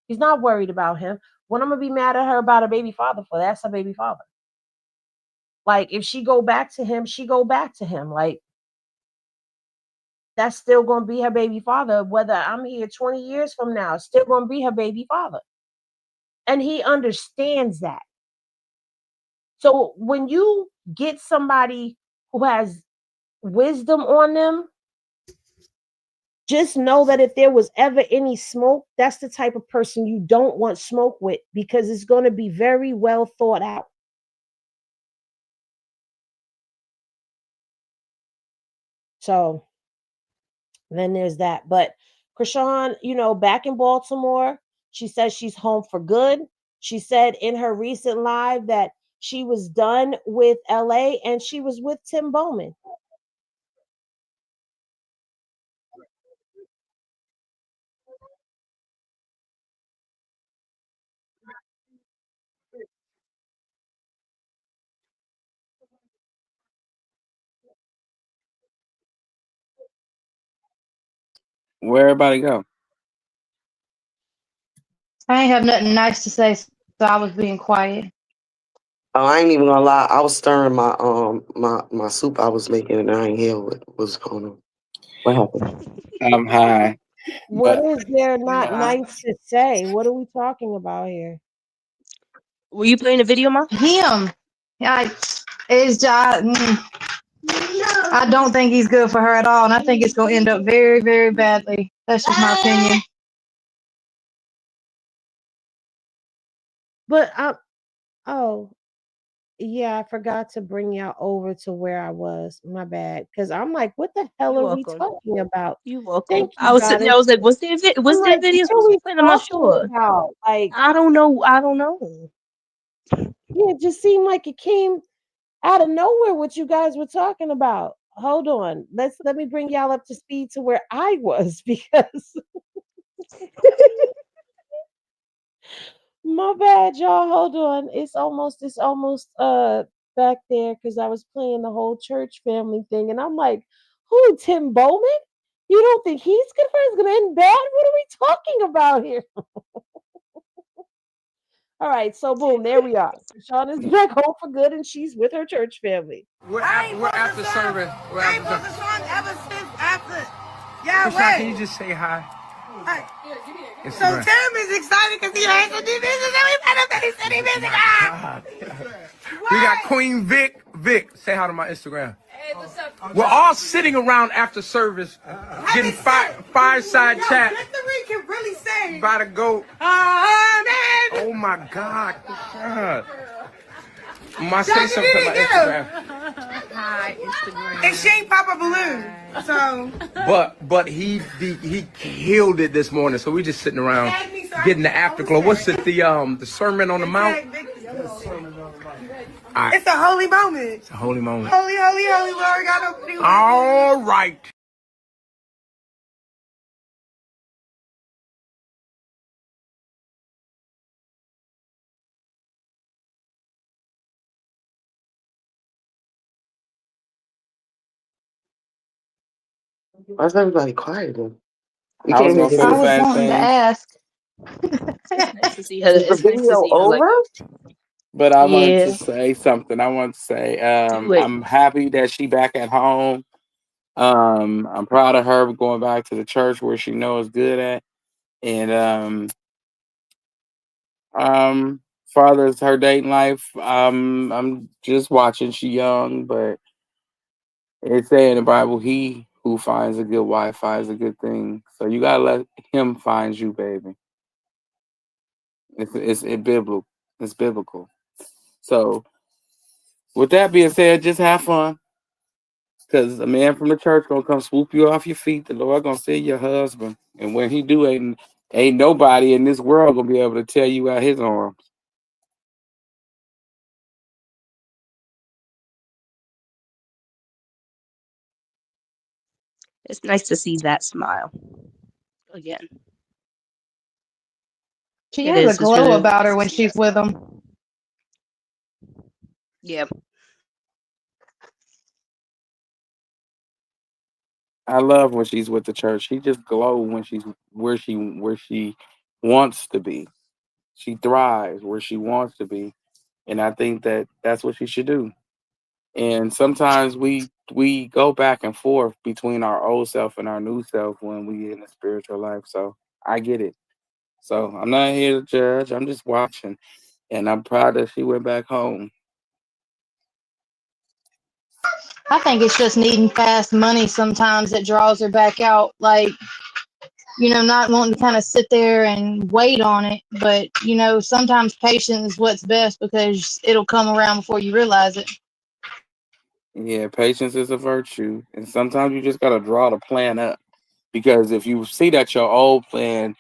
He's not worried about him. What I'm gonna be mad at her about a baby father for? That's her baby father. Like, if she go back to him, she go back to him. Like, that's still gonna be her baby father. Whether I'm here 20 years from now, it's still gonna be her baby father. And he understands that. So when you get somebody who has wisdom on them, just know that if there was ever any smoke, that's the type of person you don't want smoke with, because it's going to be very well thought out. So then there's that. But Chrisean, back in Baltimore, she says she's home for good. She said in her recent live that she was done with LA and she was with Tim Bowman. Where everybody go? I ain't have nothing nice to say, so I was being quiet. Oh, I ain't even gonna lie. I was stirring my soup I was making, and I ain't hear what was going on. What happened? I'm high. What But is there not nice to say? What are we talking about here? Were you playing the video, Ma? Him, I is I don't think he's good for her at all, and I think it's gonna end up very, very badly. That's just my opinion. But oh, yeah, I forgot to bring y'all over to where I was. My bad. Because I'm like, what the hell You're are we welcome. talking about? You're welcome. Thank I you, was sitting there. Goddess. I was like, "Was there I'm was there like, video what are supposed to we be playing? I'm not talking sure. about? Like, I don't know. I don't know. yeah, it just seemed like it came out of nowhere what you guys were talking about. Hold on. Let me bring y'all up to speed to where I was because my bad, y'all. Hold on. It's almost back there because I was playing the whole church family thing, and I'm like, who, Tim Bowman? You don't think he's good for it's gonna end bad? What are we talking about here? All right, so boom, there we are. Sean is back home for good, and she's with her church family. We're after service. I ain't supposed to song ever since after. Yeah, wait. Can you just say hi? Hi. So Tim is excited because he has some new business and we benefiting city music. We got Queen Vic. Vic, say hi to my Instagram. Hey, what's up? We're all sitting around after service, getting fireside chat. Victory can really say. About to go. Oh my God. I say something to my Instagram. Hi, Instagram. And she ain't pop a balloon. So. But he killed it this morning. So we just sitting around getting the afterglow. What's it? The Sermon on the Mount. It's a holy moment. It's a holy moment. Holy, holy, holy Lord God Almighty. All right. Why's everybody quiet then? You I was can't hear gonna say I the the was same wanting to thing, ask. It's nice to see her. Is the It's nice to video see her let over? go. but I wanted to Yeah, say something. I want to say, do it. I'm happy that she back at home. I'm proud of her going back to the church where she knows good at, and far as her dating life, I'm just watching. She young, but it say in the Bible, he who finds a good wife finds a good thing. So you gotta let him find you, baby. It's biblical. It's biblical. So with that being said, just have fun. Cause a man from the church gonna come swoop you off your feet. The Lord gonna send your husband. And when he do, ain't nobody in this world gonna be able to tear you out his arms. It's nice to see that smile again. She It has a is. It's glow really about nice her to when see she's that with smile. him. Yeah. I love when she's with the church. She just glow when she's where she wants to be. She thrives where she wants to be, and I think that that's what she should do. And sometimes we go back and forth between our old self and our new self when we in the spiritual life. So I get it. So I'm not here to judge. I'm just watching, and I'm proud that she went back home. I think it's just needing fast money sometimes that draws her back out. Like, not wanting to kind of sit there and wait on it. But, sometimes patience is what's best because it'll come around before you realize it. Yeah, patience is a virtue, and sometimes you just gotta draw the plan up. Because if you see that your old plan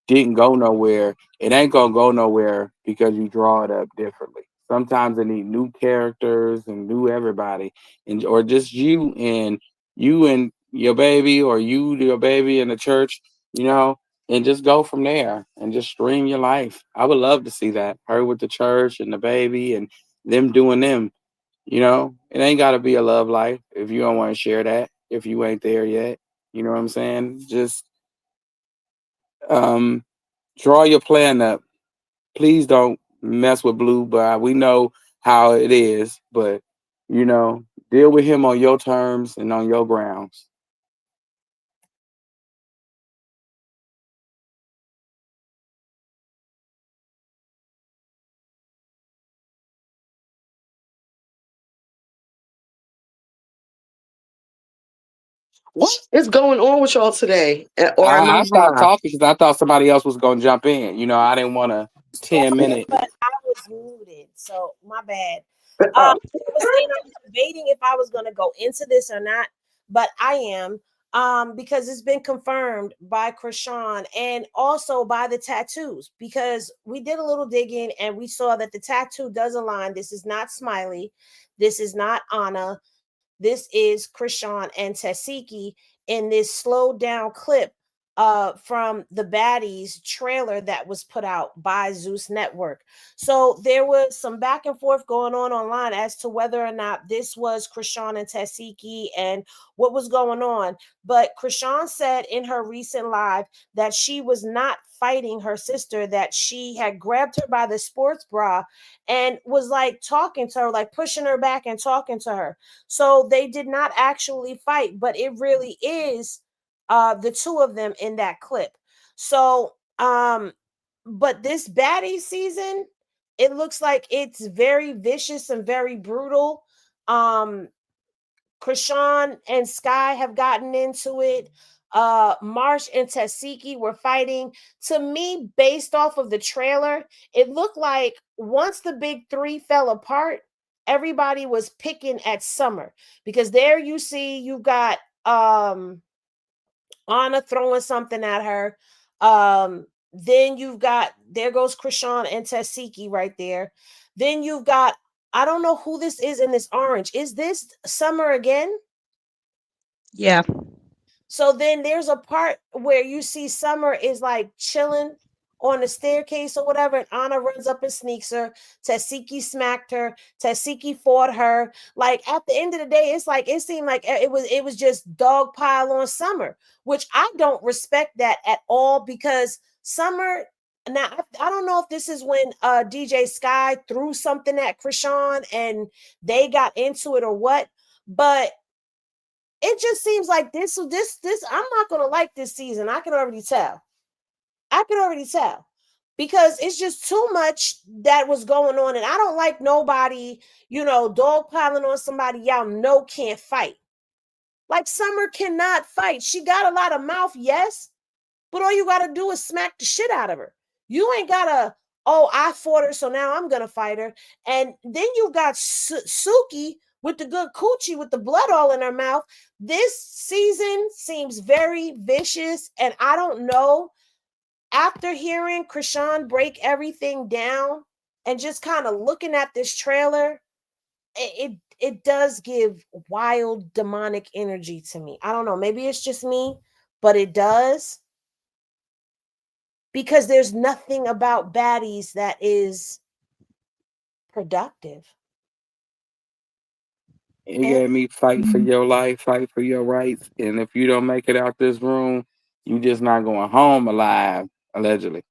didn't go nowhere, it ain't gonna go nowhere because you draw it up differently. Sometimes they need new characters and new everybody, and or just you and your baby, or your baby in the church, and just go from there and just stream your life. I would love to see that, her with the church and the baby and them doing them. It ain't got to be a love life if you don't want to share that, if you ain't there yet. You know what I'm saying? Just um, draw your plan up. Please don't mess with Blue, but we know how it is. But, deal with him on your terms and on your grounds. What is going on with y'all today? Or am I I stopped high? talking because I thought somebody else was going to jump in. I didn't want a 10-minute. But I was muted, so my bad. I was saying I was debating if I was going to go into this or not, but I am, because it's been confirmed by Chrisean and also by the tattoos. Because we did a little digging and we saw that the tattoo does align. This is not Smiley. This is not Anna. This is Chrisean and Tasiki in this slowed down clip from the Baddies trailer that was put out by Zeus Network. So there was some back and forth going on online as to whether or not this was Chrisean and Tasiki and what was going on. But Chrisean said in her recent live that she was not fighting her sister, that she had grabbed her by the sports bra and was like talking to her, like pushing her back and talking to her. So they did not actually fight, but it really is the two of them in that clip. So but this baddie season, it looks like it's very vicious and very brutal. Chrisean and Sky have gotten into it. Marsh and Tasiki were fighting. To me, based off of the trailer, it looked like once the big three fell apart, everybody was picking at Summer, because there you see you've got Anna throwing something at her. Then you've got, there goes Chrisean and Tasiki right there. Then you've got, I don't know who this is in this orange. Is this Summer again? Yeah. So then there's a part where you see Summer is like chilling on the staircase or whatever, and Anna runs up and sneaks her. Tasiki smacked her. Tasiki fought her. Like at the end of the day, it's like it seemed like it was just dog pile on Summer, which I don't respect that at all because Summer. Now I don't know if this is when DJ Sky threw something at Chrisean and they got into it or what, but it just seems like this I'm not gonna like this season. I can already tell. Because it's just too much that was going on, and I don't like nobody, dog piling on somebody y'all know can't fight. Like Summer cannot fight. She got a lot of mouth, yes, but all you got to do is smack the shit out of her. You ain't got to, oh, I fought her, so now I'm going to fight her. And then you got Suki with the good coochie with the blood all in her mouth. This season seems very vicious, and I don't know. After hearing Chrisean break everything down and just kind of looking at this trailer, it does give wild demonic energy to me. I don't know. Maybe it's just me, but it does. Because there's nothing about baddies that is productive. It gave me fight for your life, fight for your rights. And if you don't make it out this room, you just not going home alive, allegedly.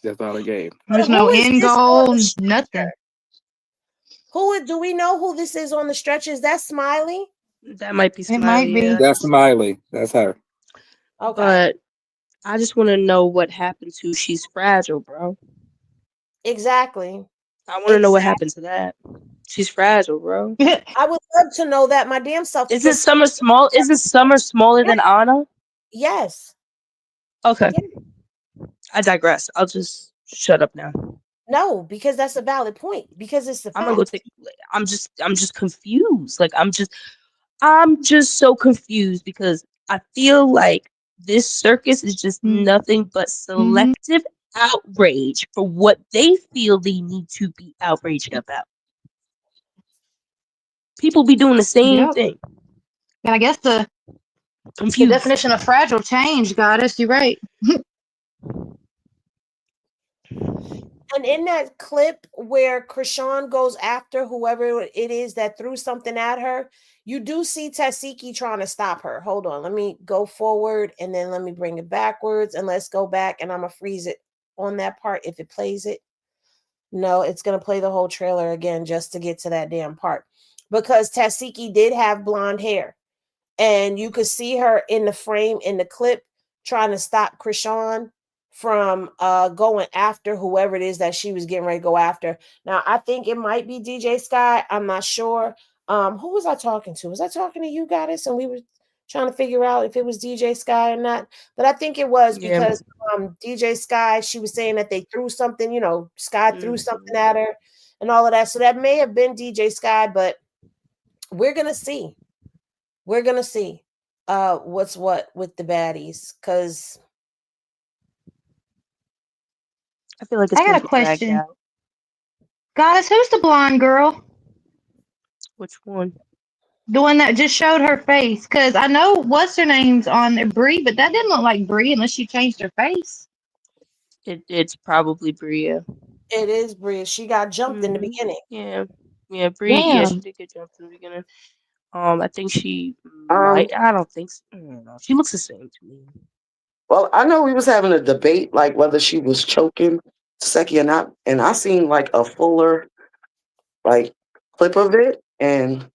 That's all it gave. There's no end goal, nothing. Do we know who this is on the stretch? Is that Smiley? That might be Smiley. It might be. Yeah. That's Smiley. That's her. Okay. But I just want to know what happened to She's Fragile, bro. Exactly. I want to know what happened to that. She's fragile, bro. I would love to know that my damn self. Isn't Summer small? Isn't Summer smaller than Anna? Yes. Okay. I digress. I'll just shut up now. No, because that's a valid point. Because it's the fact. I'm gonna go take. I'm just confused. Like I'm just so confused because I feel like this circus is just nothing but selective outrage for what they feel they need to be outraged about. People be doing the same thing. And I guess the definition of fragile changed, Goddess. You're right. And in that clip where Chrisean goes after whoever it is that threw something at her, you do see Tasiki trying to stop her. Hold on. Let me go forward and then let me bring it backwards. And let's go back and I'm going to freeze it on that part if it plays it. No, it's going to play the whole trailer again just to get to that damn part. Because Tasiki did have blonde hair. And you could see her in the frame in the clip trying to stop Chrisean from going after whoever it is that she was getting ready to go after. Now, I think it might be DJ Sky. I'm not sure. Who was I talking to? Was I talking to you, Goddess? And we were trying to figure out if it was DJ Sky or not. But I think it was because DJ Sky, she was saying that they threw something, Sky threw something at her and all of that. So that may have been DJ Sky, but we're going to see. We're going to see what's what with the baddies because I feel like it's I got a question. out. Goddess, who's the blonde girl? Which one? The one that just showed her face. Because I know what's her name's on there, Bree, but that didn't look like Bree unless she changed her face. It's probably Bria. It is Bria. She got jumped in the beginning. Yeah, Bria. Yeah, she did get jumped in the beginning. I think she might. I don't think so. I don't know. She looks the same to me. Well, I know we was having a debate like whether she was choking Taseki or not, and I seen like a fuller like clip of it, and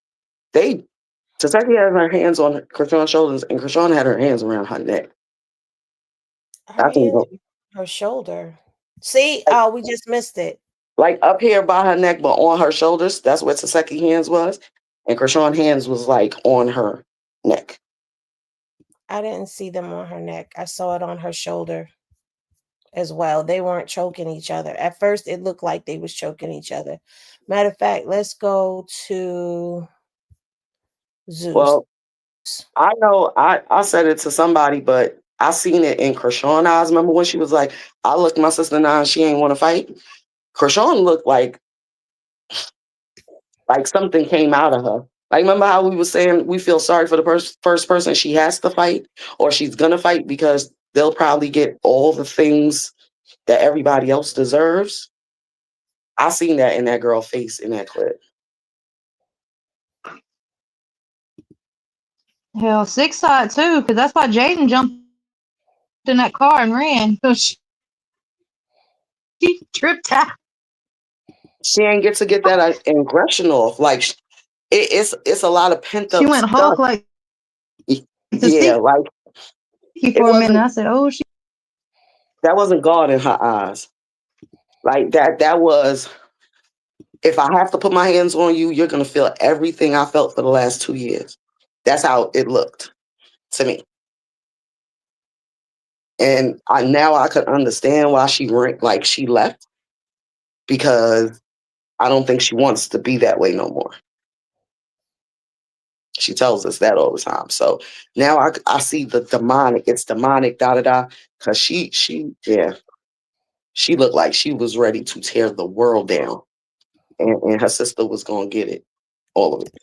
Taseki had her hands on Chrisean's shoulders, and Chrisean had her hands around her neck. Her shoulder. See, we just missed it. Like up here by her neck, but on her shoulders. That's where Taseki hands was, and Chrisean's hands was like on her neck. I didn't see them on her neck. I saw it on her shoulder as well. They weren't choking each other. At first, it looked like they was choking each other. Matter of fact, let's go to Zeus. Well, I know I said it to somebody, but I seen it in Chrisean's eyes. Remember when she was like, I looked my sister now and she ain't want to fight? Chrisean looked like something came out of her. Like, remember how we were saying we feel sorry for the first person she has to fight or she's going to fight because they'll probably get all the things that everybody else deserves. I seen that in that girl's face in that clip. Hell, 6 saw it too, because that's why Jaidyn jumped in that car and ran. So she tripped out. She ain't get to get that aggression off. Like it's a lot of pent She up went Hulk stuff. like Yeah, like it for a minute. I wasn't. said, "Oh, she." That wasn't God in her eyes. Like that was. If I have to put my hands on you, you're gonna feel everything I felt for the last 2 years. That's how it looked to me. And now I could understand why she left, because I don't think she wants to be that way no more. She tells us that all the time. So now I see the demonic. It's demonic, because she looked like she was ready to tear the world down, and her sister was gonna get it, all of it.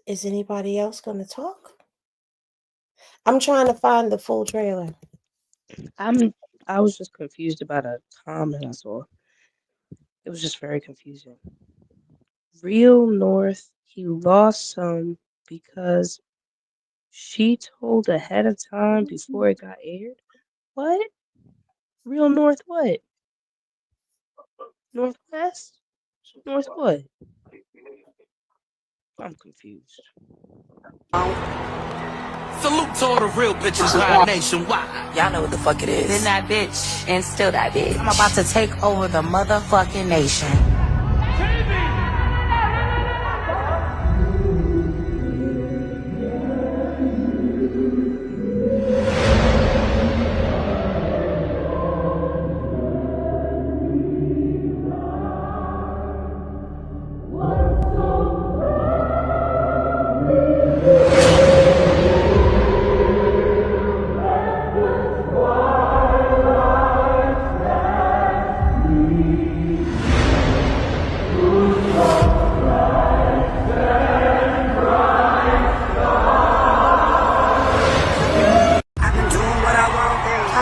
Is anybody else gonna talk? I'm trying to find the full trailer. I was just confused about a comment I saw. It was just very confusing. Real North, he lost some because she told ahead of time before it got aired. What? Real North what? Northwest? North what? I'm confused. Salute to all the real bitches live nationwide. Y'all know what the fuck it is. Been that bitch. And still that bitch. I'm about to take over the motherfucking nation.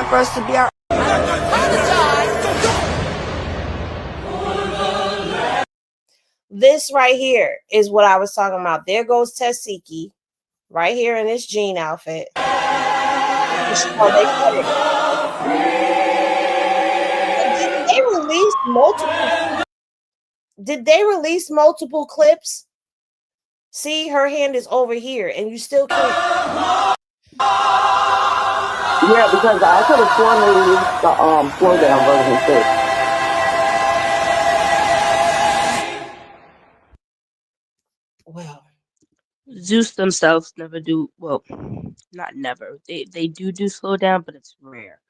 For us to be our This right here is what I was talking about. There goes Tessiki right here in this jean outfit. Did they release multiple clips? See, her hand is over here, and you still can't. Yeah, because I could have sworn they released the slow down version too. Well, Zeus themselves never do, well, not never. They do slow down, but it's rare.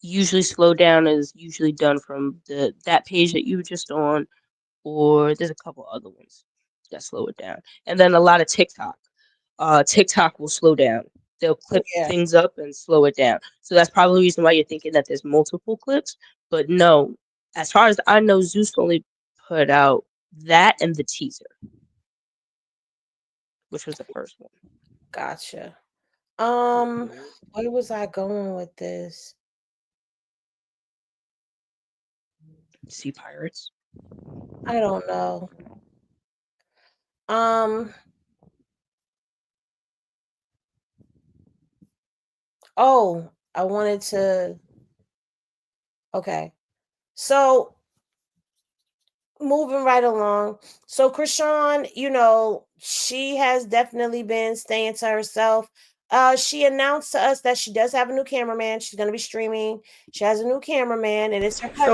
Usually slow down is usually done from that page that you were just on, or there's a couple other ones that slow it down. And then a lot of TikTok. TikTok will slow down. They'll clip things up and slow it down. So that's probably the reason why you're thinking that there's multiple clips. But no, as far as I know, Zeus only put out that and the teaser, which was the first one. Gotcha. Where was I going with this? Sea pirates. I don't know. Oh, I wanted to. Okay. So moving right along. So Chrisean, she has definitely been staying to herself. She announced to us that she does have a new cameraman. She's going to be streaming. She has a new cameraman, and it's her cousin.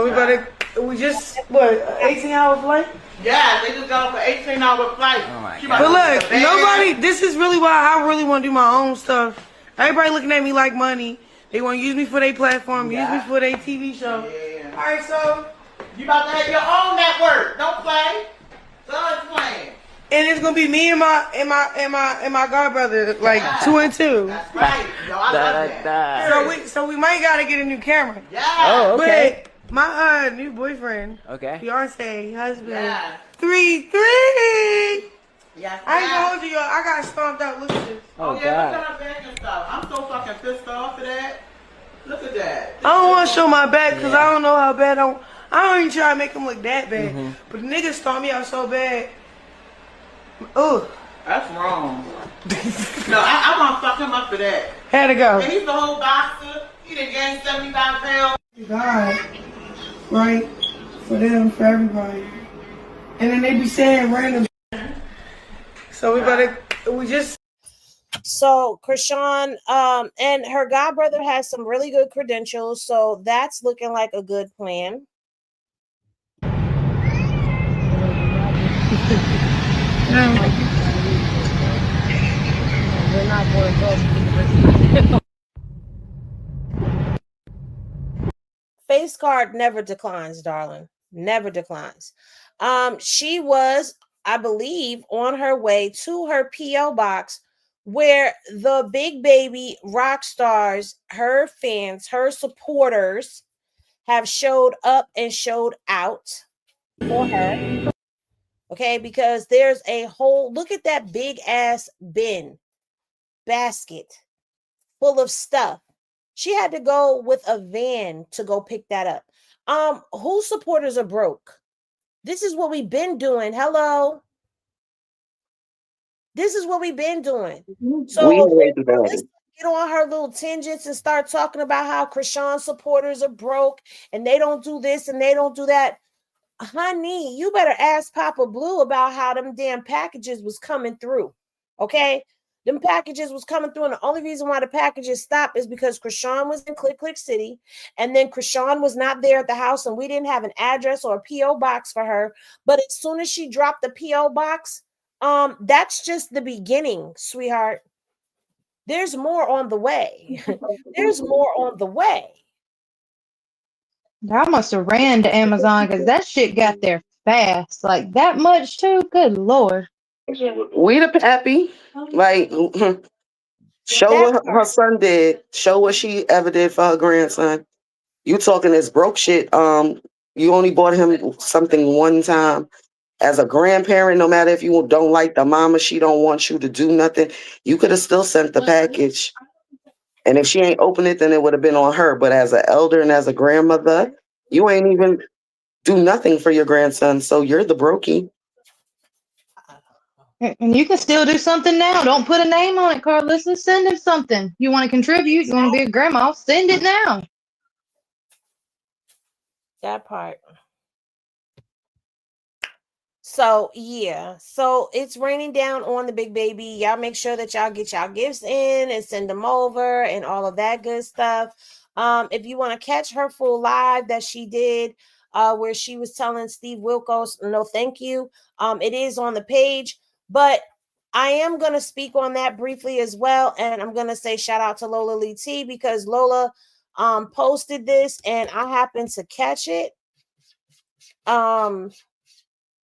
So we just, 18-hour flight? Yeah, they just got off an 18-hour flight. But look, this is really why I really want to do my own stuff. Everybody looking at me like money. They want to use me for their platform, use me for their TV show. Yeah. All right, so you about to have your own network. Don't play. Son's playing. And it's gonna be me and my god brother, like 2 and 2. That's right. Yo, I love that. So we might gotta get a new camera. Yeah. Oh, okay. But my new boyfriend, Okay. fiance, husband, Yeah. 3. Yes, I ain't gonna hold you, y'all. I got stomped out. Look at this. Oh, yeah, God. look at her back and stuff. I'm so fucking pissed off for that. Look at that. I don't want to show my back because I don't know how bad I don't even try to make him look that bad. Mm-hmm. But the nigga stomped me out so bad. Ugh. That's wrong. No, I want to fuck him up for that. Had to go. And he's the whole boxer. He done gained 75 pounds. God, right? For them, for everybody. And then they be saying random. So So Chrisean, and her godbrother has some really good credentials, so that's looking like a good plan. Face card never declines, darling. Never declines. She was, I believe, on her way to her P.O. box where the big baby rock stars, her fans, her supporters have showed up and showed out for her. Okay, because there's a whole, look at that big ass basket full of stuff. She had to go with a van to go pick that up. Whose supporters are broke? This is what we've been doing. Hello. This is what we've been doing. So let's get on her little tangents and start talking about how Chrisean supporters are broke and they don't do this and they don't do that. Honey, you better ask Papa Blue about how them damn packages was coming through. Okay? Them packages was coming through, and the only reason why the packages stopped is because Chrisean was in Click City, and then Chrisean was not there at the house, and we didn't have an address or a P.O. box for her. But as soon as she dropped the P.O. box, that's just the beginning, sweetheart. There's more on the way. There's more on the way. I must have ran to Amazon because that shit got there fast. Like that much too? Good Lord. We the pappy. Like, show what her son did. Show what she ever did for her grandson. You talking this broke shit. You only bought him something one time. As a grandparent, no matter if you don't like the mama, she don't want you to do nothing. You could have still sent the package. And if she ain't opened it, then it would have been on her. But as an elder and as a grandmother, you ain't even do nothing for your grandson. So you're the brokey. And you can still do something now. Don't put a name on it, Karlissa. Send him something. You want to contribute? You want to be a grandma? Send it now. That part. So yeah, so it's raining down on the big baby. Y'all make sure that y'all get y'all gifts in and send them over and all of that good stuff. If you want to catch her full live that she did, where she was telling Steve Wilkos, no, thank you. It is on the page, but I am going to speak on that briefly as well. And I'm going to say shout out to Lola Lee T because Lola posted this and I happened to catch it.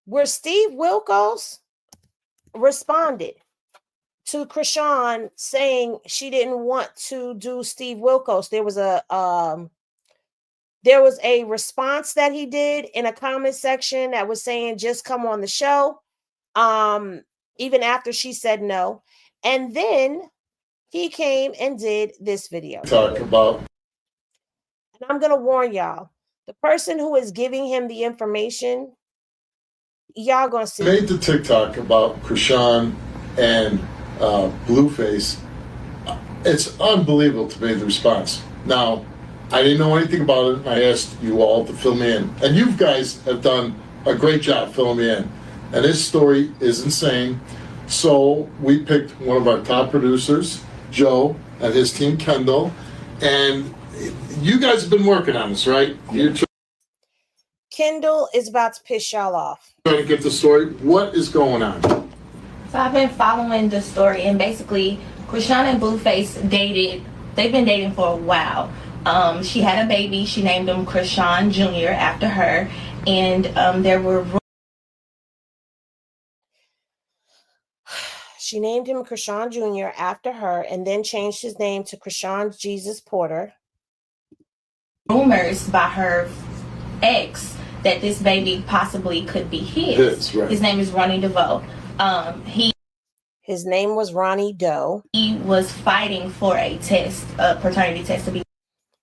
Where Steve Wilkos responded to Chrisean saying she didn't want to do Steve Wilkos. There was a response that he did in a comment section that was saying just come on the show. Even after she said no. And then he came and did this video. Talk about. And I'm gonna warn y'all, the person who is giving him the information, y'all gonna see. Made the TikTok about Chrisean and Blueface. It's unbelievable to me, the response. Now, I didn't know anything about it. I asked you all to fill me in. And you guys have done a great job filling me in. And this story is insane. So we picked one of our top producers, Joe, and his team, Kendall. And you guys have been working on this, right? You're Kendall is about to piss y'all off. trying to get the story. What is going on? So I've been following the story, and basically Chrisean and Blueface dated. They've been dating for a while. She had a baby. She named him Chrisean Jr. after her, and there were. She named him Chrisean Jr. after her and then changed his name to Chrisean Jesus Porter. Rumors by her ex that this baby possibly could be his. Right. His name is Ronnie DeVoe. His name was Ronnie Doe. He was fighting for a test, a paternity test to be.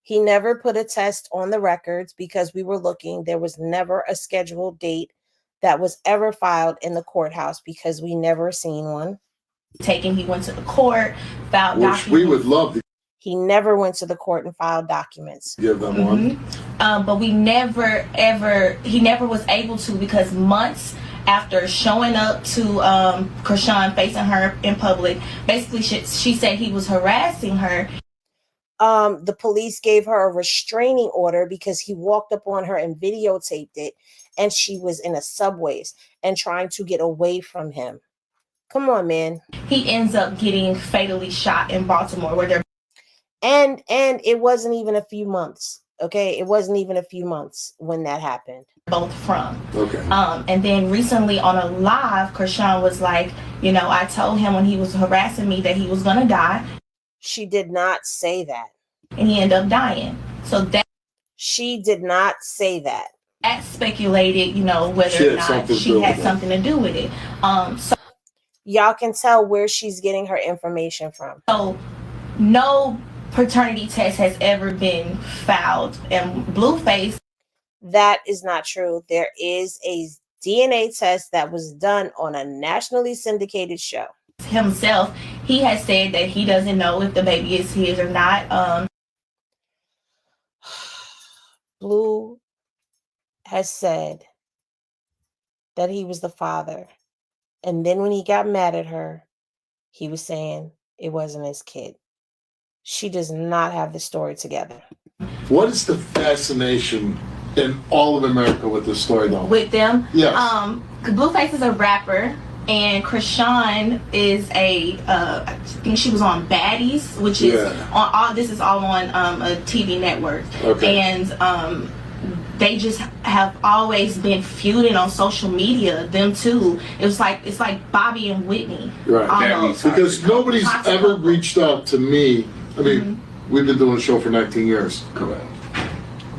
He never put a test on the records because we were looking. There was never a scheduled date that was ever filed in the courthouse because we never seen one. He went to the court, filed documents. We would love to. He never went to the court and filed documents. Give them one. But we never, ever, he never was able to because months after showing up to Chrisean, facing her in public, basically she said he was harassing her. The police gave her a restraining order because he walked up on her and videotaped it, and she was in a subways and trying to get away from him. Come on, man. He ends up getting fatally shot in Baltimore where they're. And it wasn't even a few months. Okay, it wasn't even a few months when that happened. Both from. Okay. And then recently on a live, Chrisean was like, you know, I told him when he was harassing me that he was gonna die. She did not say that. And he ended up dying. So that. She did not say that. That speculated, you know, whether or not she had something to do with it. So y'all can tell where she's getting her information from. So no paternity test has ever been filed. And Blueface. That is not true. There is a DNA test that was done on a nationally syndicated show. Himself, he has said that he doesn't know if the baby is his or not. Blue has said that he was the father. And then when he got mad at her, he was saying it wasn't his kid. She does not have the story together. What is the fascination in all of America with this story, though? With them? Yes. Blueface is a rapper, and Chrisean is I think she was on Baddies, which is on all. This is all on a TV network. Okay. And they just have always been feuding on social media. Them two. It's like Bobby and Whitney. Right. Almost. Because nobody's ever reached out to me. I mean, we've been doing the show for 19 years. Correct.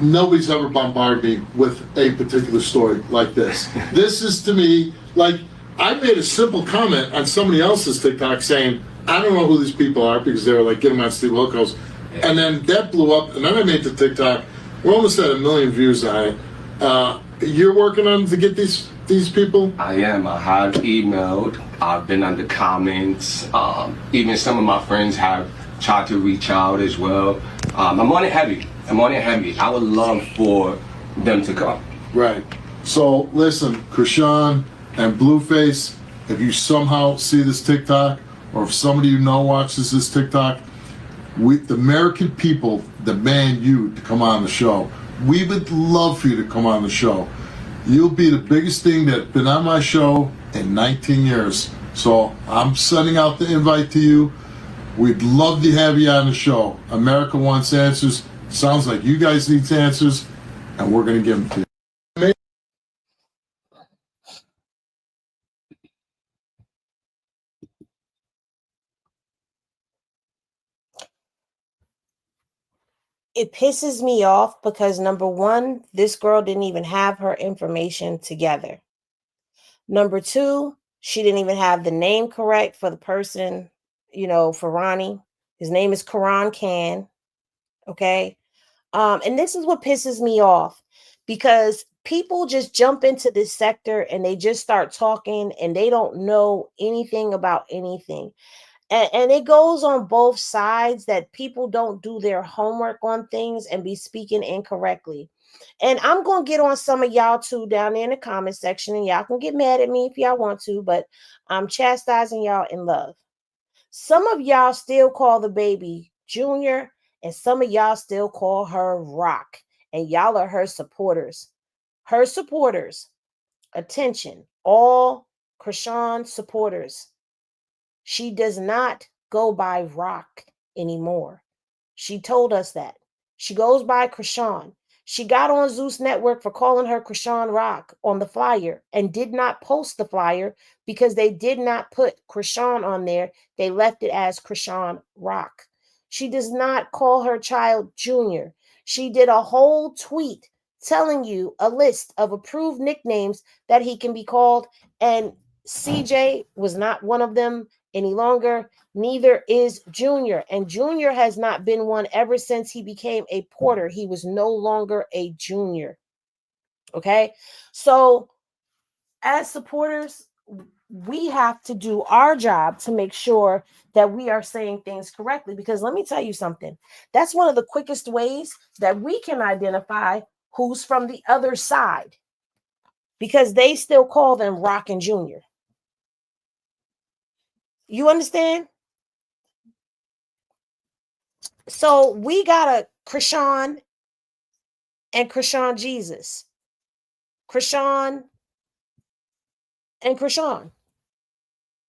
Nobody's ever bombarded me with a particular story like this. This is, to me, like, I made a simple comment on somebody else's TikTok saying, I don't know who these people are, because they were like, get them on Steve Locos. And then that blew up, and then I made the TikTok. We're almost at 1 million views on it. You're working on to get these people? I am. I have emailed. I've been on the comments. Even some of my friends have tried to reach out as well. I'm on it heavy. I would love for them to come. Right. So listen, Chrisean and Blueface, if you somehow see this TikTok, or if somebody you know watches this TikTok, the American people demand you to come on the show. We would love for you to come on the show. You'll be the biggest thing that's been on my show in 19 years. So I'm sending out the invite to you. We'd love to have you on the show. America wants answers. Sounds like you guys need answers, and we're going to give them to you. It pisses me off because, number one, this girl didn't even have her information together. Number two, she didn't even have the name correct for the person, you know, for Ronnie. His name is Karan Khan. Okay. And this is what pisses me off, because people just jump into this sector and they just start talking and they don't know anything about anything. And it goes on both sides that people don't do their homework on things and be speaking incorrectly. And I'm going to get on some of y'all too down there in the comment section, and y'all can get mad at me if y'all want to, but I'm chastising y'all in love. Some of y'all still call the baby Junior, and some of y'all still call her Rock, and y'all are her supporters. Her supporters. Attention, all Chrisean supporters. She does not go by Rock anymore. She told us that. She goes by Chrisean. She got on Zeus Network for calling her Chrisean Rock on the flyer and did not post the flyer because they did not put Chrisean on there. They left it as Chrisean Rock. She does not call her child Junior. She did a whole tweet telling you a list of approved nicknames that he can be called, and CJ was not one of them any longer. Neither is Junior. And Junior has not been one ever since he became a porter. He was no longer a junior. Okay? So, as supporters, we have to do our job to make sure that we are saying things correctly. Because let me tell you something. That's one of the quickest ways that we can identify who's from the other side. Because they still call them Rock and Junior. You understand? So we got a Chrisean and Chrisean Jesus. Chrisean and Chrisean.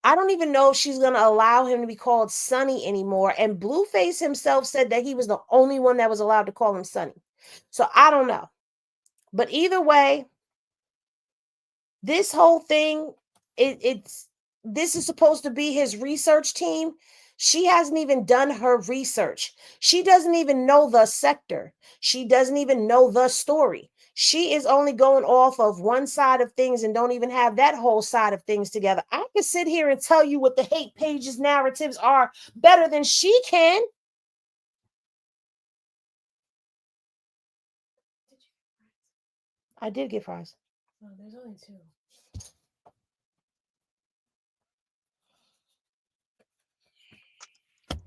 I don't even know if she's going to allow him to be called Sonny anymore. And Blueface himself said that he was the only one that was allowed to call him Sonny. So I don't know. But either way, this whole thing, this is supposed to be his research team. She hasn't even done her research. She doesn't even know the sector. She doesn't even know the story. She is only going off of one side of things and don't even have that whole side of things together. I can sit here and tell you what the hate pages narratives are better than she can. I did get fries. Oh, there's only 2.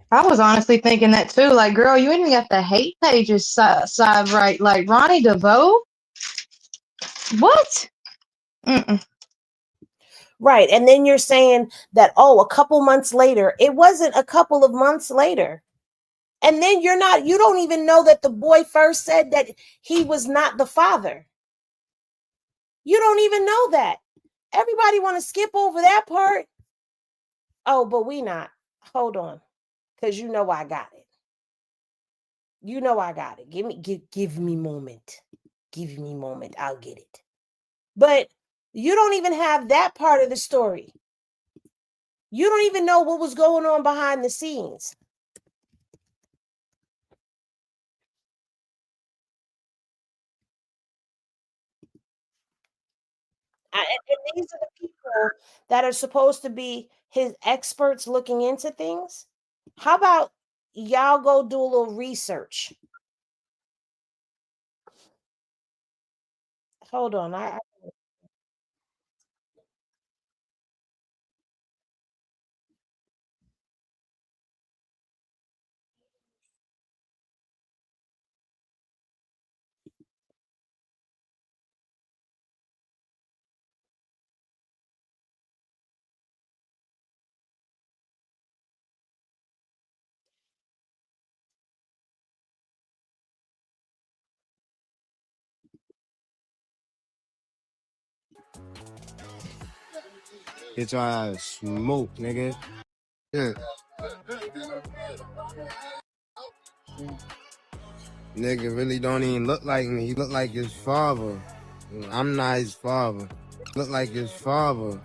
I was honestly thinking that too. Like, girl, you ain't got the hate pages side right. Like, Ronnie DeVoe? What? Mm-mm. Right. And then you're saying that, oh, a couple months later. It wasn't a couple of months later. And then you don't even know that the boy first said that he was not the father. You don't even know that. Everybody want to skip over that part. Oh, but we not. Hold on. Because you know I got it. You know I got it. Give me moment. Give me moment. I'll get it. But you don't even have that part of the story. You don't even know what was going on behind the scenes. And these are the people that are supposed to be his experts looking into things. How about y'all go do a little research? Hold on. It's smoke, nigga. Yeah. Nigga really don't even look like me. He look like his father. I'm not his father. Look like his father.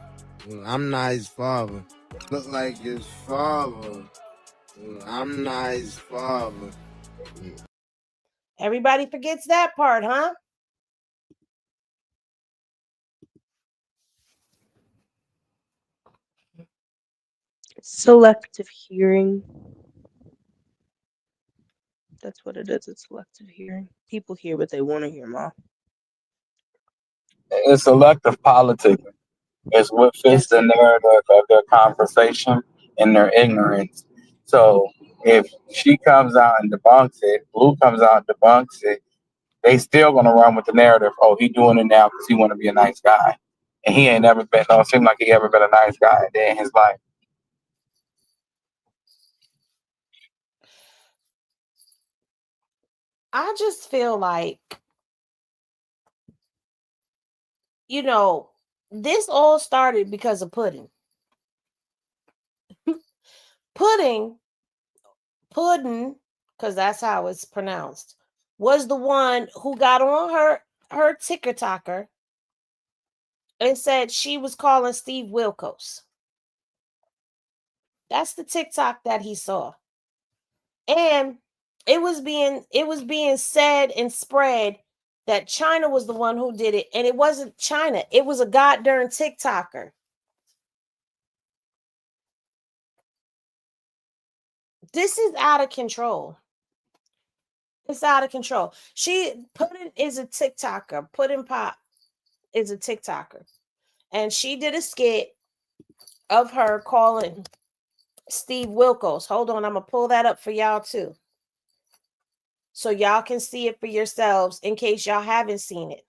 I'm not his father. Look like his father. I'm not his father. Everybody forgets that part, huh? Selective hearing. That's what it is. It's selective hearing. People hear what they want to hear, Ma. It's selective politics. It's what fits the narrative of their conversation and their ignorance. So if she comes out and debunks it, Blue comes out and debunks it, they still gonna run with the narrative. Oh, he doing it now because he want to be a nice guy, and he ain't never been. Don't seem like he ever been a nice guy a day in his life. I just feel like, this all started because of Pudding. Pudding, because that's how it's pronounced, was the one who got on her TikToker and said she was calling Steve Wilkos. That's the TikTok that he saw. And it was being said and spread that China was the one who did it. And it wasn't China. It was a goddamn TikToker. This is out of control. It's out of control. Puddin is a TikToker. Puddin Pop is a TikToker. And she did a skit of her calling Steve Wilkos. Hold on, I'm going to pull that up for y'all too. So y'all can see it for yourselves in case y'all haven't seen it.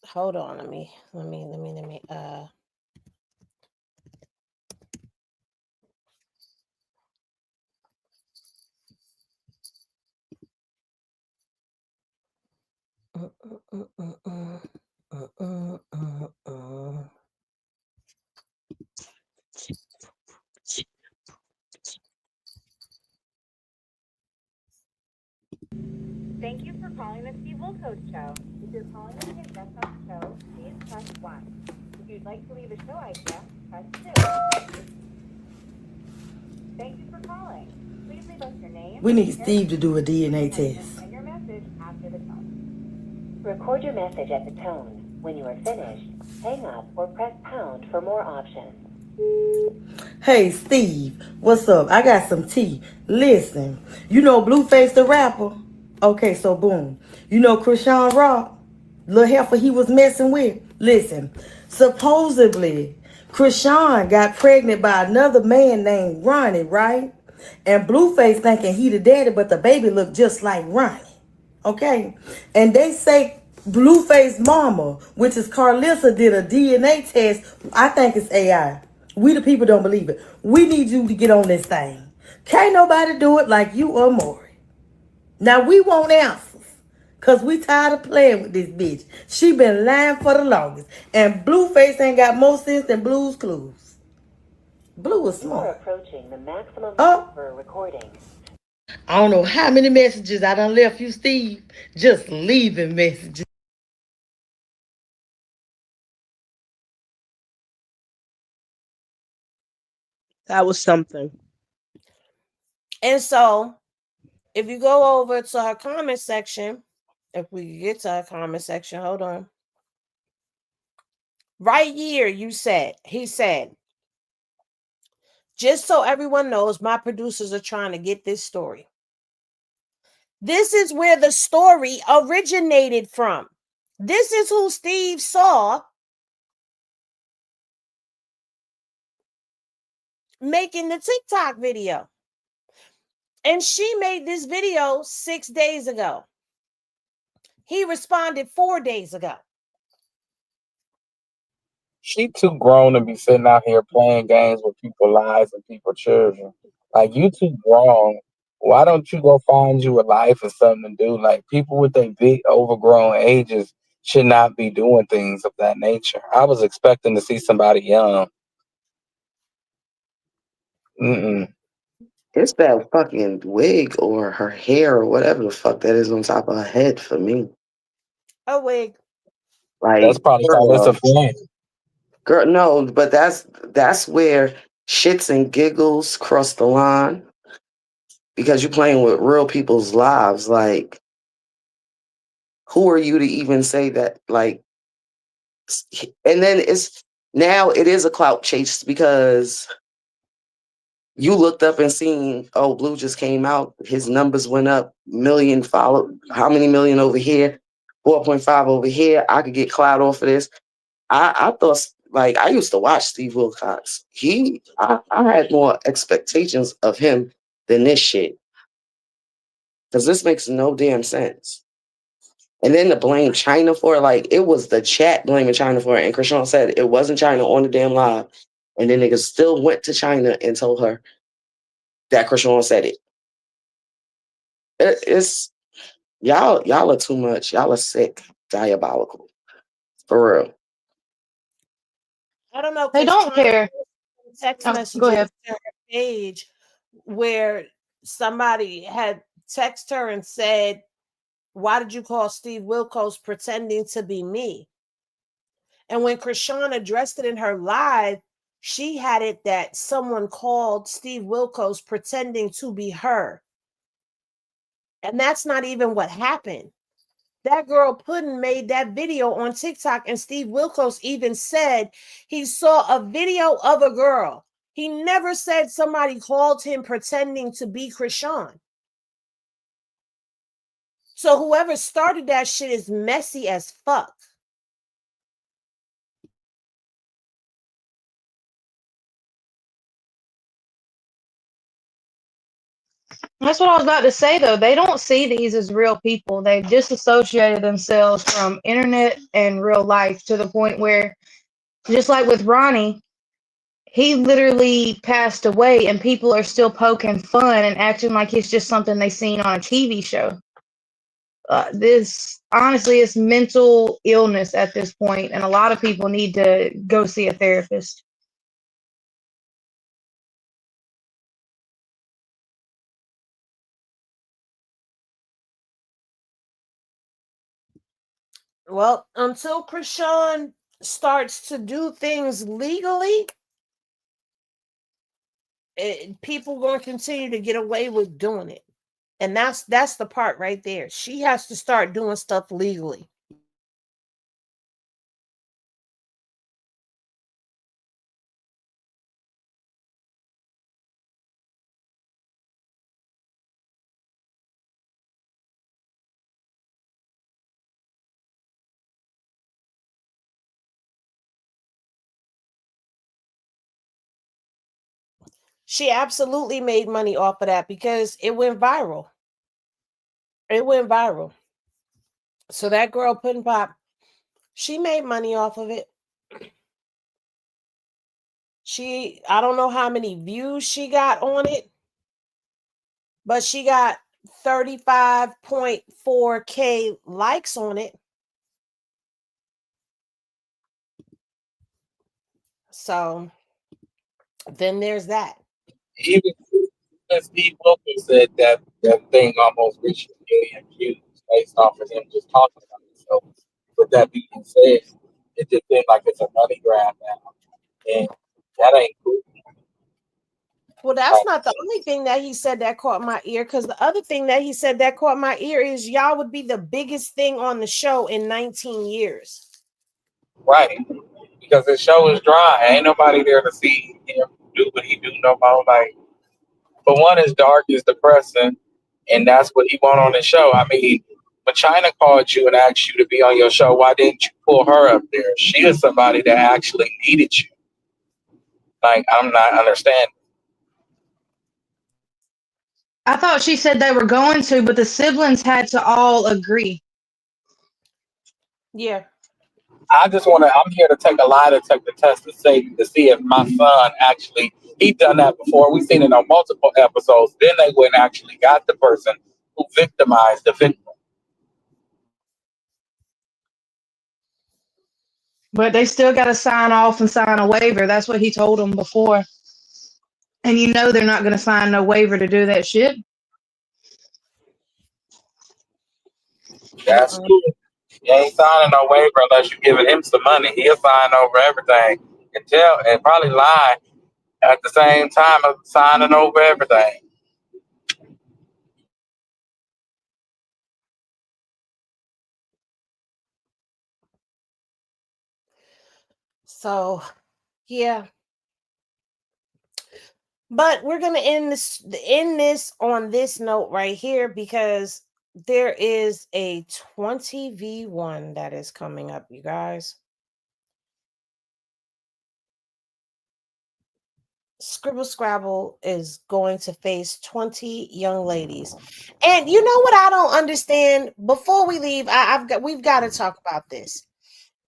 Hold on, let me Thank you for calling the Steve Wilkos Show. If you're calling to get guests on the show, please press 1. If you'd like to leave a show idea, press 2. Thank you for calling. Please leave us your name. We need Steve to do a DNA test. And your message after the tone. Record your message at the tone. When you are finished, hang up or press pound for more options. Hey, Steve, what's up? I got some tea. Listen, you know Blueface the rapper? Okay, so boom. You know Chrisean Rock? Little heifer he was messing with? Listen, supposedly, Chrisean got pregnant by another man named Ronnie, right? And Blueface thinking he the daddy, but the baby looked just like Ronnie. Okay? And they say Blueface mama, which is Karlissa, did a DNA test. I think it's AI. We the people don't believe it. We need you to get on this thing. Can't nobody do it like you or Maury. Now we want answers. Cause we tired of playing with this bitch. She been lying for the longest. And Blueface ain't got more sense than Blue's Clues. Blue is smart. You are approaching the maximum for recording. I don't know how many messages I done left you, Steve. Just leaving messages. That was something. And so, if you go over to her comment section, if we get to her comment section, hold on. Right here, he said, just so everyone knows, my producers are trying to get this story. This is where the story originated from. This is who Steve saw making the TikTok video. And she made this video 6 days ago. He responded 4 days ago. She too grown to be sitting out here playing games with people's lives and people's children. Like, you too grown. Why don't you go find you a life or something to do? Like, people with their big overgrown ages should not be doing things of that nature. I was expecting to see somebody young. It's that fucking wig or her hair or whatever the fuck that is on top of her head for me. A wig. Like, that's probably Karlissa Flynn. Girl, no, but that's where shits and giggles cross the line because you're playing with real people's lives. Like, who are you to even say that? Like, and then it is a clout chase because you looked up and seen, oh, Blue just came out. His numbers went up, million followed. How many million over here? 4.5 over here. I could get clout off of this. I thought, like, I used to watch Steve Wilkos. I had more expectations of him than this shit. Because this makes no damn sense. And then to blame China for it, like, it was the chat blaming China for it. And Chrisean said it wasn't China on the damn live. And then niggas still went to China and told her that Chrisean said it. It's y'all are too much. Y'all are sick, diabolical. For real. I don't know. They don't care. Text Go messages ahead. to her page where somebody had texted her and said, why did you call Steve Wilkos pretending to be me? And when Chrisean addressed it in her live, she had it that someone called Steve Wilkos pretending to be her. And that's not even what happened. That girl Puddin made that video on TikTok, and Steve Wilkos even said he saw a video of a girl. He never said somebody called him pretending to be Chrisean. So whoever started that shit is messy as fuck. That's what I was about to say, though. They don't see these as real people. They've disassociated themselves from internet and real life to the point where, just like with Ronnie, he literally passed away and people are still poking fun and acting like it's just something they seen on a TV show. This, honestly, is mental illness at this point, and a lot of people need to go see a therapist. Well, until Chrisean starts to do things legally, people going to continue to get away with doing it. And that's the part right there. She has to start doing stuff legally. She absolutely made money off of that because it went viral. It went viral. So that girl Puddin' Pop, she made money off of it. I don't know how many views she got on it, but she got 35.4K likes on it. So then there's that. Even Steve Wilkos said that thing almost reached 1 million views based off of him just talking about it. So, with that being said, it just seems like it's a money grab now, and that ain't cool. Well, that's not the only thing that he said that caught my ear, because the other thing that he said that caught my ear is y'all would be the biggest thing on the show in 19 years. Right. Because the show is dry. Ain't nobody there to see him do what he do no more. Like, for one, it's dark, it's depressing, and that's what he want on the show. I mean, when China called you and asked you to be on your show, why didn't you pull her up there? She is somebody that actually needed you. Like, I'm not understanding. I thought she said they were going to, but the siblings had to all agree. Yeah. I'm here to take a lie detector test to see if my son actually, he done that before. We've seen it on multiple episodes. Then they went and actually got the person who victimized the victim. But they still got to sign off and sign a waiver. That's what he told them before. And you know they're not going to sign no waiver to do that shit. That's cool. He ain't signing no waiver unless you're giving him some money. He'll sign over everything and probably lie at the same time of signing over everything. So, yeah. But we're going to end this on this note right here, because there is a 20v1 that is coming up, you guys. Scribble Scrabble is going to face 20 young ladies. And you know what I don't understand? Before we leave, we've got to talk about this.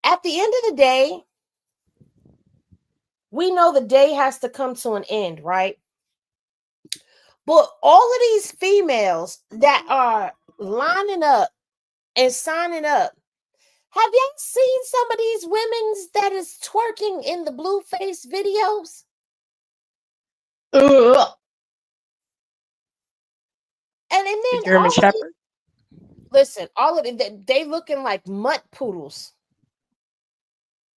At the end of the day, we know the day has to come to an end, right? But all of these females that are lining up and signing up, have y'all seen some of these women that is twerking in the Blueface videos? And The then German all of it, Shepherd. listen, all of it, they looking like mutt poodles.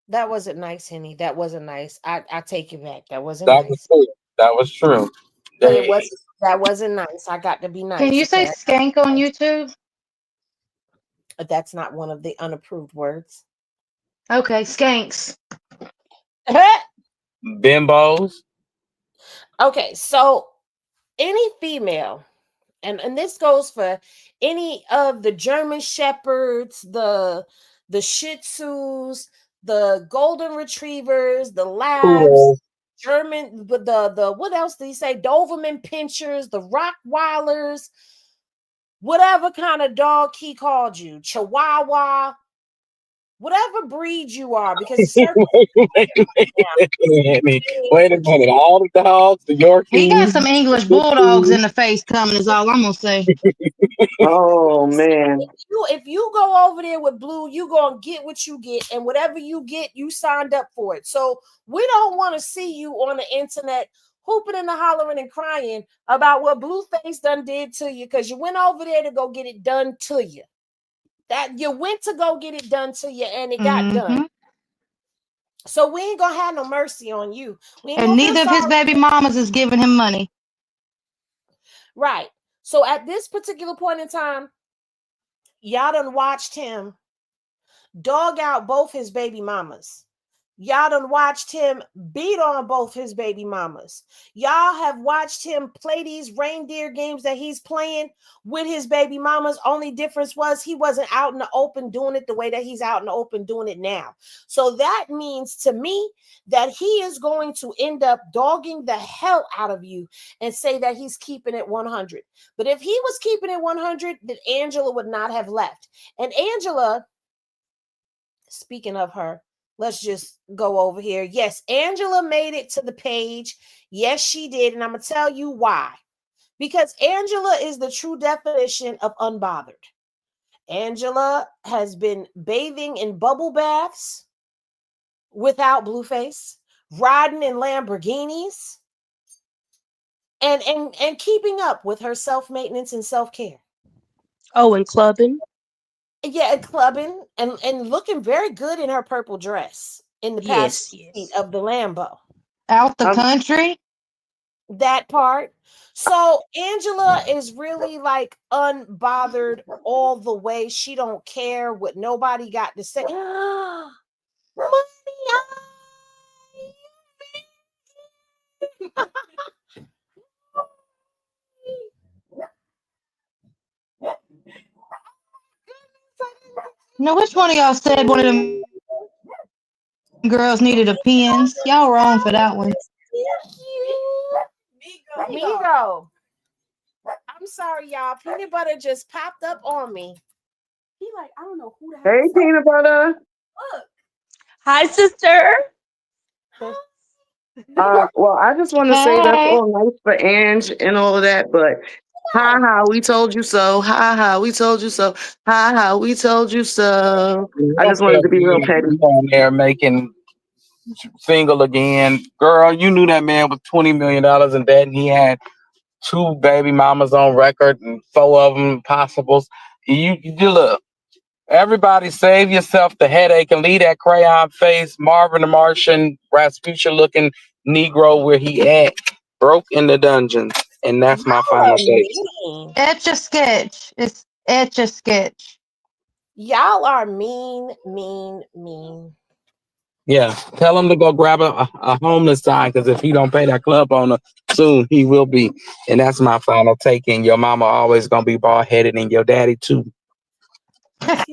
That wasn't nice, Henny. That wasn't nice. I take it back. That wasn't That was nice. true. That was true. But it wasn't. That wasn't nice. I got to be nice. Can you say Okay? skank on YouTube? That's not one of the unapproved words. Okay, skanks. Bimbos. Okay, so any female, and this goes for any of the German shepherds, the Shih Tzus, the golden retrievers, the labs, Poodle. German, the what else did he say? Doberman pinchers, the Rottweilers, whatever kind of dog he called you, Chihuahua, whatever breed you are, because it's certain. Wait a minute. All the dogs, the He got Yorkies, some English the bulldogs in the face coming, is all I'm gonna say. Oh man. If you go over there with Blue, you gonna get what you get, and whatever you get, you signed up for it. So we don't want to see you on the internet hooping and hollering and crying about what Blueface done did to you, because you went over there to go get it done to you. That you went to go get it done to you, and it got done. So we ain't gonna have no mercy on you. We ain't And gonna feel neither of his sorry. baby mamas is giving him money. Right. So at this particular point in time, y'all done watched him dog out both his baby mamas. Y'all done watched him beat on both his baby mamas. Y'all have watched him play these reindeer games that he's playing with his baby mamas. Only difference was he wasn't out in the open doing it the way that he's out in the open doing it now. So that means to me that he is going to end up dogging the hell out of you and say that he's keeping it 100. But if he was keeping it 100, then Angela would not have left. And Angela, speaking of her, let's just go over here. Yes, Angela made it to the page. Yes, she did. And I'm going to tell you why. Because Angela is the true definition of unbothered. Angela has been bathing in bubble baths without Blueface, riding in Lamborghinis, and keeping up with her self-maintenance and self-care. Oh, and clubbing. Yeah, and clubbing and looking very good in her purple dress in the past seat of the Lambo. Out the country? That part. So Angela is really like unbothered all the way. She don't care what nobody got to say. Now, which one of y'all said one of them girls needed a pins? Y'all wrong for that one. Migo. I'm sorry, y'all. Peanut butter just popped up on me. He like, I don't know who the hell. Hey, peanut butter. Look. Hi, sister. Well, I just want to say that's all nice for Ange and all of that, but ha ha, we told you so. Ha ha, we told you so. Ha ha, we told you so. I just wanted to be real petty. On there making single again. Girl, you knew that man was $20 million in debt, and he had 2 baby mamas on record and 4 of them possibles. You look. Everybody save yourself the headache and leave that crayon face Marvin the Martian Rasputia looking Negro where he at, broke in the dungeons. And that's my final statement. Etch a sketch. It's etch a sketch. Y'all are mean, mean, mean. Yeah, tell him to go grab a homeless sign, because if he don't pay that club owner soon, he will be. And that's my final take. And your mama always gonna be bald headed, and your daddy too. But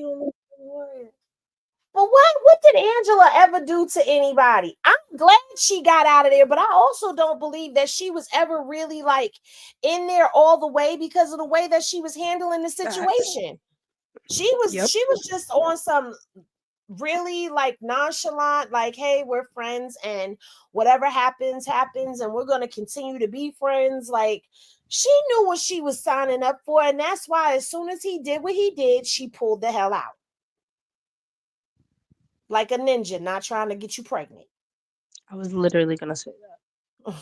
what did Angela ever do to anybody? I'm glad she got out of there, but I also don't believe that she was ever really like in there all the way because of the way that she was handling the situation. She was just on some really like nonchalant, like, hey, we're friends and whatever happens, happens, and we're gonna continue to be friends. Like, she knew what she was signing up for, and that's why as soon as he did what he did, she pulled the hell out. Like a ninja, not trying to get you pregnant. I was literally gonna say that.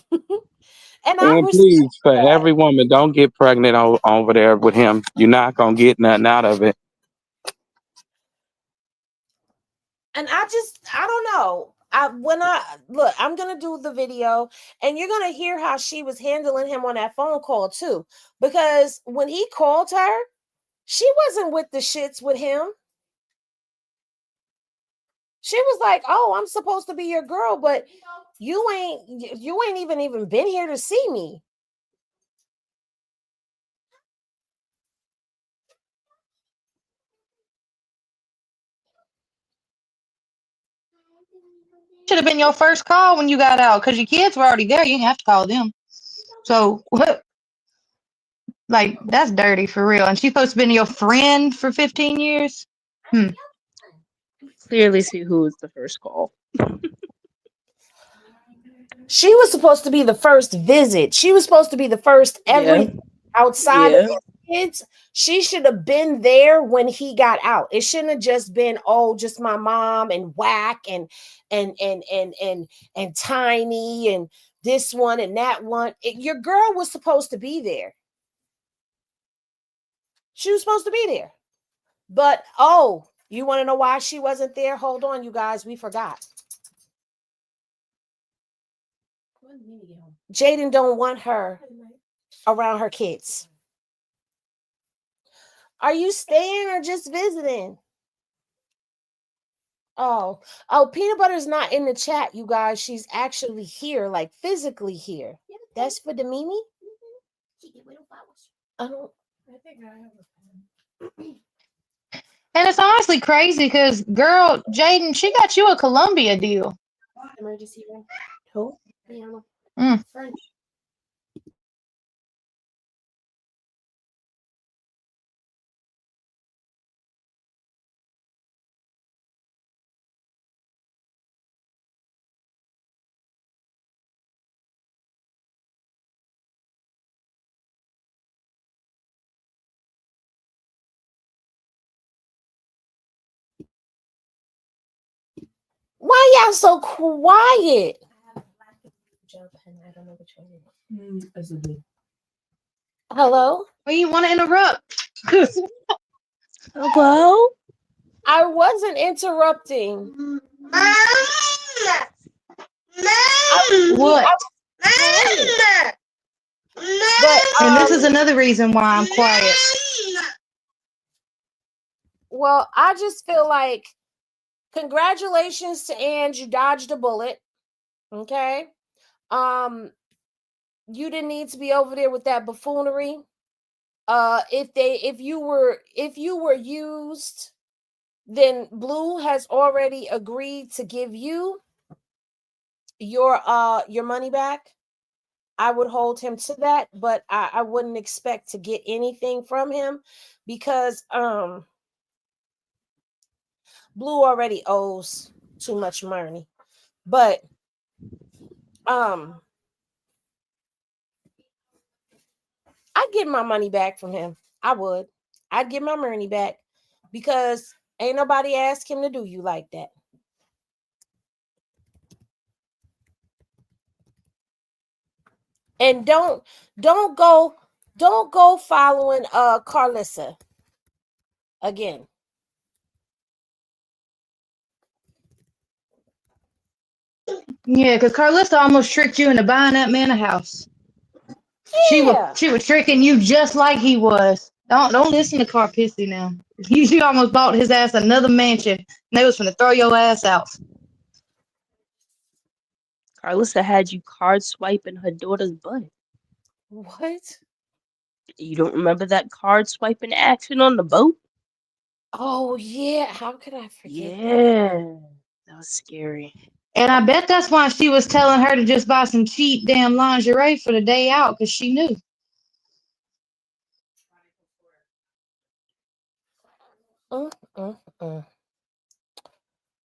And I And respect please, for that. every woman, don't get pregnant over there with him. You're not gonna get nothing out of it. And I don't know. I'm gonna do the video, and you're gonna hear how she was handling him on that phone call too. Because when he called her, she wasn't with the shits with him. She was like, "Oh, I'm supposed to be your girl, but you ain't even been here to see me." Should have been your first call when you got out because your kids were already there. You didn't have to call them. So what? Like that's dirty for real. And she's supposed to be your friend for 15 years. Clearly see who was the first call. She was supposed to be the first visit. She was supposed to be the first everything outside of his kids. She should have been there when he got out. It shouldn't have just been, oh, just my mom and whack and tiny and this one and that one. Your girl was supposed to be there. She was supposed to be there. But oh, you want to know why she wasn't there? Hold on, you guys, we forgot. Jaidyn don't want her around her kids. Are you staying or just visiting? Oh, Peanut Butter's not in the chat, you guys. She's actually here, like physically here. That's for the Mimi? I don't. I think I have a pen. And it's honestly crazy because, girl, Jaidyn, she got you a Columbia deal. Emergency room. Who? French. Why y'all so quiet? Hello? Well, you want to interrupt? Hello? I wasn't interrupting. What? And this is another reason why I'm quiet. Well, I just feel like congratulations to Ange, you dodged a bullet. Okay. You didn't need to be over there with that buffoonery. If you were used, then Blue has already agreed to give you your money back. I would hold him to that, but I wouldn't expect to get anything from him because Blue already owes too much money. But I'd get my money back from him. I would. I'd get my money back because ain't nobody asked him to do you like that. And don't go following Karlissa again. Yeah, because Karlissa almost tricked you into buying that man a house. Yeah. She was tricking you just like he was. Don't listen to Karpissy now. You almost bought his ass another mansion, and they was finna throw your ass out. Karlissa had you card swiping her daughter's butt. What? You don't remember that card swiping action on the boat? Oh yeah, how could I forget? Yeah, that was scary. And I bet that's why she was telling her to just buy some cheap damn lingerie for the day out, because she knew.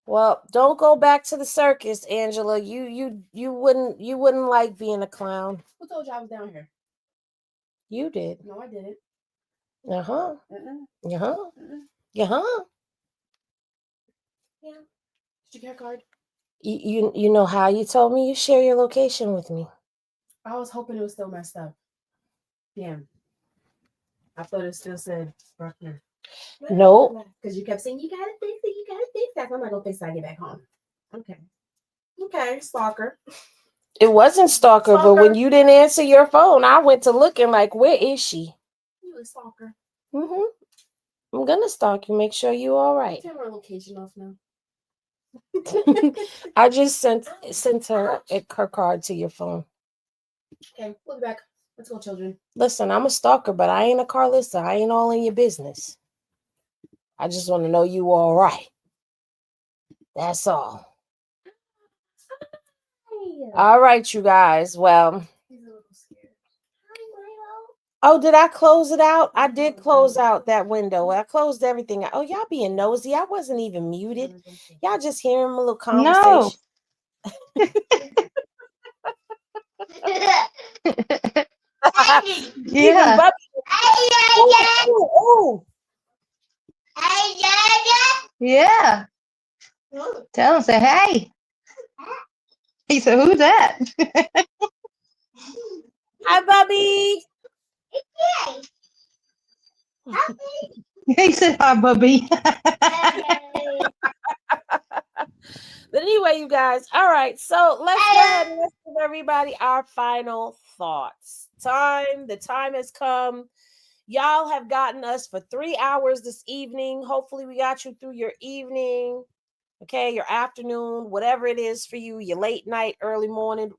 Well, don't go back to the circus, Angela. You wouldn't like being a clown. Who told you I was down here? You did. No, I didn't. Uh-huh. Uh-uh. Uh-huh. Uh-uh. Uh-huh. Yeah. Did you care card? You know how you told me you share your location with me. I was hoping it was still messed up. Damn. I thought it still said Bruckner. Nope. Because you kept saying, you gotta fix it, you gotta fix that. I'm not gonna fix it, I get back home. Okay. Okay, stalker. It wasn't stalker, but when you didn't answer your phone, I went to looking like, where is she? You a stalker. I'm gonna stalk you, make sure you all right. Turn our location off now. I just sent her her card to your phone. Okay, we'll be back. Let's go, children. Listen, I'm a stalker, but I ain't a Karlissa. I ain't all in your business. I just want to know you all right. That's all. All right, you guys. Well. Oh, did I close it out? I did close out that window. I closed everything out. Oh, y'all being nosy. I wasn't even muted. Y'all just hearing a little conversation. No. Yeah. Ooh. Yeah. Tell him, say, hey. He said, who's that? Hi, Bubby. He said, hi, Bubby. But anyway, you guys, all right. So let's go ahead and let's give everybody our final thoughts. The time has come. Y'all have gotten us for 3 hours this evening. Hopefully, we got you through your evening, okay, your afternoon, whatever it is for you, your late night, early morning,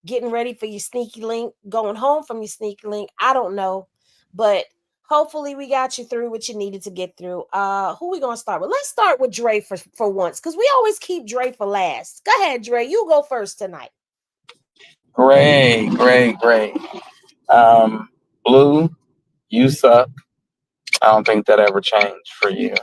getting ready for your sneaky link, going home from your sneaky link. I don't know, but hopefully we got you through what you needed to get through. Who we gonna start with? Let's start with Dre for once, because we always keep Dre for last. Go ahead, Dre. You go first tonight. Great. Blue, you suck. I don't think that ever changed for you.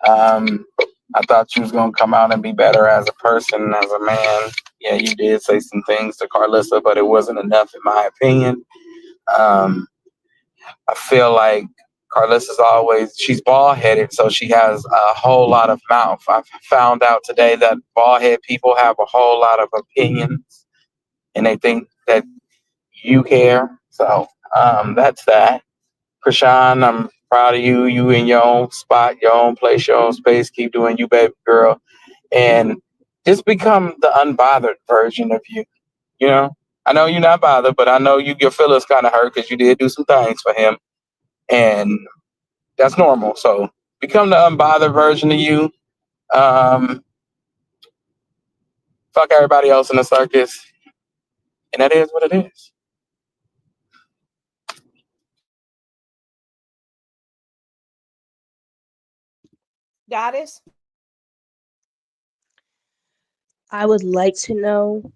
I thought you was gonna come out and be better as a person, as a man. Yeah, you did say some things to Karlissa, but it wasn't enough in my opinion. I feel like she's bald headed, so she has a whole lot of mouth. I found out today that bald head people have a whole lot of opinions and they think that you care. So that's that. Chrisean, I'm proud of you. You in your own spot, your own place, your own space. Keep doing you, baby girl. And just become the unbothered version of you. You know, I know you're not bothered, but I know your feelings kind of hurt because you did do some things for him. And that's normal. So become the unbothered version of you. Fuck everybody else in the circus. And that is what it is. Goddess? I would like to know,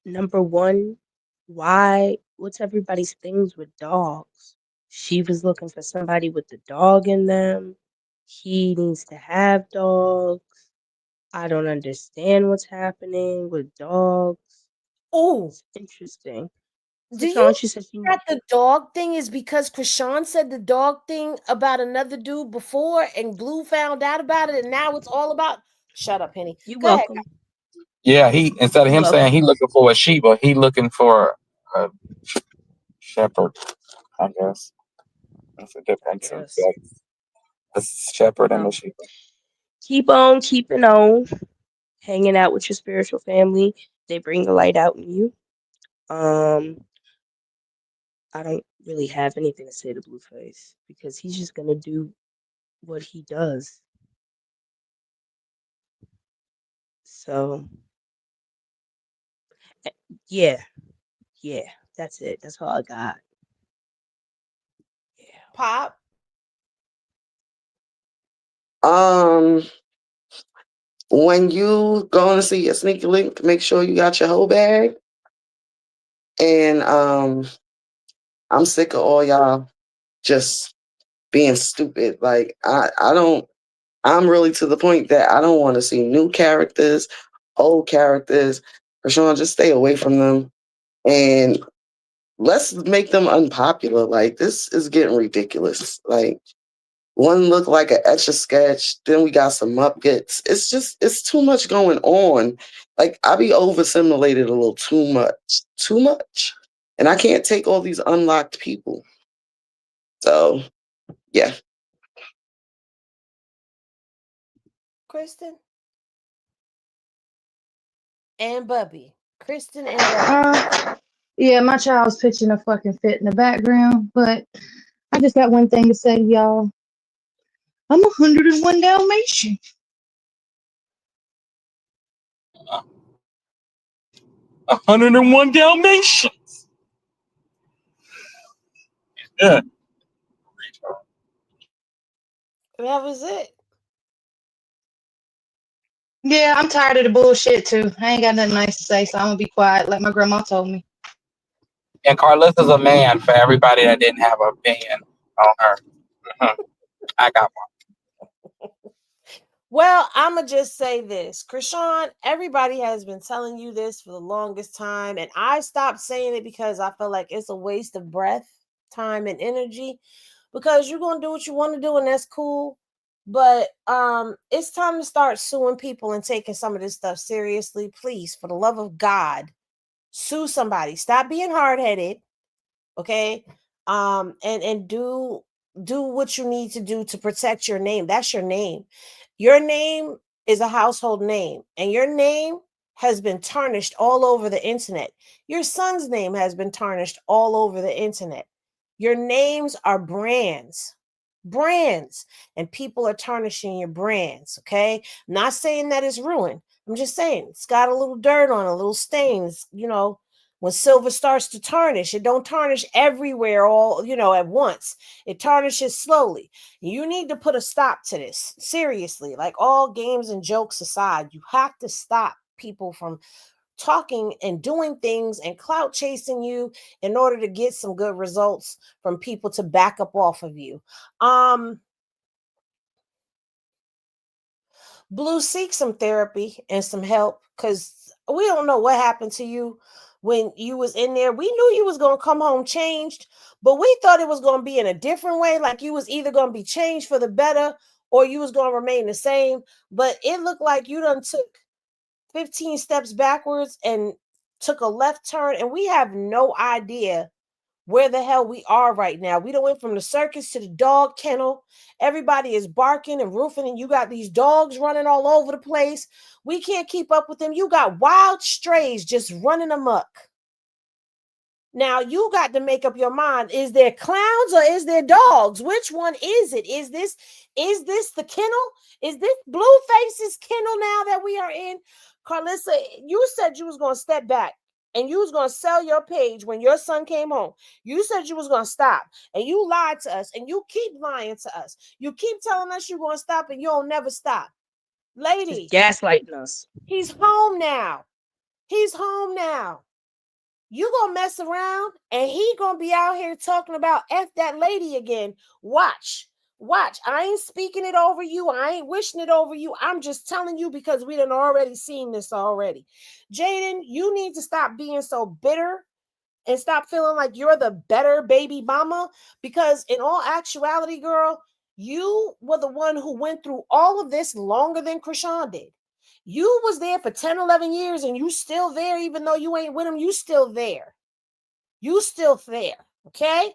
number one, what's everybody's things with dogs? She was looking for somebody with the dog in them. He needs to have dogs. I don't understand what's happening with dogs. Oh, it's interesting. Do you she said think that the dog thing is because Chrisean said the dog thing about another dude before and Blue found out about it and now it's all about... Shut up, Penny. You're Go welcome. ahead. Yeah, he instead of him saying he looking for a Sheba, he looking for a shepherd, I guess. That's a difference in sex. A shepherd and a Sheba. Keep on keeping on, hanging out with your spiritual family. They bring the light out in you. I don't really have anything to say to Blueface because he's just gonna do what he does. So, yeah, that's it. That's all I got. Pop? When you going to see your sneaky link, make sure you got your whole bag. And I'm sick of all y'all just being stupid. Like I'm really to the point that I don't want to see new characters, old characters. Chrisean, just stay away from them. And let's make them unpopular. Like, this is getting ridiculous. Like, One looked like an etch a sketch. Then we got some Muppets. It's too much going on. Like I be overstimulated a little too much, and I can't take all these unlocked people. So yeah. Kristen and Bubby. Kristen and Bubby. Yeah, my child's pitching a fucking fit in the background, but I just got one thing to say, y'all. I'm 101 Dalmatian. 101 Dalmatians. Yeah. That was it. Yeah, I'm tired of the bullshit too. I ain't got nothing nice to say, so I'm gonna be quiet like my grandma told me. And Karlissa's a man for everybody that didn't have an opinion on her. I got one. Well, I'ma just say this. Chrisean, everybody has been telling you this for the longest time, and I stopped saying it because I feel like it's a waste of breath, time, and energy. Because you're gonna do what you want to do, and that's cool. But it's time to start suing people and taking some of this stuff seriously. Please, for the love of God, sue somebody. Stop being hard-headed. Okay. And do what you need to do to protect your name. That's your name. Your name is a household name, and your name has been tarnished all over the internet. Your son's name has been tarnished all over the internet. Your names are brands, and people are tarnishing your brands. Okay. I'm not saying that it's ruined. I'm just saying it's got a little dirt on it, a little stains, when silver starts to tarnish, it don't tarnish everywhere all, at once. It tarnishes slowly. You need to put a stop to this. Seriously, like all games and jokes aside, you have to stop people from talking and doing things and clout chasing you in order to get some good results from people to back up off of you. Blue, seek some therapy and some help, because we don't know what happened to you when you was in there. We knew you was going to come home changed, but we thought it was going to be in a different way. Like you was either going to be changed for the better or you was going to remain the same. But it looked like you done took 15 steps backwards and took a left turn, and we have no idea where the hell we are right now. We done went from the circus to the dog kennel. Everybody is barking and roofing, and you got these dogs running all over the place. We can't keep up with them. You got wild strays just running amok. Now you got to make up your mind. Is there clowns or is there dogs? Which one is it? Is this the kennel? Is this Blueface's kennel now that we are in? Karlissa, you said you was going to step back and you was going to sell your page when your son came home. You said you was going to stop, and you lied to us, and you keep lying to us. You keep telling us you're going to stop, and you'll never stop. Lady. Just gaslighting us. He's home now. He's home now. You gonna mess around and he gonna be out here talking about F that lady again. Watch. I ain't speaking it over you. I ain't wishing it over you. I'm just telling you because we done already seen this already. Jaidyn, you need to stop being so bitter and stop feeling like you're the better baby mama, because in all actuality, girl, you were the one who went through all of this longer than Chrisean did. You was there for 10, 11 years and you still there, even though you ain't with him. You still there. Okay?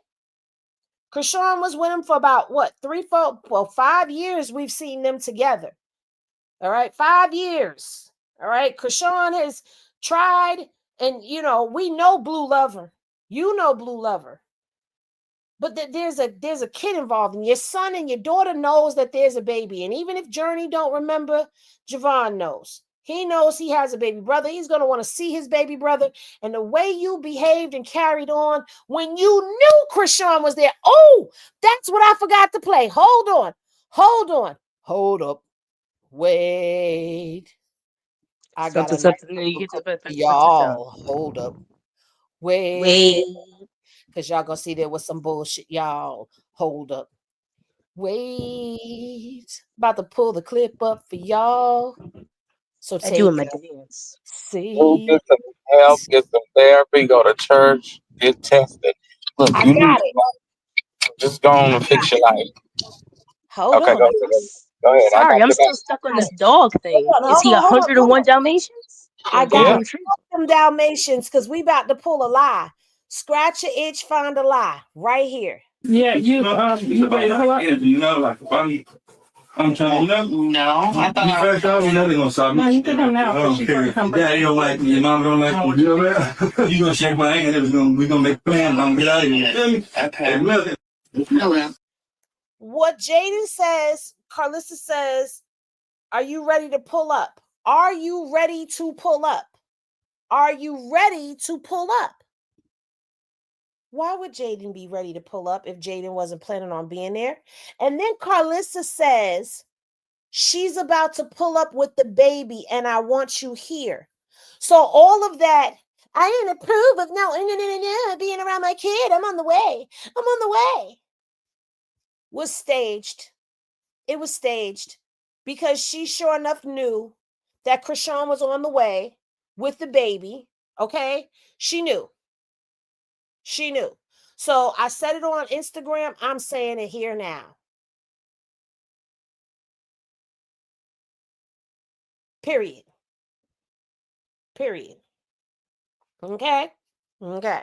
Chrisean was with him for about 5 years. We've seen them together. All right, 5 years. All right, Chrisean has tried, and we know Blue lover. You know Blue lover. But there's a kid involved, and your son and your daughter knows that there's a baby. And even if Journey don't remember, Javon knows. He knows he has a baby brother. He's going to want to see his baby brother. And the way you behaved and carried on when you knew Chrisean was there. Oh, that's what I forgot to play. Hold on. Hold up. Wait. I got y'all. Hold up. Wait. Because y'all gonna see there was some bullshit. Y'all, hold up. Wait. About to pull the clip up for y'all. So I do my dance. See. Get some help, get some therapy, go to church, get tested. Look, I got it. Just go on and fix your life. Hold Okay, on. go ahead. Go ahead. I Sorry, got I'm the still back. stuck on this dog thing. Hold on, Is he hold on, hold on, 101 Dalmatians? I Or got Yeah. Golden Retriever? them Dalmatians because we about to pull a lie. Scratch your itch, find a lie right here. Yeah, you ready to pull up? You know, like I'm trying to No, I thought you first off, nothing gonna stop me. No, you can come now. I don't care. Daddy don't like me, your mom don't like me. You know what? You gonna shake my hand and we gonna make plans. I'm gonna get out of here. Feel me? Okay. Nothing. What Jaidyn says, Karlissa says, are you ready to pull up? Are you ready to pull up? Are you ready to pull up? Why would Jaidyn be ready to pull up if Jaidyn wasn't planning on being there? And then Karlissa says she's about to pull up with the baby and I want you here. So all of that, I didn't approve of no, being around my kid. I'm on the way. I'm on the way. Was staged. It was staged because she sure enough knew that Chrisean was on the way with the baby. Okay? She knew. She knew. So I said it on Instagram. I'm saying it here now. Period. Period. Okay? Okay.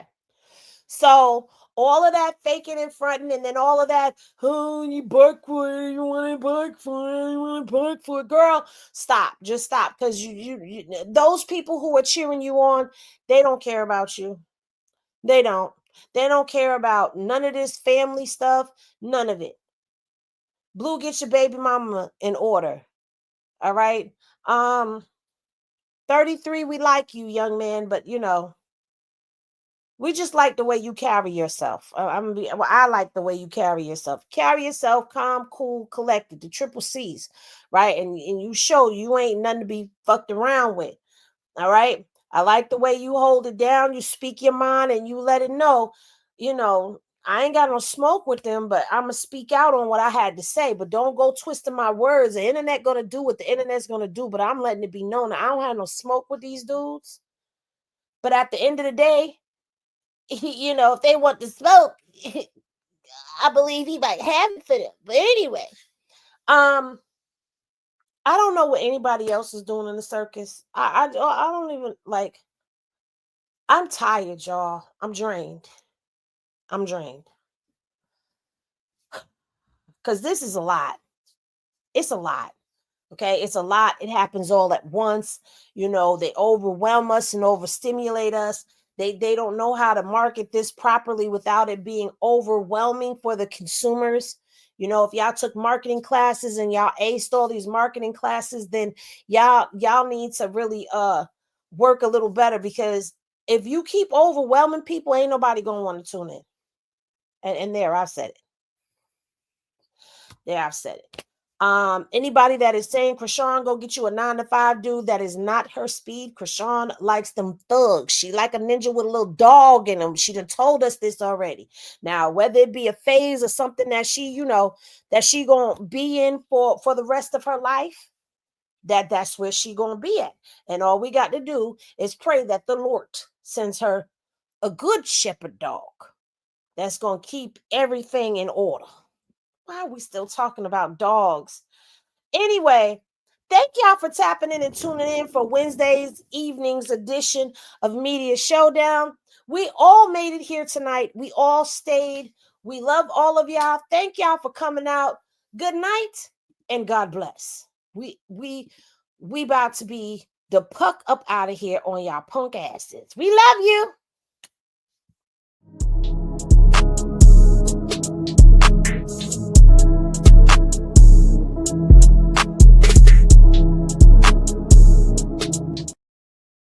So all of that faking and fronting, and then all of that, oh, you bark for it, you want to bark for it, you want to bark for it. Girl, stop. Just stop. Because you those people who are cheering you on, they don't care about you. They don't. They don't care about none of this family stuff. None of it. Blue, get your baby mama in order. All right. 33, we like you, young man, but you know, we just like the way you carry yourself. I like the way you carry yourself. Carry yourself calm, cool, collected, the triple C's, right? And you show you ain't nothing to be fucked around with. All right. I like the way you hold it down. You speak your mind and you let it know, you know, I ain't got no smoke with them, but I'm going to speak out on what I had to say. But don't go twisting my words. The internet going to do what the internet's going to do, but I'm letting it be known that I don't have no smoke with these dudes. But at the end of the day, you know, if they want to smoke, I believe he might have it for them. But anyway, I don't know what anybody else is doing in the circus. I don't even like. I'm tired, y'all. I'm drained. I'm drained. Because this is a lot. It's a lot. Okay. It's a lot. It happens all at once. You know, they overwhelm us and overstimulate us. They don't know how to market this properly without it being overwhelming for the consumers. You know, if y'all took marketing classes and y'all aced all these marketing classes, then y'all need to really work a little better, because if you keep overwhelming people, ain't nobody gonna want to tune in. And there, I've said it. There, I've said it. Anybody that is saying Chrisean go get you a 9-to-5 dude, that is not her speed. Chrisean likes them thugs. She like a ninja with a little dog in them. She done told us this already. Now, whether it be a phase or something that she, you know, that she gonna be in for the rest of her life, that's where she gonna be at. And all we got to do is pray that the Lord sends her a good shepherd dog that's gonna keep everything in order. Why are we still talking about dogs? Anyway, thank y'all for tapping in and tuning in for Wednesday's evening's edition of Media Showdown. We all made it here tonight. We all stayed. We love all of y'all. Thank y'all for coming out. Good night and God bless. We about to be the puck up out of here on y'all punk asses. We love you.